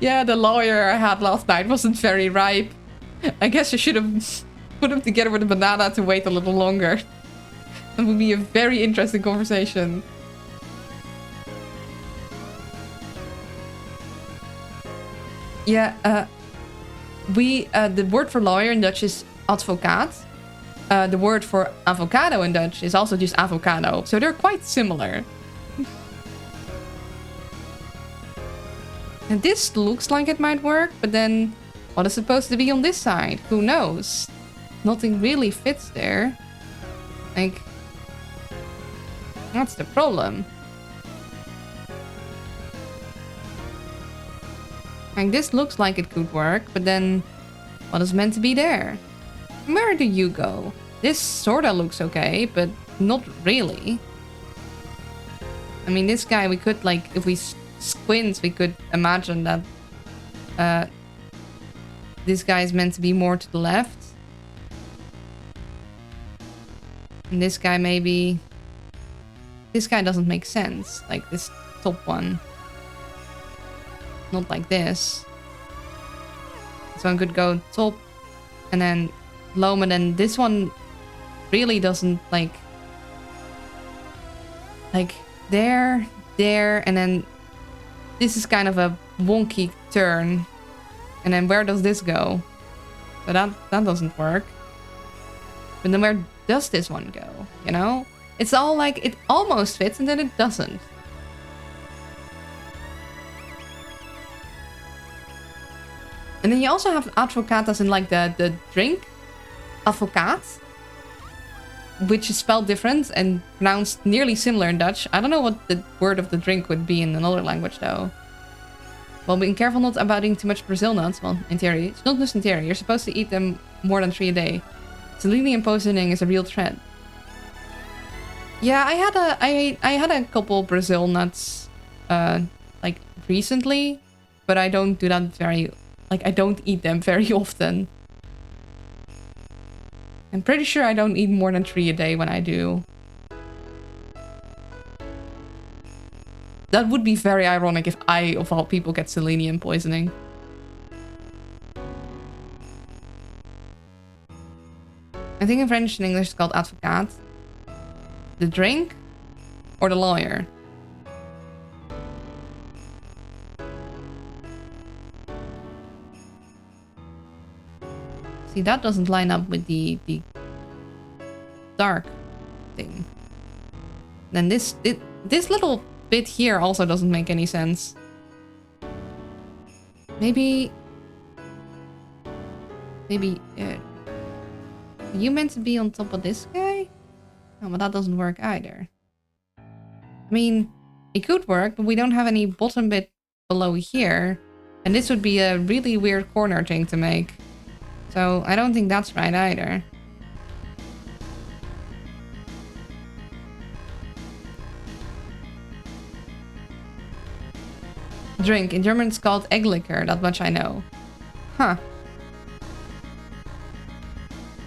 Yeah, the lawyer I had last night wasn't very ripe. I guess I should have put them together with a banana to wait a little longer. That would be a very interesting conversation. Yeah, the word for lawyer in Dutch is advocaat. The word for avocado in Dutch is also just avocado. So they're quite similar. And this looks like it might work, but then what is supposed to be on this side? Who knows? Nothing really fits there. Like, that's the problem. Like, this looks like it could work, but then what is meant to be there? Where do you go? This sorta looks okay, but not really. I mean, this guy, we could, like, if we squint, we could imagine that this guy is meant to be more to the left. And this guy maybe... This guy doesn't make sense. Like, this top one. Not like this. So I could go top and then loam, and then this one really doesn't like there, and then this is kind of a wonky turn. And then where does this go? So that doesn't work. But then where does this one go? You know? It's all like, it almost fits and then it doesn't. And then you also have advocaat as in like the drink. Advocaat. Which is spelled different and pronounced nearly similar in Dutch. I don't know what the word of the drink would be in another language though. Well, being careful not about eating too much Brazil nuts. Well, in theory. It's not just in theory. You're supposed to eat them more than 3 a day. Selenium poisoning is a real threat. Yeah, I had a couple Brazil nuts like recently. But I don't do that very... Like, I don't eat them very often. I'm pretty sure I don't eat more than 3 a day when I do. That would be very ironic if I, of all people, get selenium poisoning. I think in French and English it's called advocaat. The drink or the lawyer? See, that doesn't line up with the dark thing. Then this little bit here also doesn't make any sense. Maybe are you meant to be on top of this guy? No, but that doesn't work either. I mean, it could work, but we don't have any bottom bit below here. And this would be a really weird corner thing to make. So I don't think that's right either. Drink. In German it's called egg liquor, that much I know. Huh.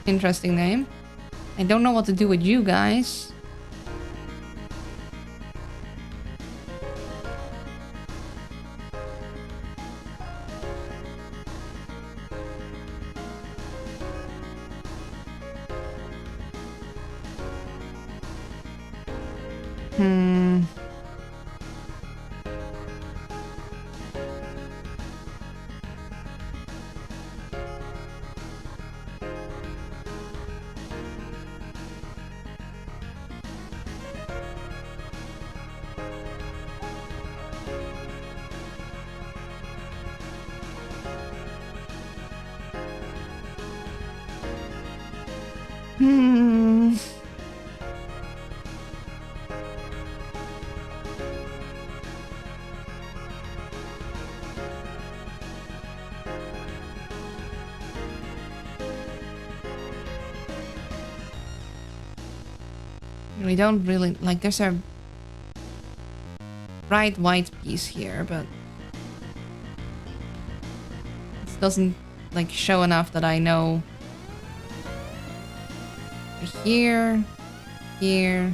Interesting name. I don't know what to do with you guys. We don't really... Like, there's a bright white piece here, but... It doesn't, like, show enough that I know... Here... Here...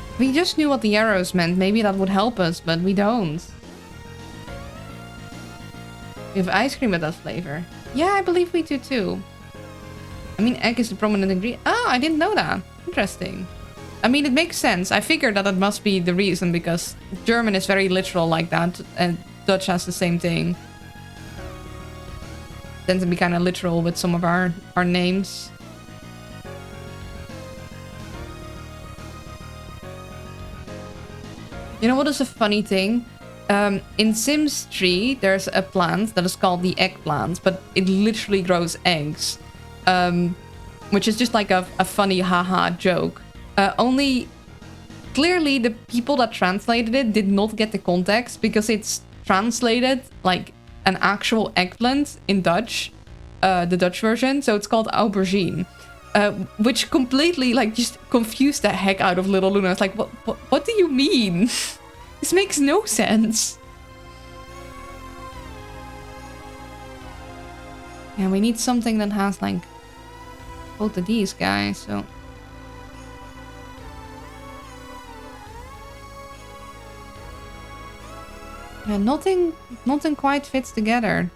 If we just knew what the arrows meant, maybe that would help us, but we don't. We have ice cream with that flavor. Yeah, I believe we do too. I mean, egg is the prominent ingredient. Oh, I didn't know that. Interesting. I mean, it makes sense. I figured that must be the reason because German is very literal like that, and Dutch has the same thing. Tends to be kind of literal with some of our names. You know what is a funny thing? In Sims 3, there's a plant that is called the eggplant, but it literally grows eggs. Which is just like a funny haha joke. Only, clearly the people that translated it did not get the context because it's translated like an actual eggplant in Dutch. The Dutch version, so it's called aubergine. Which completely like just confused the heck out of little Luna. It's like, what do you mean? This makes no sense. Yeah, we need something that has like both of these guys, so. Yeah, nothing quite fits together.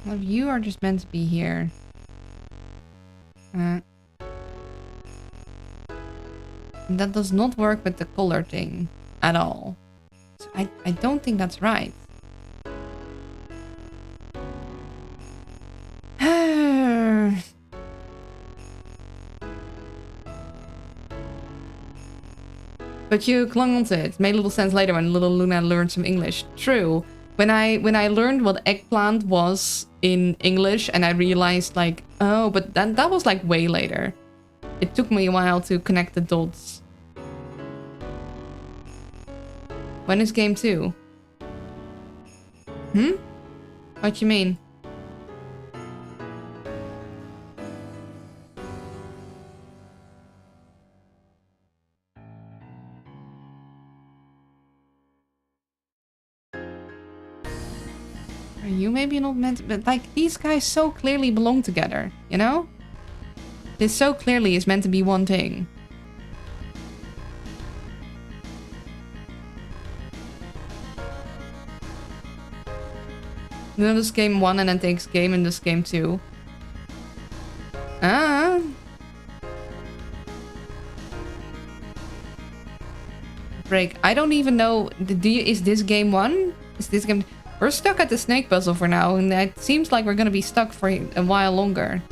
Well, you are just meant to be here. That does not work with the color thing at all. So I don't think that's right. But you clung onto it. It made little sense later when little Luna learned some English. True. When I learned what eggplant was in English and I realized like, oh, but that was like way later. It took me a while to connect the dots. When is game 2? What you mean? Are you maybe not meant to, but like these guys so clearly belong together, you know? This so clearly is meant to be one thing. You know, this game 1 and then takes game in this game 2. Ah. Break. I don't even know. Is this game 1? Is this game... We're stuck at the snake puzzle for now, and it seems like we're gonna be stuck for a while longer.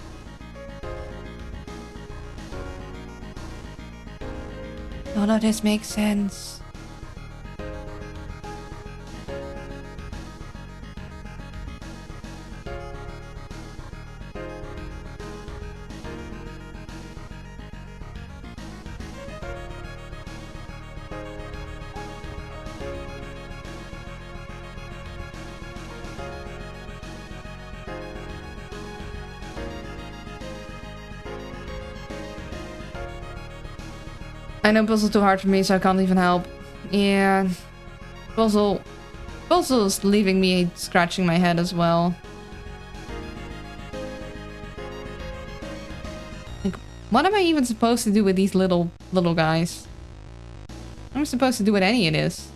None of this makes sense. I know puzzle's too hard for me, so I can't even help. Yeah. Puzzle's leaving me scratching my head as well. Like, what am I even supposed to do with these little guys? What am I supposed to do with any of this?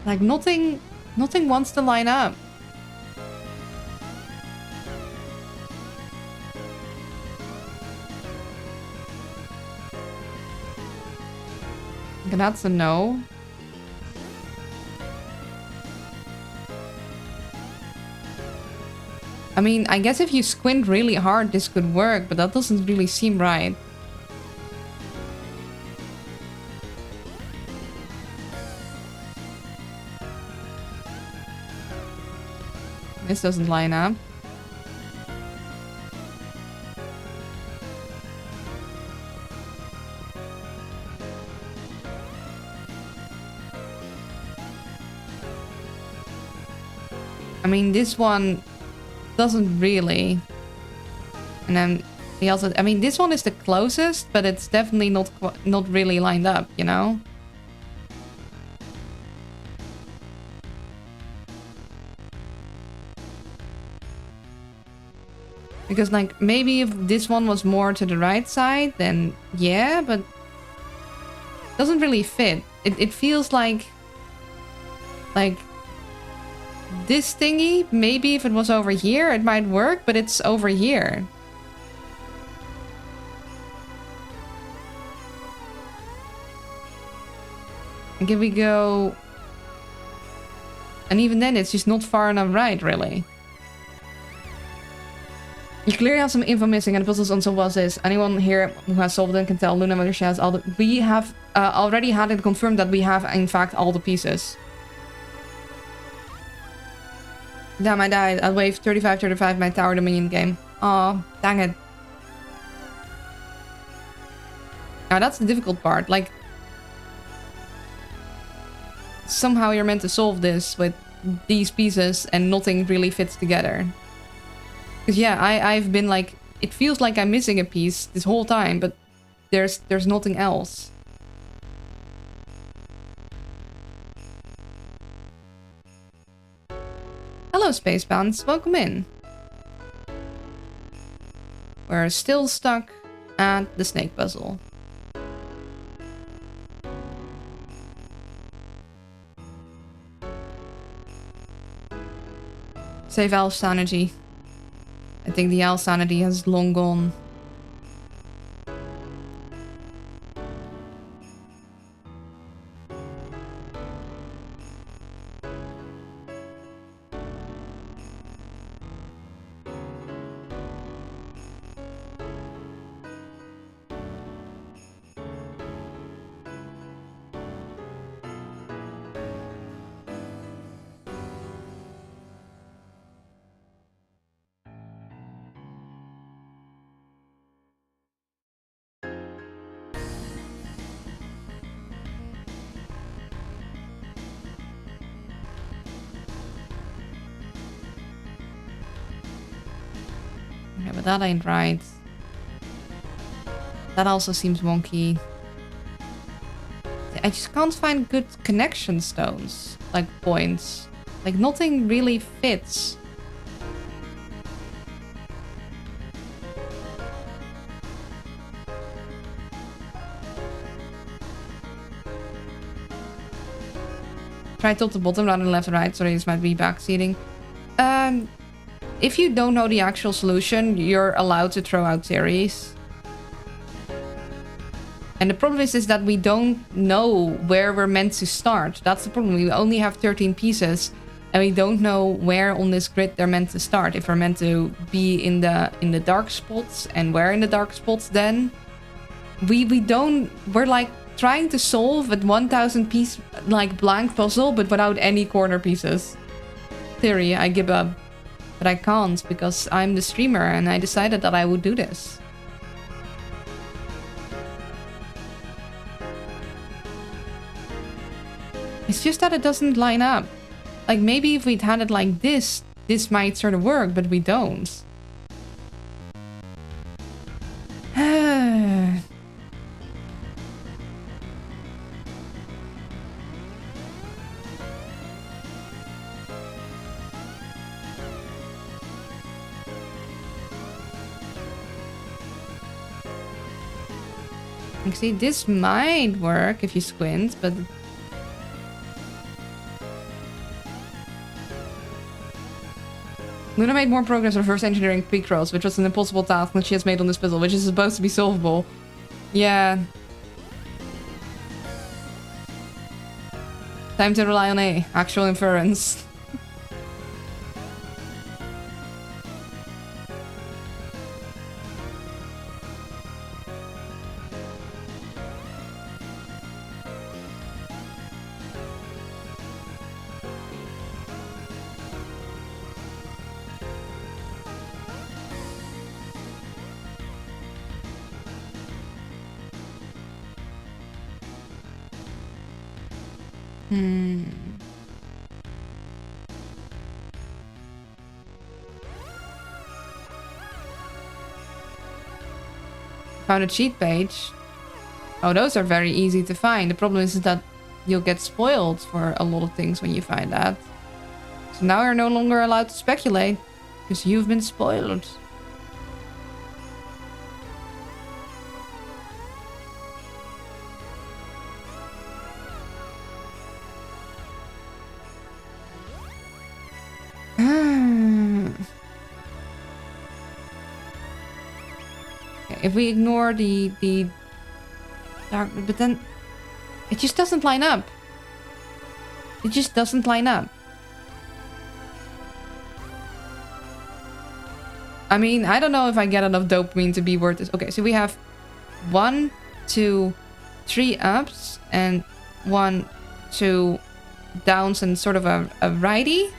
Like, nothing wants to line up. That's a no. I mean, I guess if you squint really hard, this could work, but that doesn't really seem right. This doesn't line up. mean, this one doesn't really. And then he also... I mean, this one is the closest, but it's definitely not really lined up, you know? Because, like, maybe if this one was more to the right side, then yeah, but... doesn't really fit. It feels like... Like... this thingy, maybe if it was over here, it might work, but it's over here. And if we go... and even then, it's just not far enough right, really. You clearly have some info missing, and the puzzles unsolved was this. Anyone here who has solved them can tell Luna whether she has all the... We have already had it confirmed that we have, in fact, all the pieces. Damn, I died at wave 35 my Tower Dominion game. Aw, dang it. Now that's the difficult part. Like, somehow you're meant to solve this with these pieces and nothing really fits together. Because yeah, I've been like, it feels like I'm missing a piece this whole time, but there's nothing else. Hello, Spacebounds. Welcome in. We're still stuck at the snake puzzle. Save Al's sanity. I think the Al sanity has long gone. Yeah, but that ain't right. That also seems wonky. I just can't find good connection stones. Like, points. Like, nothing really fits. Try top to bottom rather than left and right. Sorry, this might be backseating. If you don't know the actual solution, you're allowed to throw out theories. And the problem is that we don't know where we're meant to start. That's the problem. We only have 13 pieces, and we don't know where on this grid they're meant to start. If we're meant to be in the dark spots, and where in the dark spots then? We're like trying to solve a 1000 piece like blank puzzle, but without any corner pieces. Theory, I give up. But I can't because I'm the streamer and I decided that I would do this. It's just that it doesn't line up. Like, maybe if we'd had it like this, this might sort of work, but we don't. See, this might work if you squint, but... Luna made more progress on reverse engineering Picross, which was an impossible task that she has made on this puzzle, which is supposed to be solvable. Yeah. Time to rely on A, actual inference. Found a cheat page. Oh, those are very easy to find. The problem is that you'll get spoiled for a lot of things when you find that. So now you're no longer allowed to speculate. Because you've been spoiled. If we ignore the dark, but then it just doesn't line up. It just doesn't line up. I mean, I don't know if I get enough dopamine to be worth this. Okay, so we have 1, 2, 3 ups and 1, 2 downs and sort of a righty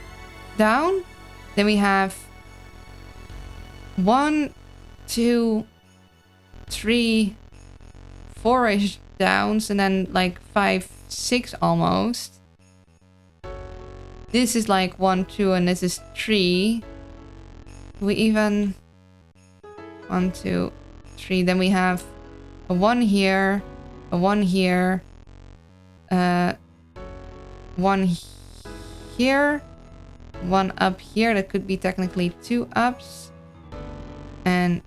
down. Then we have 1, 2, 3, 4-ish downs and then like 5, 6 almost. This is like 1, 2 and this is 3. We even 1, 2, 3. Then we have a 1 here, a 1 here, 1 here, 1 up here. That could be technically 2 ups. And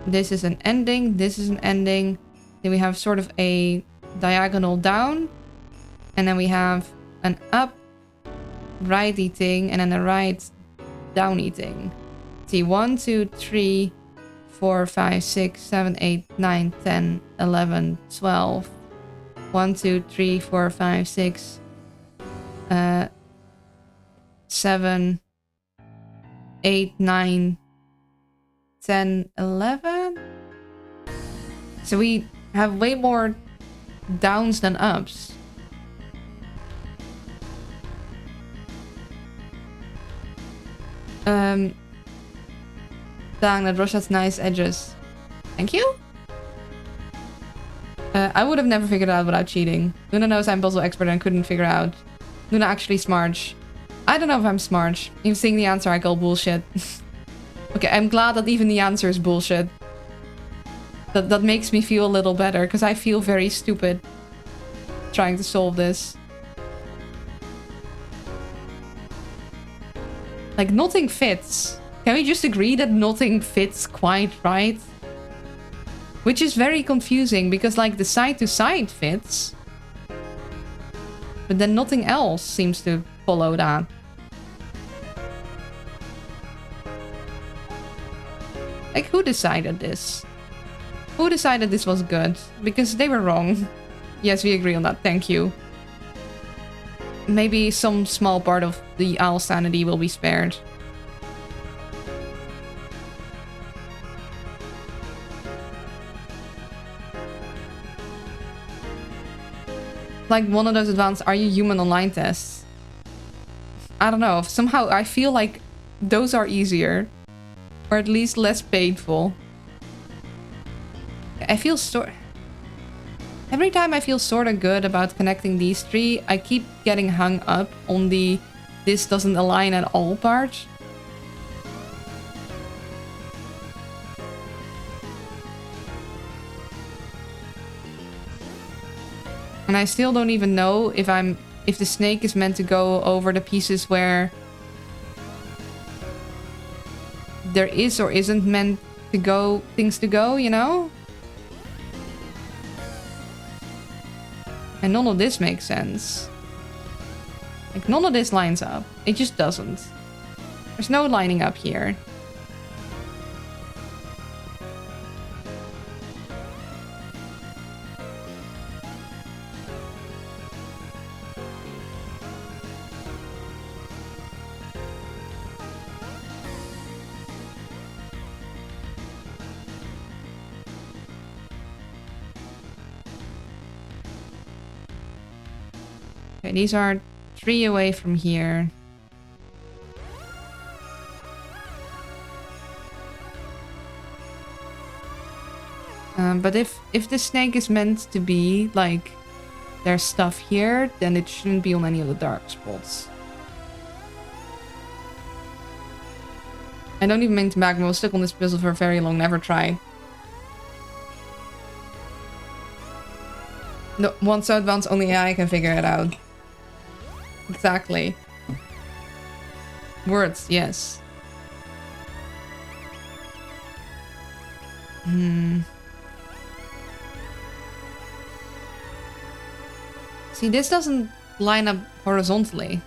this is an ending. This is an ending. Then we have sort of a diagonal down, and then we have an up righty thing, and then a right downy thing. See, 1, 2, 3, 4, 5, 6, 7, 8, 9, 10, 11, 12. 1, 2, 3, 4, 5, 6, 7, 8, 9, 10, 11. So we have way more downs than ups. Dang, that brush has nice edges. Thank you. I would have never figured it out without cheating. Luna knows I'm puzzle expert and couldn't figure out. Luna actually smart. I don't know if I'm smart. Even seeing the answer I call bullshit. Okay, I'm glad that even the answer is bullshit. That makes me feel a little better, because I feel very stupid trying to solve this. Like, nothing fits. Can we just agree that nothing fits quite right? Which is very confusing, because like the side to side fits. But then nothing else seems to follow that. Like, who decided this? Who decided this was good? Because they were wrong. Yes, we agree on that. Thank you. Maybe some small part of the owl sanity will be spared. Like one of those advanced Are You Human online tests. I don't know. Somehow I feel like those are easier. Or at least less painful. I feel every time I feel sort of good about connecting these three, I keep getting hung up on the this doesn't align at all part. And I still don't even know if the snake is meant to go over the pieces where there is or isn't meant to go things to go, you know? And none of this makes sense. Like, none of this lines up. It just doesn't. There's no lining up here. Okay, these are 3 away from here. But if the snake is meant to be, like, there's stuff here, then it shouldn't be on any of the dark spots. I don't even mean to magma. I was stuck on this puzzle for very long, never tried. No, one so advanced, only AI can figure it out. Exactly. Words, yes. See, this doesn't line up horizontally.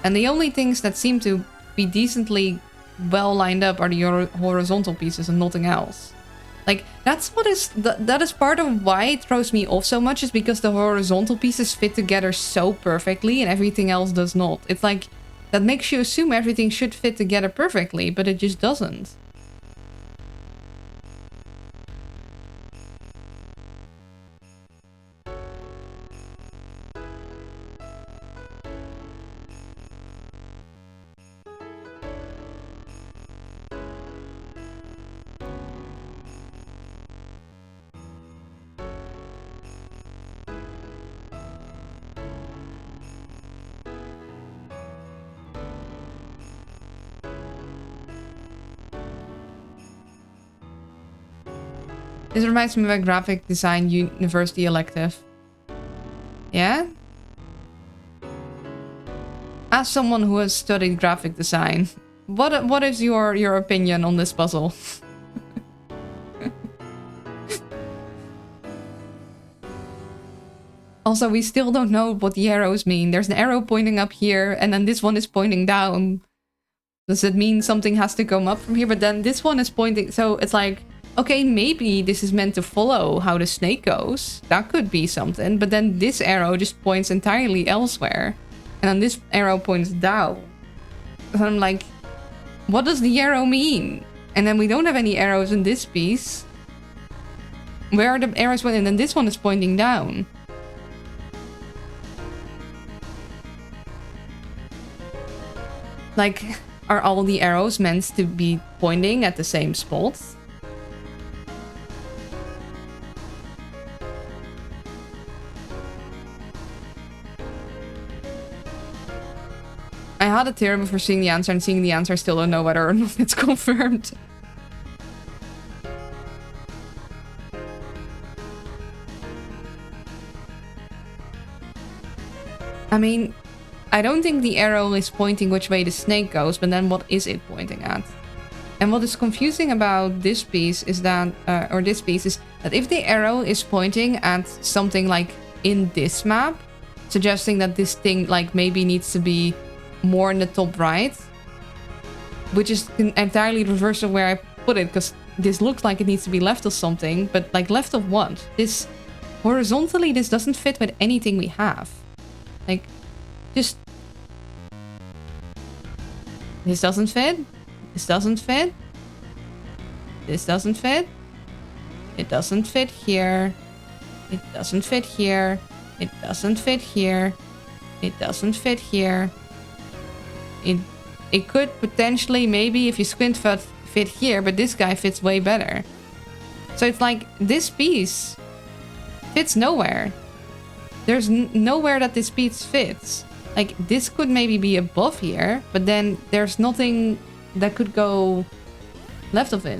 And the only things that seem to be decently well lined up are the horizontal pieces and nothing else. Like, that's what is... that is part of why it throws me off so much, is because the horizontal pieces fit together so perfectly and everything else does not. It's like, that makes you assume everything should fit together perfectly, but it just doesn't. This reminds me of a graphic design university elective. Yeah? As someone who has studied graphic design, what is your opinion on this puzzle? Also, we still don't know what the arrows mean. There's an arrow pointing up here, and then this one is pointing down. Does it mean something has to come up from here? But then this one is pointing... So it's like... Okay, maybe this is meant to follow how the snake goes. That could be something. But then this arrow just points entirely elsewhere. And then this arrow points down. So I'm like, what does the arrow mean? And then we don't have any arrows in this piece. Where are the arrows pointing? And then this one is pointing down. Like, are all the arrows meant to be pointing at the same spot? I had a theory before seeing the answer, and seeing the answer I still don't know whether or not it's confirmed. I mean, I don't think the arrow is pointing which way the snake goes, but then what is it pointing at? And what is confusing about this piece is that, is that if the arrow is pointing at something like in this map, suggesting that this thing like maybe needs to be more in the top right, which is entirely reverse of where I put it, because this looks like it needs to be left of something, but like left of what? This horizontally, this doesn't fit with anything we have. Like, just this doesn't fit. This doesn't fit. This doesn't fit. It doesn't fit here. It doesn't fit here. It doesn't fit here. It doesn't fit here. It could potentially, maybe if you squint, fit here, but this guy fits way better. So it's like, this piece fits nowhere. There's nowhere that this piece fits. Like, this could maybe be above here, but then there's nothing that could go left of it.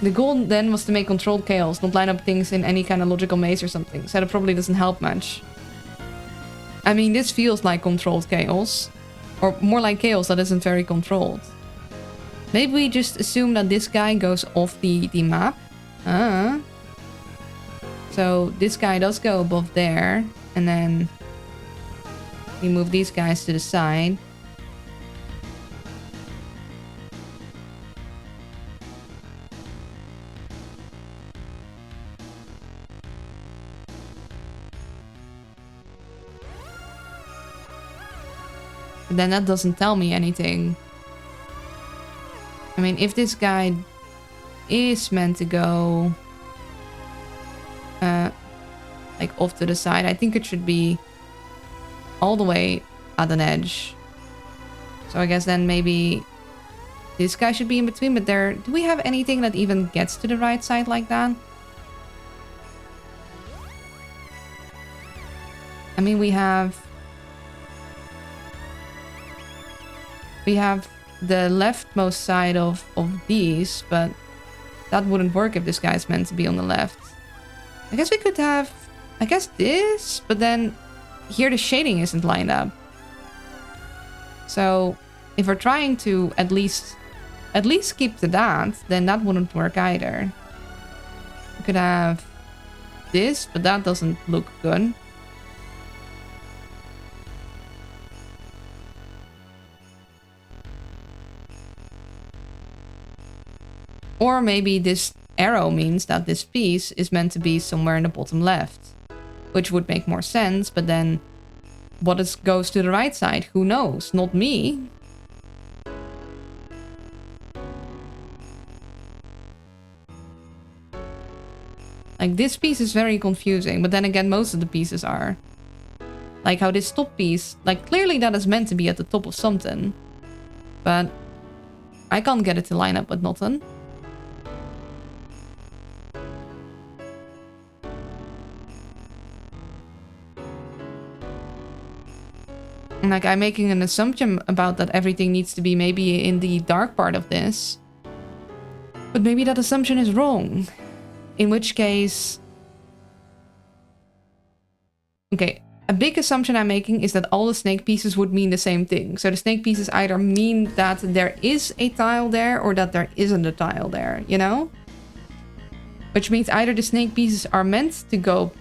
The goal then was to make controlled chaos, not line up things in any kind of logical maze or something, so that probably doesn't help much. I mean, this feels like controlled chaos. Or more like chaos that isn't very controlled. Maybe we just assume that this guy goes off the map. So this guy does go above there. And then we move these guys to the side. But then that doesn't tell me anything. I mean, if this guy is meant to go like off to the side, I think it should be all the way at an edge. So I guess then maybe this guy should be in between, but there, do we have anything that even gets to the right side like that? I mean, we have the leftmost side of these, but that wouldn't work if this guy's meant to be on the left. I guess we could have... I guess this, but then here the shading isn't lined up. So if we're trying to at least keep to that, then that wouldn't work either. We could have this, but that doesn't look good. Or maybe this arrow means that this piece is meant to be somewhere in the bottom left. Which would make more sense, but then what goes to the right side? Who knows? Not me. Like, this piece is very confusing, but then again, most of the pieces are. Like how this top piece, like clearly that is meant to be at the top of something. But I can't get it to line up with nothing. Like, I'm making an assumption about that everything needs to be maybe in the dark part of this. But maybe that assumption is wrong. In which case... Okay, a big assumption I'm making is that all the snake pieces would mean the same thing. So the snake pieces either mean that there is a tile there or that there isn't a tile there, you know? Which means either the snake pieces are meant to go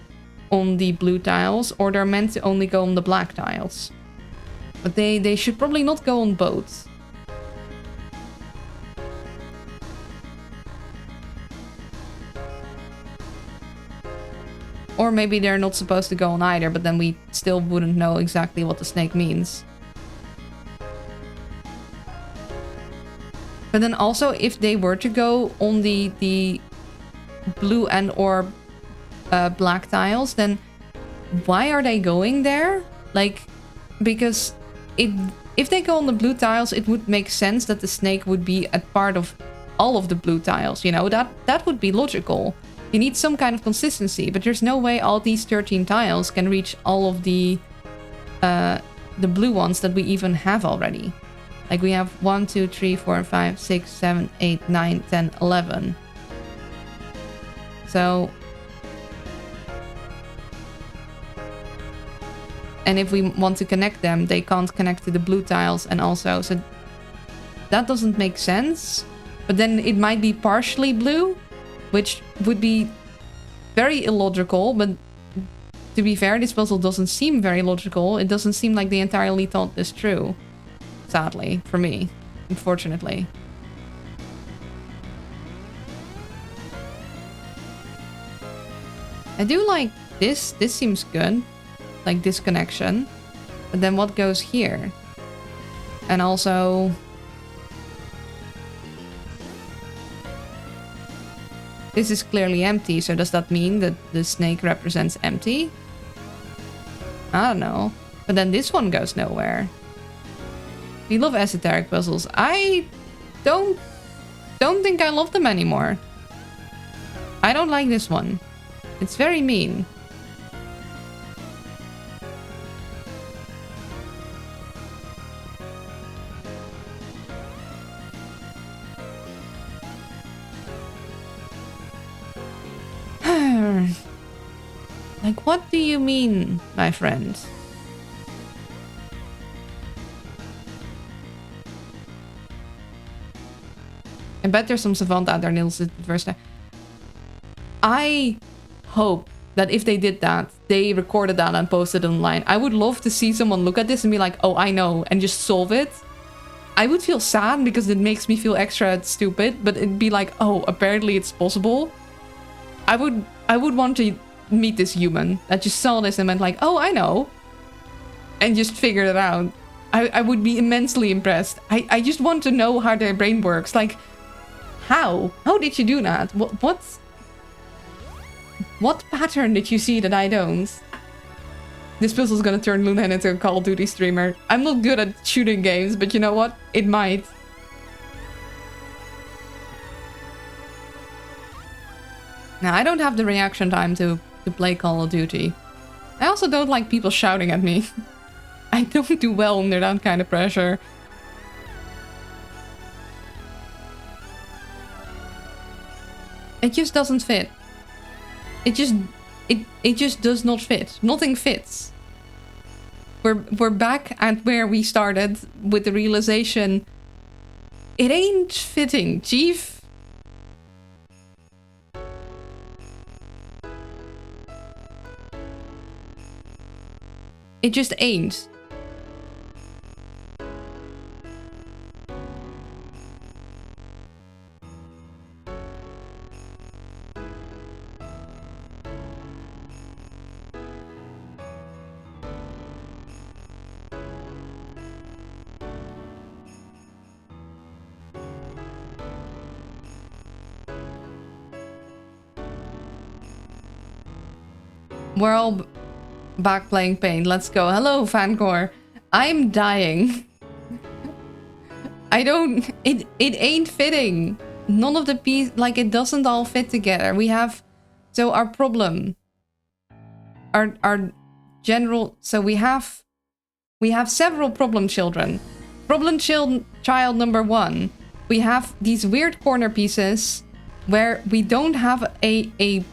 on the blue tiles or they're meant to only go on the black tiles. But they should probably not go on both. Or maybe they're not supposed to go on either, but then we still wouldn't know exactly what the snake means. But then also, if they were to go on the blue and or black tiles, then why are they going there? Like, because... If they go on the blue tiles, it would make sense that the snake would be a part of all of the blue tiles, you know? That would be logical. You need some kind of consistency, but there's no way all these 13 tiles can reach all of the blue ones that we even have already. Like, we have 1, 2, 3, 4, 5, 6, 7, 8, 9, 10, 11. So... And if we want to connect them, they can't connect to the blue tiles and also... So that doesn't make sense. But then it might be partially blue, which would be very illogical. But to be fair, this puzzle doesn't seem very logical. It doesn't seem like they entirely thought this through. Sadly, for me. Unfortunately. I do like this. This seems good. Like this connection. But then what goes here? And also... This is clearly empty, so does that mean that the snake represents empty? I don't know. But then this one goes nowhere. We love esoteric puzzles. I don't think I love them anymore. I don't like this one. It's very mean. Like, what do you mean, my friend? I bet there's some savant out there nails it the first time. I hope that if they did that, they recorded that and posted it online. I would love to see someone look at this and be like, oh, I know, and just solve it. I would feel sad because it makes me feel extra stupid, but it'd be like, oh, apparently it's possible. I would want to meet this human that just saw this and went like, oh, I know. And just figured it out. I would be immensely impressed. I just want to know how their brain works. Like, how? How did you do that? What pattern did you see that I don't? This puzzle's gonna turn Luna into a Call of Duty streamer. I'm not good at shooting games, but you know what? It might. Now, I don't have the reaction time to play Call of Duty. I also don't like people shouting at me. I don't do well under that kind of pressure. It just doesn't fit. It just it just does not fit. Nothing fits. We're back at where we started with the realization it ain't fitting, Chief. It just ain't. We're all back playing Paint. Let's go. Hello, Fancore. I'm dying. I don't... It ain't fitting. None of the pieces... Like, it doesn't all fit together. We have... So our problem... Our general... So we have several problem children. Problem child number 1. We have these weird corner pieces where we don't have a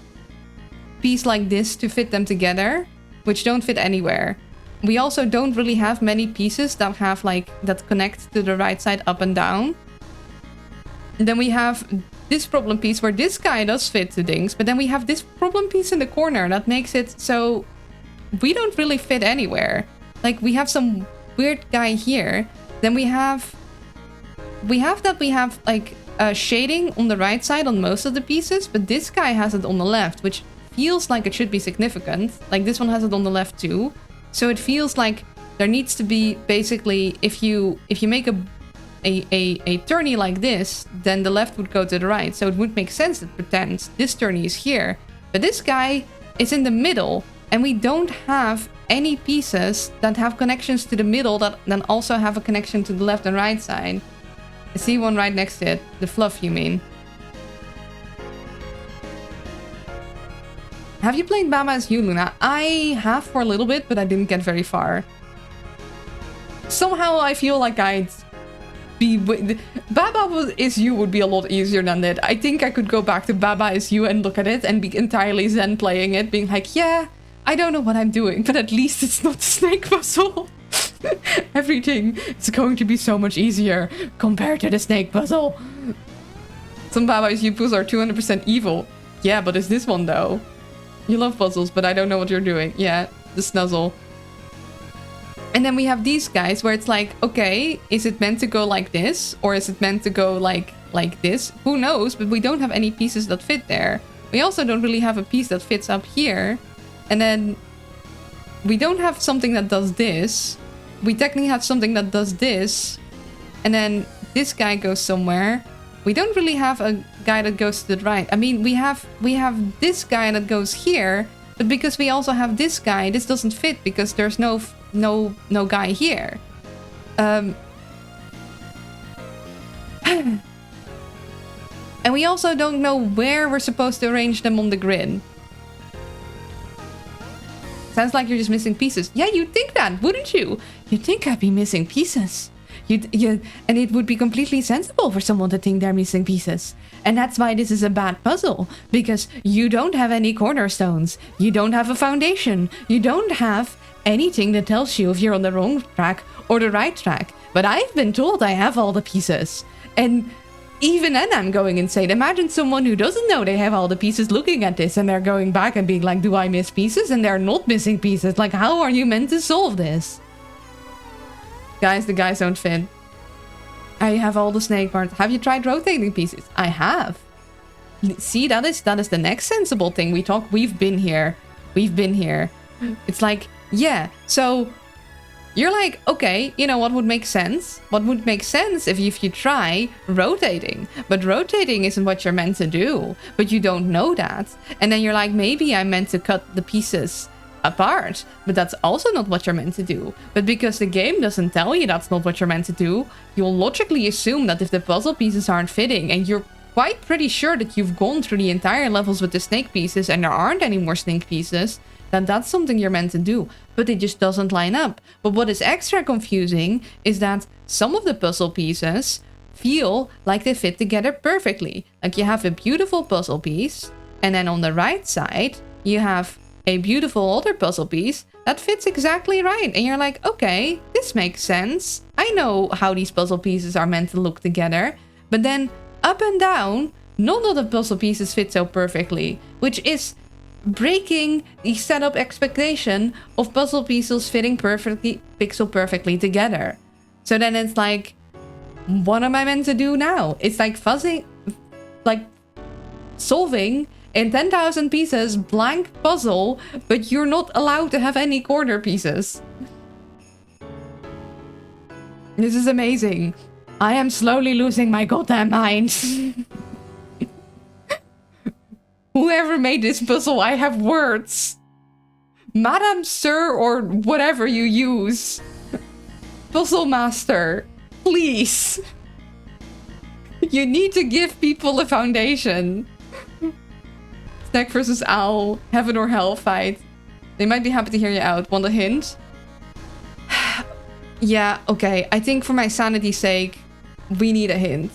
piece like this to fit them together, which don't fit anywhere. We also don't really have many pieces that have like that connect to the right side up and down. And then we have this problem piece where this guy does fit to things, but then we have this problem piece in the corner that makes it so we don't really fit anywhere. Like we have some weird guy here, then we have like shading on the right side on most of the pieces, but this guy has it on the left, which feels like it should be significant. Like this one has it on the left too. So it feels like there needs to be basically, if you make a tourney like this, then the left would go to the right. So it would make sense that pretend this tourney is here. But this guy is in the middle, and we don't have any pieces that have connections to the middle that then also have a connection to the left and right side. I see one right next to it. The fluff, you mean? Have you played Baba as you, Luna? I have for a little bit, but I didn't get very far. Somehow I feel like I'd be... Baba is you would be a lot easier than that. I think I could go back to Baba is you and look at it and be entirely zen playing it, being like, yeah, I don't know what I'm doing, but at least it's not the snake puzzle. Everything is going to be so much easier compared to the snake puzzle. Some Baba is you puzzles are 200% evil. Yeah, but is this one though? You love puzzles, but I don't know what you're doing. Yeah, the snuzzle. And then we have these guys where it's like, okay, is it meant to go like this? Or is it meant to go like this? Who knows? But we don't have any pieces that fit there. We also don't really have a piece that fits up here. And then we don't have something that does this. We technically have something that does this. And then this guy goes somewhere. We don't really have a guy that goes to the right. I mean, we have this guy that goes here, but because we also have this guy, this doesn't fit because there's no guy here. And we also don't know where we're supposed to arrange them on the grid. Sounds like you're just missing pieces. Yeah, you'd think that, wouldn't you? You'd think I'd be missing pieces. And it would be completely sensible for someone to think they're missing pieces. And that's why this is a bad puzzle. Because you don't have any cornerstones. You don't have a foundation. You don't have anything that tells you if you're on the wrong track or the right track. But I've been told I have all the pieces. And even then I'm going insane. Imagine someone who doesn't know they have all the pieces looking at this and they're going back and being like, do I miss pieces? And they're not missing pieces. Like, how are you meant to solve this? Guys, the guys don't fit. I have all the snake parts. Have you tried rotating pieces? I have. See, that is the next sensible thing. We've been here. We've been here. It's like, yeah, so you're like, okay, you know what would make sense? What would make sense if you try rotating? But rotating isn't what you're meant to do. But you don't know that. And then you're like, maybe I'm meant to cut the pieces apart, but that's also not what you're meant to do. But because the game doesn't tell you that's not what you're meant to do, you'll logically assume that if the puzzle pieces aren't fitting and you're quite pretty sure that you've gone through the entire levels with the snake pieces and there aren't any more snake pieces, then that's something you're meant to do. But it just doesn't line up. But what is extra confusing is that some of the puzzle pieces feel like they fit together perfectly. Like you have a beautiful puzzle piece, and then on the right side you have a beautiful other puzzle piece that fits exactly right. And you're like, okay, this makes sense. I know how these puzzle pieces are meant to look together. But then up and down, none of the puzzle pieces fit so perfectly, which is breaking the setup expectation of puzzle pieces fitting perfectly, pixel perfectly together. So then it's like, what am I meant to do now? It's like solving in 10,000 pieces blank puzzle, but you're not allowed to have any corner pieces. This is amazing. I am slowly losing my goddamn mind. Whoever made this puzzle, I have words. Madam, sir, or whatever you use. Puzzle master, please. You need to give people a foundation. Snack versus owl, heaven or hell fight. They might be happy to hear you out. Want a hint? Yeah, okay. I think for my sanity's sake, we need a hint.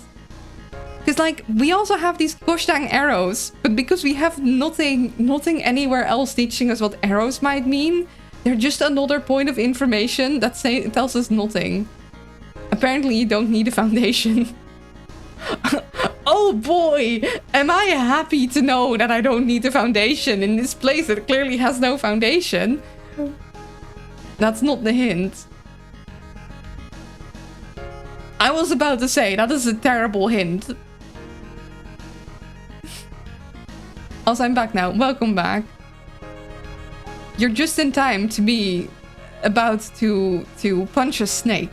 Because, like, we also have these gosh dang arrows, but because we have nothing anywhere else teaching us what arrows might mean, they're just another point of information that tells us nothing. Apparently, you don't need a foundation. Oh boy, am I happy to know that I don't need a foundation in this place that clearly has no foundation. That's not the hint. I was about to say, that is a terrible hint. Also, I'm back now. Welcome back. You're just in time to be about to punch a snake.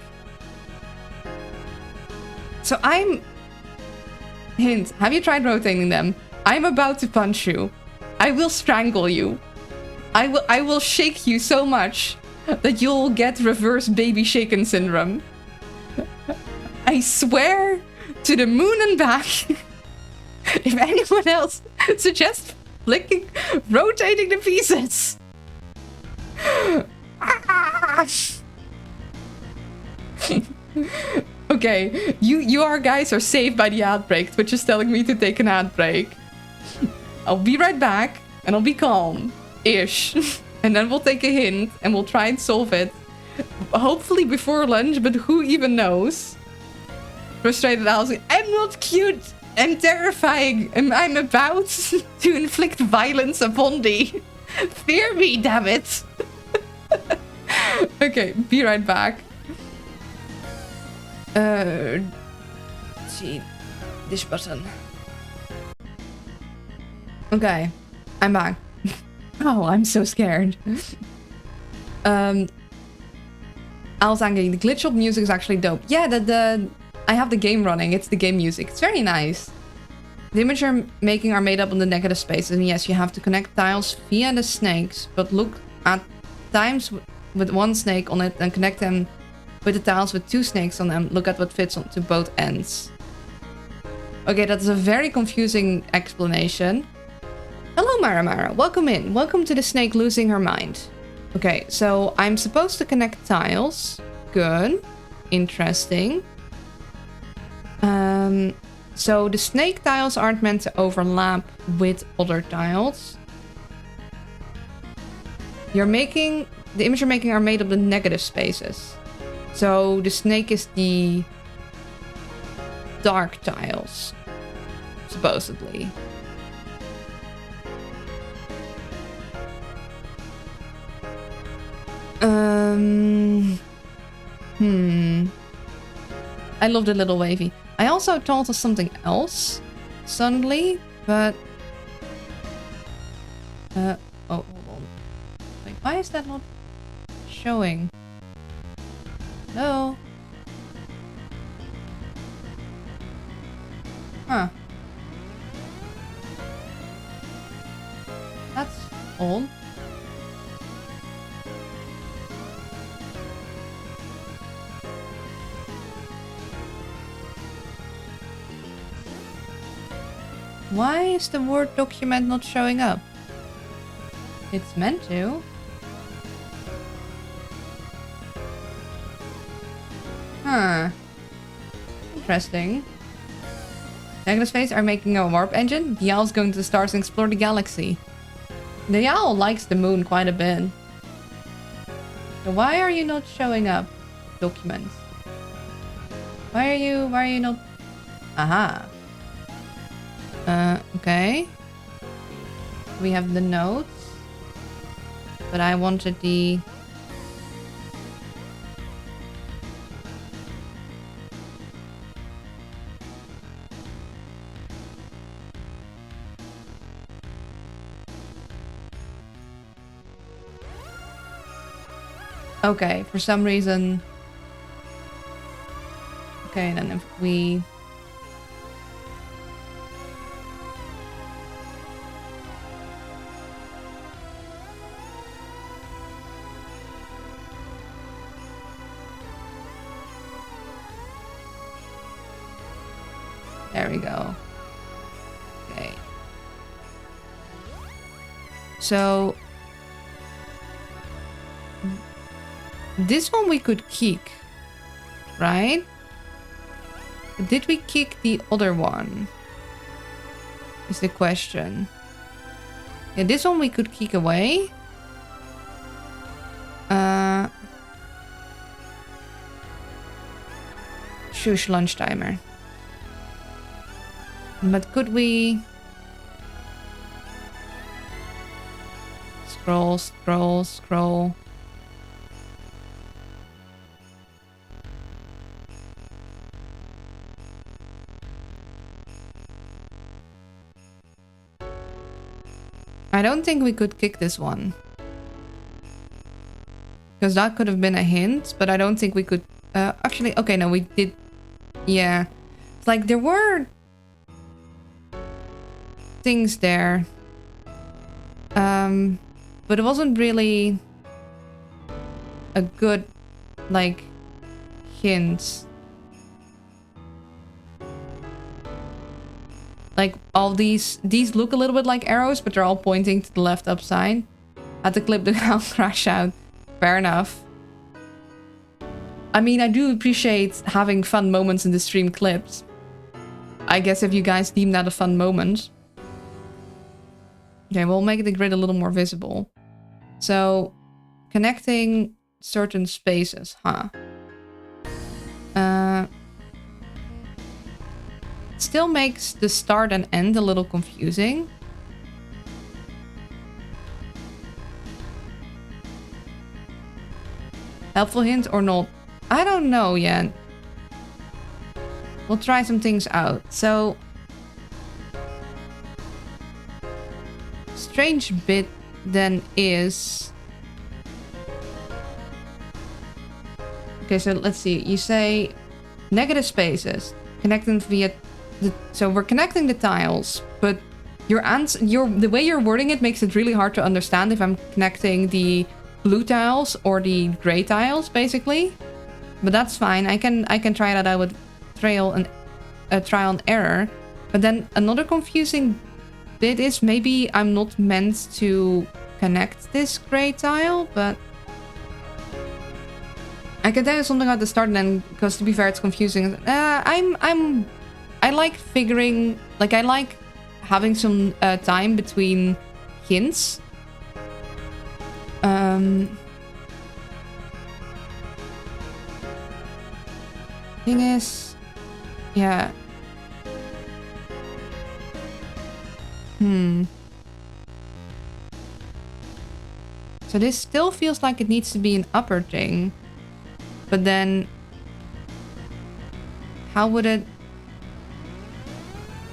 So I'm... Hint, have you tried rotating them? I'm about to punch you. I will strangle you. I will shake you so much that you'll get reverse baby shaken syndrome. I swear to the moon and back. If anyone else suggests flicking, rotating the pieces. Okay, you guys are saved by the ad break. Twitch is telling me to take an ad break. I'll be right back and I'll be calm-ish. And then we'll take a hint and we'll try and solve it. Hopefully before lunch, but who even knows? Frustrated Alcy, I'm not cute. I'm terrifying. And I'm about to inflict violence upon thee. Fear me, damn it. Okay, be right back. See this button. Okay, I'm back. Oh, I'm so scared. Al's angry. The glitch up music is actually dope. Yeah, I have the game running. It's the game music. It's very nice. The image you're making are made up on the negative spaces, and yes, you have to connect tiles via the snakes, but look at times with one snake on it and connect them with the tiles with two snakes on them. Look at what fits onto both ends. Okay, that's a very confusing explanation. Hello, Mara. Welcome in. Welcome to the snake losing her mind. Okay, so I'm supposed to connect tiles. Good. Interesting. So the snake tiles aren't meant to overlap with other tiles. The image you're making are made of the negative spaces. So the snake is the dark tiles, supposedly. I love the little wavy. I also thought of something else suddenly, but oh, hold on. Wait, why is that not showing? Hello? Huh. That's old. Why is the Word document not showing up? It's meant to. Huh. Interesting. Negative Space are making a warp engine. The owl's going to the stars and explore the galaxy. The owl likes the moon quite a bit. So why are you not showing up? Documents. Why are you not... Aha. Okay. We have the notes. But I wanted the... Okay, for some reason... Okay, then if we... There we go. Okay. So... This one we could kick, right? Did we kick the other one? Is the question. Yeah, this one we could kick away. Shush, lunch timer. But could we... Scroll, scroll, scroll. I don't think we could kick this one. Because that could have been a hint, but I don't think we could... actually, okay, no, we did... Yeah. It's like, there were... things there. But it wasn't really... a good, like, hint. Like, all these look a little bit like arrows, but they're all pointing to the left upside. Had to clip the ground crash out. Fair enough. I mean, I do appreciate having fun moments in the stream clips. I guess if you guys deem that a fun moment. Okay, we'll make the grid a little more visible. So, connecting certain spaces, huh? Still makes the start and end a little confusing. Helpful hint or not? I don't know yet. We'll try some things out. So, strange bit then is... Okay, so let's see. You say negative spaces. Connecting via... So we're connecting the tiles, but your answer, the way you're wording it makes it really hard to understand if I'm connecting the blue tiles or the gray tiles, basically. But that's fine. I can try that out with trial and error. But then another confusing bit is maybe I'm not meant to connect this gray tile, but I can tell you something at the start then, because to be fair, it's confusing. I like figuring, like I like having some time between hints. Thing is, yeah. So this still feels like it needs to be an upper thing. But then, how would it...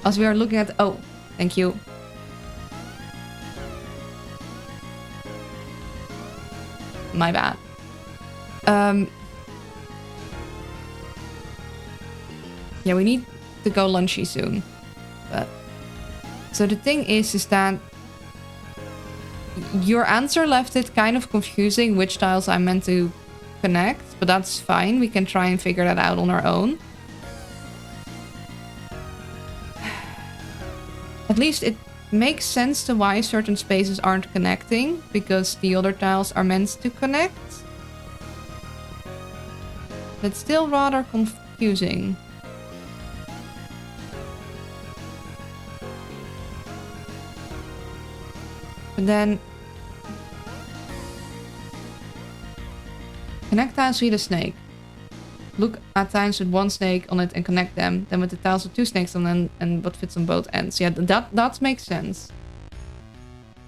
As we are looking at... Oh, thank you. My bad. Yeah, we need to go lunchy soon. But so the thing is that your answer left it kind of confusing which tiles I'm meant to connect, but that's fine. We can try and figure that out on our own. At least it makes sense to why certain spaces aren't connecting, because the other tiles are meant to connect. But still rather confusing. But then... Connect tiles with a snake. Look at tiles with one snake on it and connect them. Then with the tiles with two snakes on them and what fits on both ends. Yeah, that makes sense.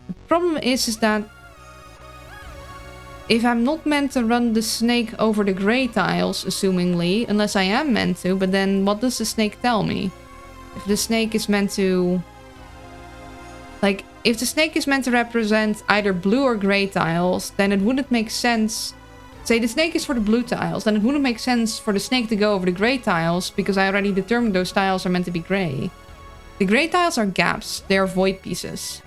The problem is that if I'm not meant to run the snake over the gray tiles, assumingly, unless I am meant to, but then what does the snake tell me? If the snake is meant to... Like, if the snake is meant to represent either blue or gray tiles, then it wouldn't make sense... Say the snake is for the blue tiles, then it wouldn't make sense for the snake to go over the gray tiles, because I already determined those tiles are meant to be gray. The gray tiles are gaps. They are void pieces.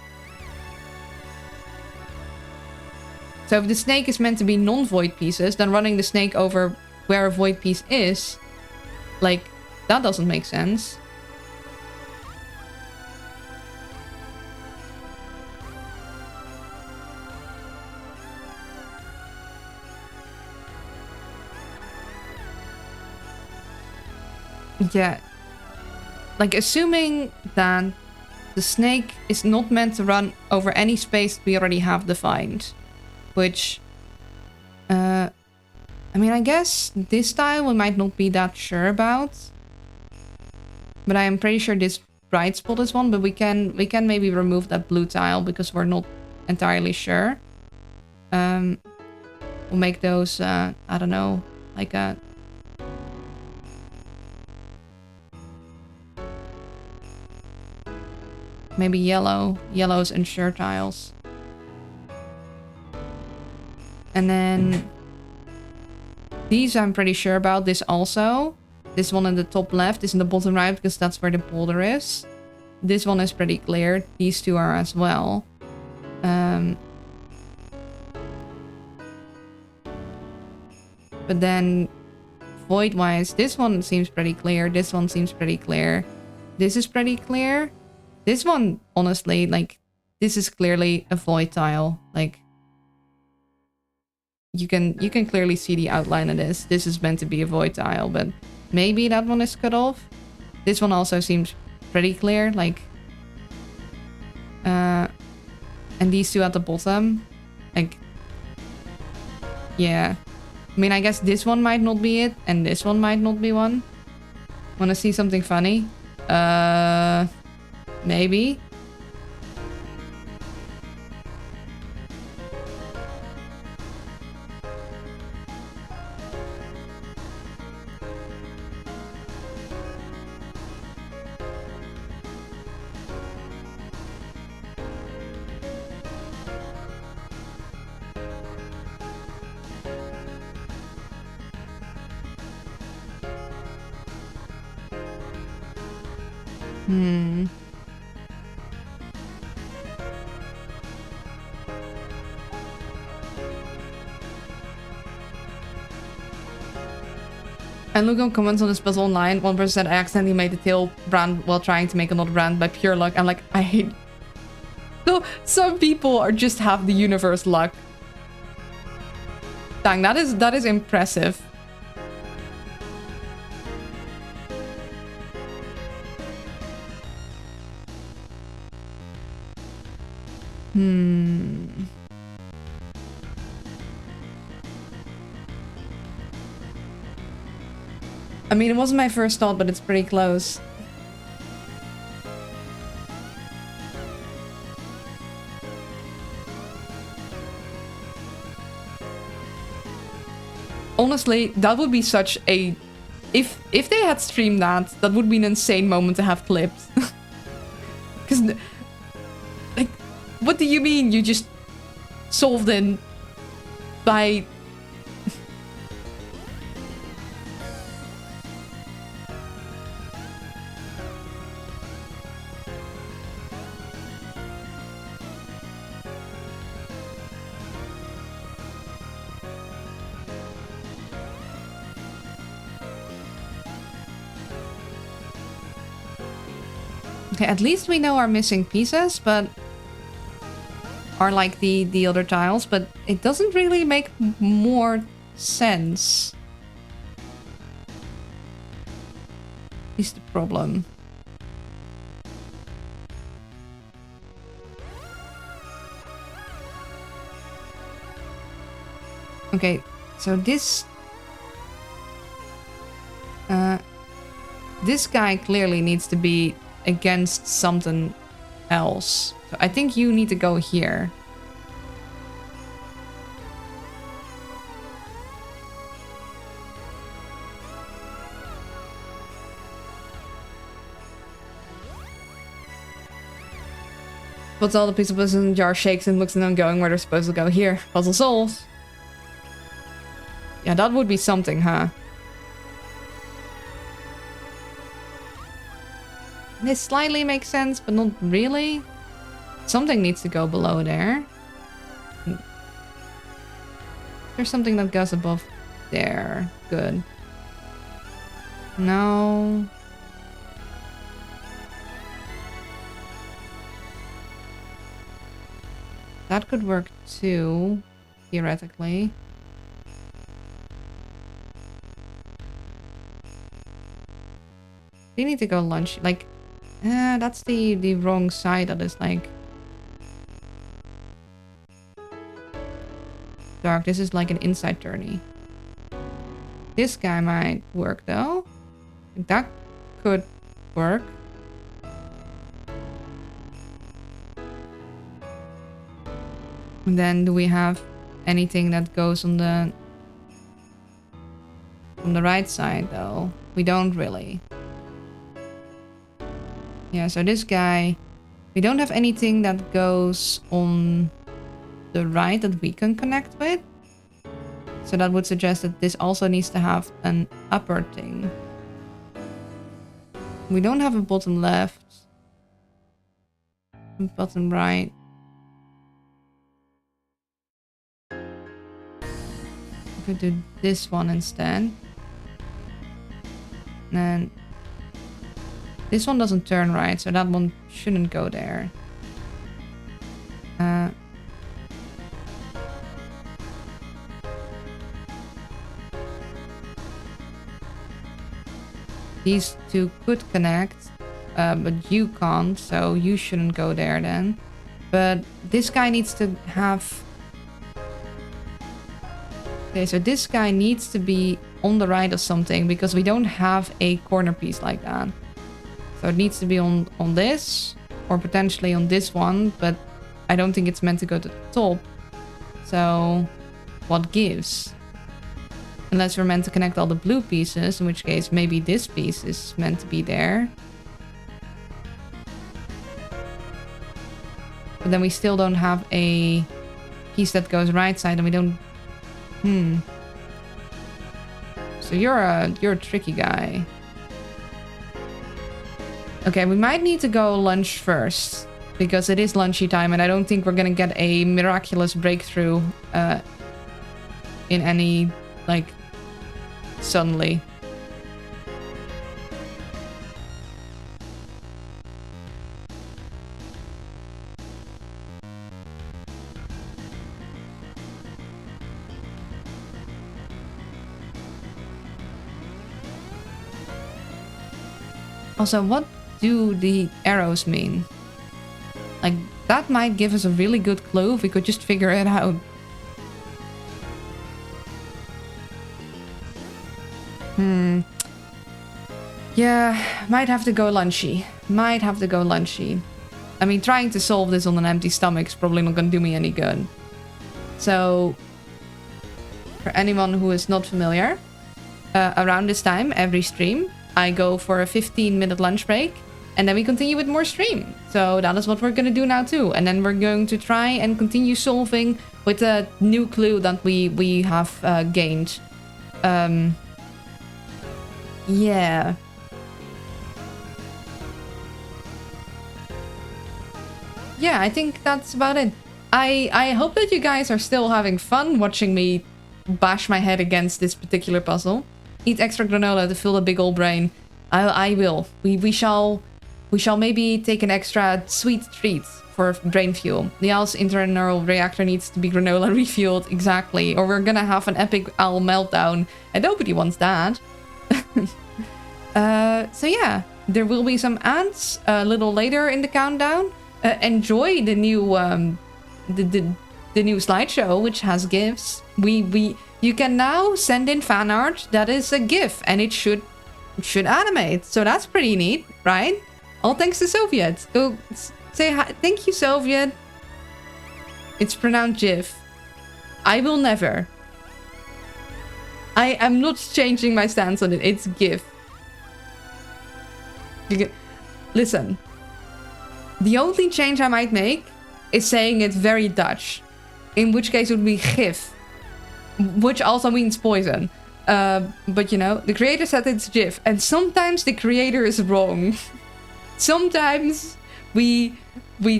So if the snake is meant to be non-void pieces, then running the snake over where a void piece is, like, that doesn't make sense. Yeah. Like, assuming that the snake is not meant to run over any space we already have defined. Which... I mean, I guess this tile we might not be that sure about. But I am pretty sure this bright spot is one. But we can maybe remove that blue tile because we're not entirely sure. We'll make those, I don't know, like a... Maybe yellow. Yellows and sure tiles. And then... These I'm pretty sure about. This also. This one in the top left is in the bottom right because that's where the boulder is. This one is pretty clear. These two are as well. But then... Void-wise, this one seems pretty clear. This one seems pretty clear. This is pretty clear. This one, honestly, like, this is clearly a void tile. Like, you can clearly see the outline of this. This is meant to be a void tile, but maybe that one is cut off. This one also seems pretty clear, like, and these two at the bottom, like, yeah. I mean, I guess this one might not be it, and this one might not be one. Wanna see something funny? Maybe. And look on comments on this puzzle online. One person said, I accidentally made the tail brand while trying to make another brand by pure luck. I'm like, I hate... So, some people are just have the universe luck. Dang, that is impressive. I mean, it wasn't my first thought, but it's pretty close. Honestly, that would be such a... If they had streamed that, that would be an insane moment to have clipped. Because, like, what do you mean you just solved it by... Okay, at least we know our missing pieces, but... Are like the other tiles, but it doesn't really make more sense. Is the problem. Okay, so this... this guy clearly needs to be against something else. So I think you need to go here. Puts all the pieces in the jar, shakes and looks at them going where they're supposed to go. Here, puzzle solved. Yeah, that would be something, huh? This slightly makes sense, but not really. Something needs to go below there. There's something that goes above there. Good. No. That could work too, theoretically. We need to go lunch. Like, that's the wrong side. That is like dark. This is like an inside journey. This guy might work though. That could work. And then do we have anything that goes on the right side though? We don't really. Yeah, so this guy, we don't have anything that goes on the right that we can connect with. So that would suggest that this also needs to have an upper thing. We don't have a bottom left. Bottom right. We could do this one instead. And this one doesn't turn right, so that one shouldn't go there. These two could connect, but you can't, so you shouldn't go there then. But this guy needs to have... Okay, so this guy needs to be on the right of something, because we don't have a corner piece like that. So it needs to be on this, or potentially on this one, but I don't think it's meant to go to the top. So what gives? Unless we're meant to connect all the blue pieces, in which case maybe this piece is meant to be there. But then we still don't have a piece that goes right side, and we don't... So you're a tricky guy. Okay, we might need to go lunch first, because it is lunchy time, and I don't think we're gonna get a miraculous breakthrough in any, like, suddenly. Also, what do the arrows mean? Like, that might give us a really good clue if we could just figure it out. Yeah, might have to go lunchy. Might have to go lunchy. I mean, trying to solve this on an empty stomach is probably not gonna do me any good. So, for anyone who is not familiar, around this time, every stream, I go for a 15-minute lunch break, and then we continue with more stream. So that is what we're gonna do now too. And then we're going to try and continue solving with a new clue that we have gained. Yeah. Yeah, I think that's about it. I hope that you guys are still having fun watching me bash my head against this particular puzzle. Eat extra granola to fill the big old brain. I will. We shall maybe take an extra sweet treat for brain fuel. The owl's interneural reactor needs to be granola refueled, exactly. Or we're gonna have an epic owl meltdown, and nobody wants that. So yeah, there will be some ads a little later in the countdown. Enjoy the new the the new slideshow, which has GIFs. You can now send in fan art that is a GIF, and it should animate. So that's pretty neat, right? All thanks to Soviet. Go say hi. Thank you, Soviet. It's pronounced GIF. I will never. I am not changing my stance on it. It's GIF. Listen. The only change I might make is saying it very Dutch. In which case it would be GIF. Which also means poison. But you know, the creator said it's GIF. And sometimes the creator is wrong. Sometimes we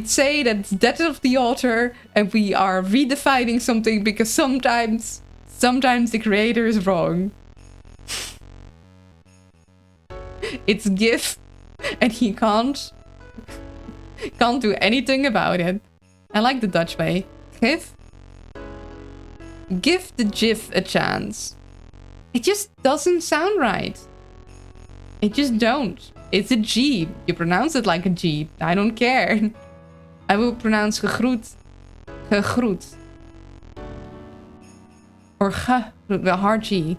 say that's of the author and we are redefining something because sometimes the creator is wrong. It's GIF and he can't do anything about it. I like the Dutch way. GIF? Give the GIF a chance. It just doesn't sound right. It just don't. It's a G. You pronounce it like a G. I don't care. I will pronounce gegroet. Gegroet. Or the hard G.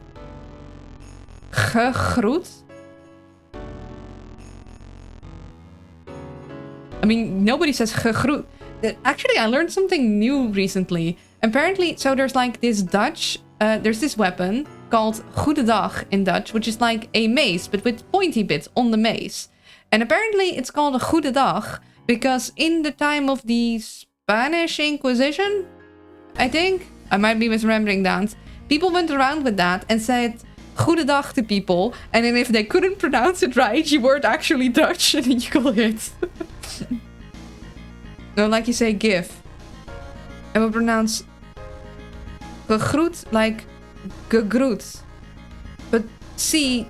Gegroet? I mean, nobody says gegroet. Actually, I learned something new recently. Apparently, so there's like this Dutch, there's this weapon called Goedendag in Dutch, which is like a mace, but with pointy bits on the mace. And apparently it's called a Goedendag because in the time of the Spanish Inquisition, I think, I might be misremembering that, people went around with that and said Goedendag to people, and then if they couldn't pronounce it right, you weren't actually Dutch, and then you got hit. No, like you say GIF. I will pronounce gegroet like gegroet. But see,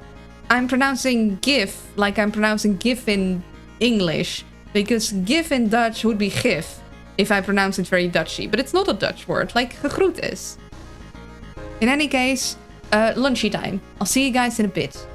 I'm pronouncing GIF like I'm pronouncing GIF in English. Because GIF in Dutch would be GIF if I pronounce it very Dutchy. But it's not a Dutch word like gegroet is. In any case, lunchy time. I'll see you guys in a bit.